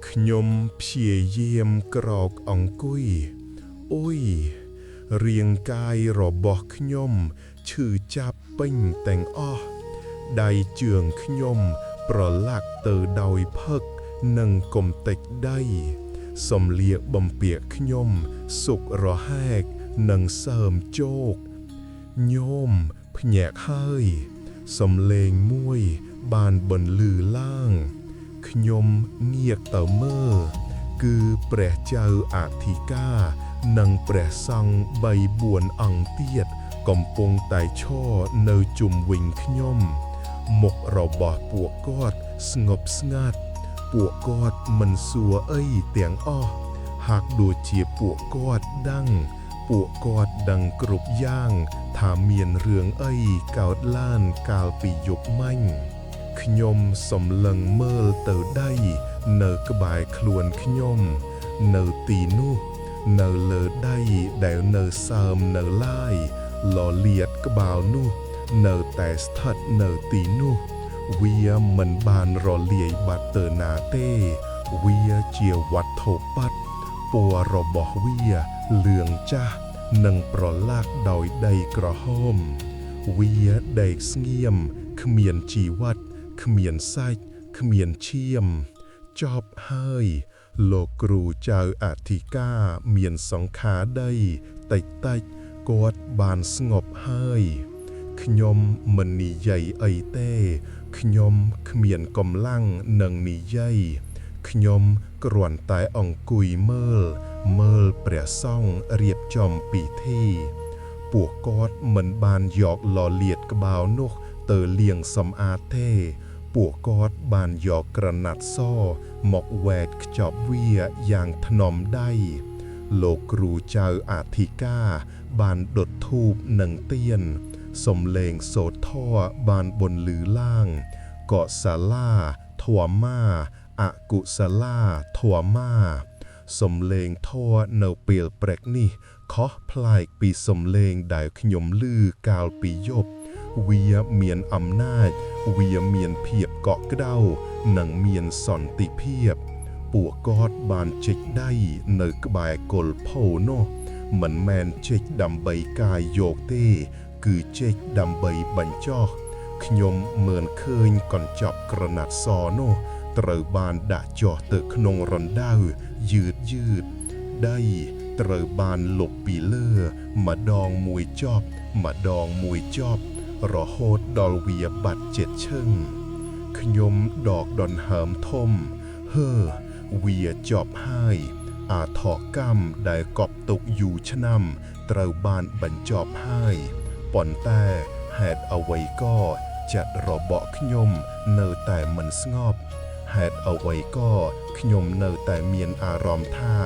ខ្ញុំព្យាយាមក្រោកអង្គុយរាងកាយរបស់ខ្ញុំឈឺចាប់ពេញទាំងអស់ដៃជើងខ្ញុំប្រឡាក់ទៅដោយផឹកនិងកំទេចដីសំលៀកបំពាក់ខ្ញុំសុករហែកនិងសើមជោកញោមភ្ញាក់ហើយសំឡេងមួយបានបន្លឺឡើងខ្ញុំងាកទៅមើលគឺព្រះចៅអធិការនិងព្រះសង្ឃ3-4អង្គទៀតកំពុងតែឈរនៅជុំវិញខ្ញុំមុខរបស់ពួកគាត់ស្ងប់ស្ងាត់ពួកគាត់មិនសួរអីទាំងអស់ហាក់ដូចជាពួកគាត់ដឹងគ្រប់យ៉ាងថាមានរឿងអីកើតឡើងកាលពីយប់មិញខ្ញុំសម្លឹងមើលទៅដីនៅក្បែរខ្លួនខ្ញុំនៅទីនោះនៅលើដីដែលនៅសើមនៅឡើយលលាតក្បាលនោះនៅតែស្ថិតនៅទីនោះវាមិនបានរលាយបាត់ទៅណាទេវាជាវត្ថុប៉ាត់ពណ៌របស់វាលឿងចាស់និងប្រឡាក់ដោយដីក្រហមវាដែកស្ងៀមគ្មានជីវិតគ្មានសាច់គ្មានឈាមចប់ហើយលោកគ្រូចៅអធិការមានសង្ខារដីតិចគាត់បានស្ងប់ហើយខ្ញុំមិននិយាយអីទេខ្ញុំគ្មានកម្លាំងនឹងនិយាយខ្ញុំគ្រាន់តែអង្គុយមើលព្រះសង្ឃរៀបចំពិធីពួកគាត់មិនបានយកលលាតក្បាលនោះទៅលាងសម្អាតទេពួកគាត់បានយកក្រណាត់សមកវែកខ្ចប់វាយ៉ាងថ្នមដៃលោកគ្រូចៅអធិការបានដុតធូបនិងទៀនសំឡេងសូត្រធម៌បានបន្លឺឡើងកុសលាធម៌អកុសលាធម៌សំឡេងធម៌នៅពេលព្រឹកនេះខុសប្លែកពីសំឡេងដែលខ្ញុំឮកាលពីយប់វាមានអំណាចវាមានភាពកក់ក្ដៅនិងមានសន្តិភាពពួកគាត់បានជីកដៃនៅក្បែរគល់ផូនោះ មិនមែនចេកដើម្បីកាយយកទេគឺចេកដើម្បីបញ្ចោះខ្ញុំមើលឃើញកញ្ចប់ក្រណាត់សនោះត្រូវបានដាក់ចុះទៅក្នុងរណ្ដៅយឺតដីត្រូវបានលុបពីលើម្ដងមួយចប់រហូតដល់វាបាត់ចិត្តឈឹងខ្ញុំដកដង្ហើមធំវាចប់ហើយអាថកកម្មដែលកប់ទុកយូរឆ្នាំត្រូវបានបញ្ចប់ហើយប៉ុន្តែហេតុអ្វីក៏ចិត្តរបស់ខ្ញុំនៅតែមិនស្ងប់ហេតុអ្វីក៏ខ្ញុំនៅតែមានអារម្មណ៍ថា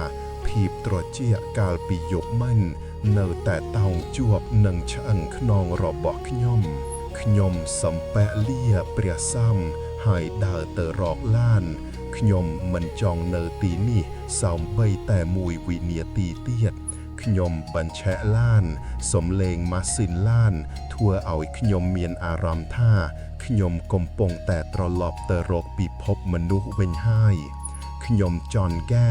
ភាពត្រជាក់កាលពីយប់មិញនៅតែតោងជាប់នឹងឆ្អឹងខ្នងរបស់ខ្ញុំសំពះលាព្រះសង្ឃហើយដើរទៅរកឡានខ្ញុំមិនចង់នៅទីនេះសូម្បីតែមួយវិនាទីទៀតខ្ញុំបញ្ឆេះឡានសំឡេងម៉ាស៊ីនឡានធ្វើឲ្យខ្ញុំមានអារម្មណ៍ថាខ្ញុំកំពុងតែត្រឡប់ទៅរកពិភពមនុស្សវិញហើយខ្ញុំចន់កែ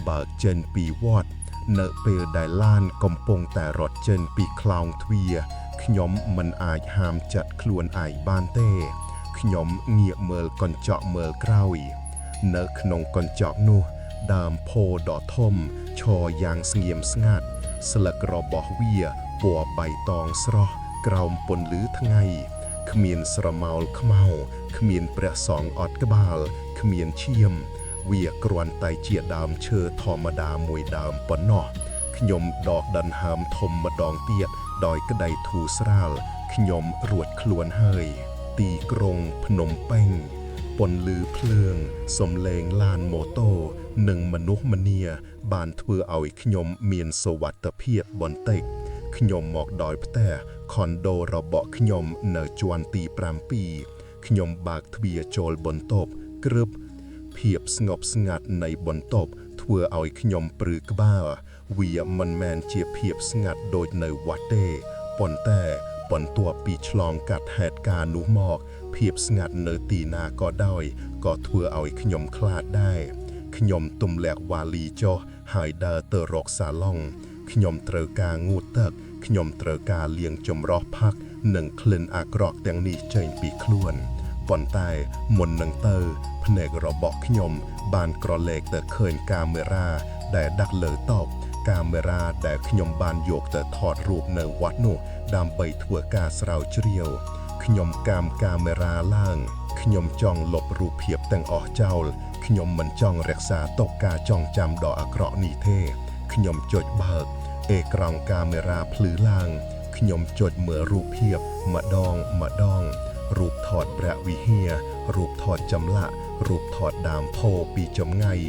បើកចេញពីវត្តនៅពេលដែលឡានកំពុងតែរត់ចេញពីខ្លោងទ្វារខ្ញុំមិនអាចហាមចិត្តខ្លួនឯងបានទេខ្ញុំងាកមើលកញ្ចក់មើលក្រោយនៅក្នុងកញ្ចក់នោះដើមពោធិ៍ដ៏ធំឈរយ៉ាងស្ងៀមស្ងាត់ស្លឹករបស់វាពណ៌បៃតងស្រស់ក្រោមពន្លឺថ្ងៃគ្មានស្រមោលខ្មៅគ្មានព្រះសង្ឃអត់ក្បាលគ្មានឈាមវាគ្រាន់តែជាដើមឈើធម្មតាមួយដើមប៉ុណ្ណោះខ្ញុំដកដង្ហើមធំម្ដងទៀតដោយក្តីធូរស្រាលខ្ញុំរួចខ្លួនហើយទីក្រុងភ្នំពេញពន្លឺភ្លើងសំឡេងឡានម៉ូតូនិងមនុស្សម្នាបានធ្វើឲ្យខ្ញុំមានសុវត្ថិភាពបន្តិចខ្ញុំមកដល់ផ្ទះខុនដូរបស់ខ្ញុំនៅជាន់ទី7ខ្ញុំបើកទ្វារចូលបន្ទប់ក្រឹបភាពស្ងប់ស្ងាត់នៃបន្ទប់ធ្វើឲ្យខ្ញុំព្រឺក្បាលវាមិនមែនជាភាពស្ងាត់ដូចនៅវត្តទេប៉ុន្តែបន្ទាប់ពីឆ្លងកាត់ហេតុការណ៍នោះមកភាពស្ងាត់នៅទីណាក៏ដោយក៏ធ្វើឲ្យខ្ញុំខ្លាចដែរខ្ញុំទម្លាក់វ៉ាលីចុះហើយដើរទៅរកសាឡុងខ្ញុំត្រូវការងូតទឹកខ្ញុំត្រូវការលាងចម្រោះផឹកនិងក្លិនអាក្រក់ទាំងនេះចេញពីខ្លួនប៉ុន្តែមុននឹងទៅភ្នែករបស់ខ្ញុំបានក្រឡេកទៅឃើញកាមេរ៉ាដែលដាក់លើតុកាមេរ៉ាដែលខ្ញុំបានយកទៅថតរូបនៅវត្តនោះដើម្បីធ្វើការស្រាវជ្រាវខ្ញុំកាមកាមេរ៉ាឡើងខ្ញុំចង់លុបរូបភាពទាំងអស់ចោលខ្ញុំមិនចង់រក្សាទុកការចងចាំដ៏អាក្រក់នេះទេខ្ញុំចុចបើកអេក្រង់កាមេរ៉ាភ្លឺឡើងខ្ញុំចុចមើលរូបភាពម្ដងរូបថតព្រះវិហាររូបថតចម្លាក់រូបថតដើមផូពីចម្ងាយ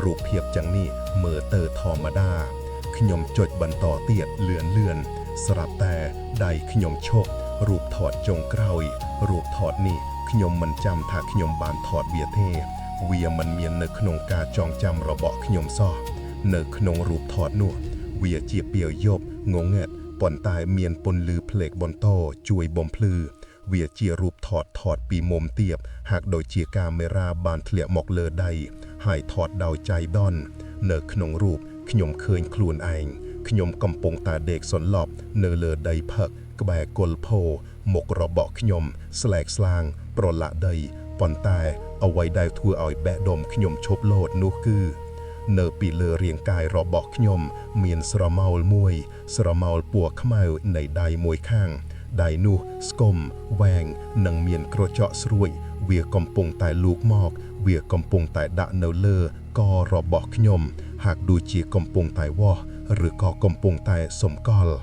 រូបភាពទាំងនេះមើលទៅធម្មតាខ្ញុំចុចបន្តទៀតលឿនស្រាប់តែដៃខ្ញុំឈប់រូបថតចុងក្រោយរូបថតនេះខ្ញុំមិនចាំថាខ្ញុំបានថតវាទេវាមិនមាននៅក្នុងការចងចាំរបស់ខ្ញុំសោះនៅក្នុងរូបថតនោះវាជាពាវយប់ងងឹតប៉ុន្តែមានពន្លឺផ្លេកបន្តជួយបំភ្លឺវាជារូបថតពីមុំទាបហាក់ដូចជាកាមេរ៉ាបានធ្លាក់មកលើដៃហើយថតដោយចៃដន្យនៅក្នុងរូបខ្ញុំឃើញខ្លួនឯងខ្ញុំកំពុងតែដេកសន្លប់នៅលើដីផឹកក្បែរគល់ផូមុខរបស់ខ្ញុំស្លែកស្លាងប្រឡាក់ដីប៉ុន្តែអ្វីដែលធ្វើឲ្យបេះដូងខ្ញុំឈប់លោតនោះគឺនៅពីលើរាងកាយរបស់ខ្ញុំមានស្រមោលមួយស្រមោលពណ៌ខ្មៅនៃដៃមួយខាងដៃនោះស្គមវែងនិងមានក្រចកស្រួចវាកំពុងតែលូកមកវាកំពុងតែដាក់នៅលើករបស់ខ្ញុំហាក់ដូចជាកំពុងតែវាស់ឬក៏កំពុងតែសំកល់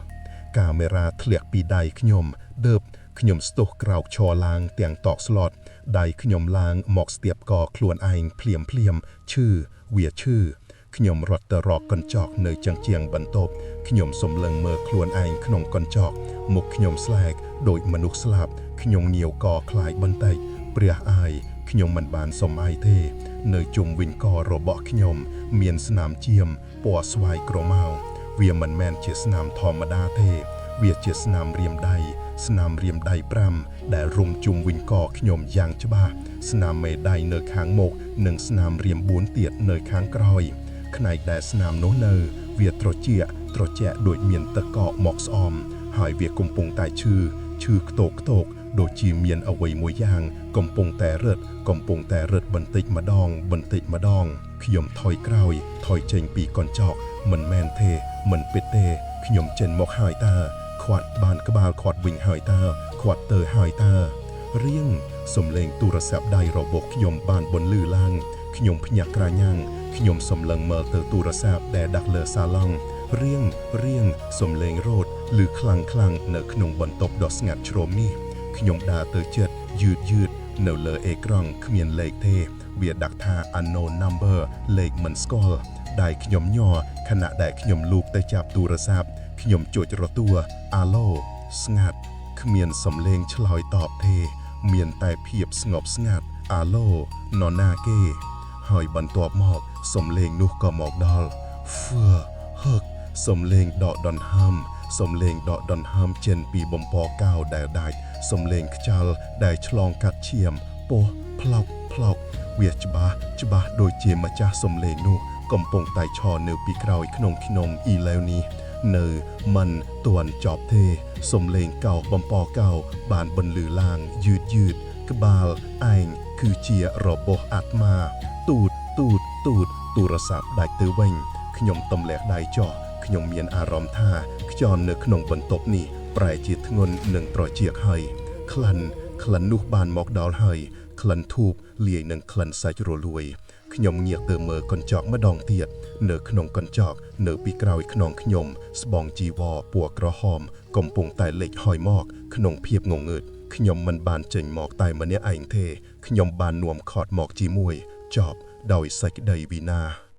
កាមេរ៉ាធ្លាក់ពីដៃខ្ញុំដើបខ្ញុំស្ទុះក្រោកឈរឡើងទាំងតក់ស្លុតដៃខ្ញុំឡើងមកស្ទាបកខ្លួនឯងភ្លាមឈឺវាឈឺខ្ញុំរត់ទៅរកកញ្ចក់នៅចង្កៀងបន្ទប់ខ្ញុំសម្លឹងមើលខ្លួនឯងក្នុងកញ្ចក់មុខខ្ញុំស្លែកដូចមនុស្សស្លាប់ខ្ញុំងាវកខ្លាចបន្តិចព្រះអាយខ្ញុំមិនបានសុំអីទេនៅជុំវិញករបស់ខ្ញុំមានស្នាមជាមពណ៌ស្វាយក្រមៅវាមិនមែនជាស្នាមធម្មតាទេវាជាស្នាមរៀមដៃ5ដែលរុំជុំវិញកខ្ញុំយ៉ាងច្បាស់ស្នាមមេដៃនៅខាងមុខនិងស្នាមរៀម4ទៀតនៅខាងក្រោយផ្នែកដែលស្នាមនោះនៅវាត្រជាក់ ត្រជាក់ដូចមានតកកមកស្អំហើយវាកំពុងតែឈឺខ្ទោកដូចជាមានអ្វីមួយយ៉ាងកំពុងតែរឹតបន្តិចម្ដងខ្ញុំថយក្រោយថយចេញពីកញ្ចក់មិនមែនទេមិនពិតទេខ្ញុំចេញមកហើយតើខាត់បានក្បាលខាត់វិញហើយតើខាត់ទៅហើយតើរៀងសំឡេងទូរស័ព្ទដៃរបស់ខ្ញុំបានបន្លឺឡើងខ្ញុំភ្ញាក់ក្រញាំងខ្ញុំសម្លឹងមើលទៅទូរស័ព្ទដែលដាក់លើសាឡុងរៀងសំឡេងរ៉ូតឮខ្លាំងនៅក្នុងបន្ទប់ដ៏ស្ងាត់ជ្រោមនេះខ្ញុំដើរទៅជិតយឺតនៅលើអេក្រង់គ្មានលេខទេវាដាក់ថា unknown number លេខមិនស្គាល់ដៃខ្ញុំញ័រខណៈដែលខ្ញុំលូកទៅចាប់ទូរស័ព្ទខ្ញុំចុចរទស្សន៍អាឡូស្ងាត់គ្មានសំឡេងឆ្លើយតបទេមានតែភាពស្ងប់ស្ងាត់អាឡូនរណាគេហើយបន្ទាប់មកសំឡេងនោះក៏មកដល់សំឡេងដកដង្ហើមចេញពីបំពង់កៅដែលដាច់សំឡេងខ្យល់ដែលឆ្លងកាត់ឈាមពោះផ្លោកវាច្បាស់ដូចជាម្ចាស់សំឡេងនោះកំពុងតែឈរនៅពីក្រោយក្នុងអ៊ីឡូវនេះនៅមិនទាន់ចប់ទេសំឡេងកោបំពង់កៅបានបន្លឺឡើងយឺតក្បាលឯងគឺជារបស់អាត្មាទូតទូរស័ព្ទដាច់ទៅវិញខ្ញុំទម្លាក់ដៃចុះខ្ញុំមានអារម្មណ៍ថាខ្យល់នៅក្នុងបន្ទប់នេះប្រែជាធ្ងន់និងត្រជាក់ហើយក្លិននោះបានមកដល់ហើយក្លិនធូបលាយនឹងក្លិនសាច់រលួយខ្ញុំងាកទៅមើលកញ្ចក់ម្ដងទៀតនៅក្នុងកញ្ចក់នៅពីក្រោយខ្នងខ្ញុំស្បង់ជីវរពណ៌ក្រហមកំពុងតែលេចហើយមកក្នុងភាពងងឹតខ្ញុំមិនបានចេញមកតែម្នាក់ឯងទេខ្ញុំបាននាំខត់មកជាមួយចប់ដោយសេចក្តីវិណា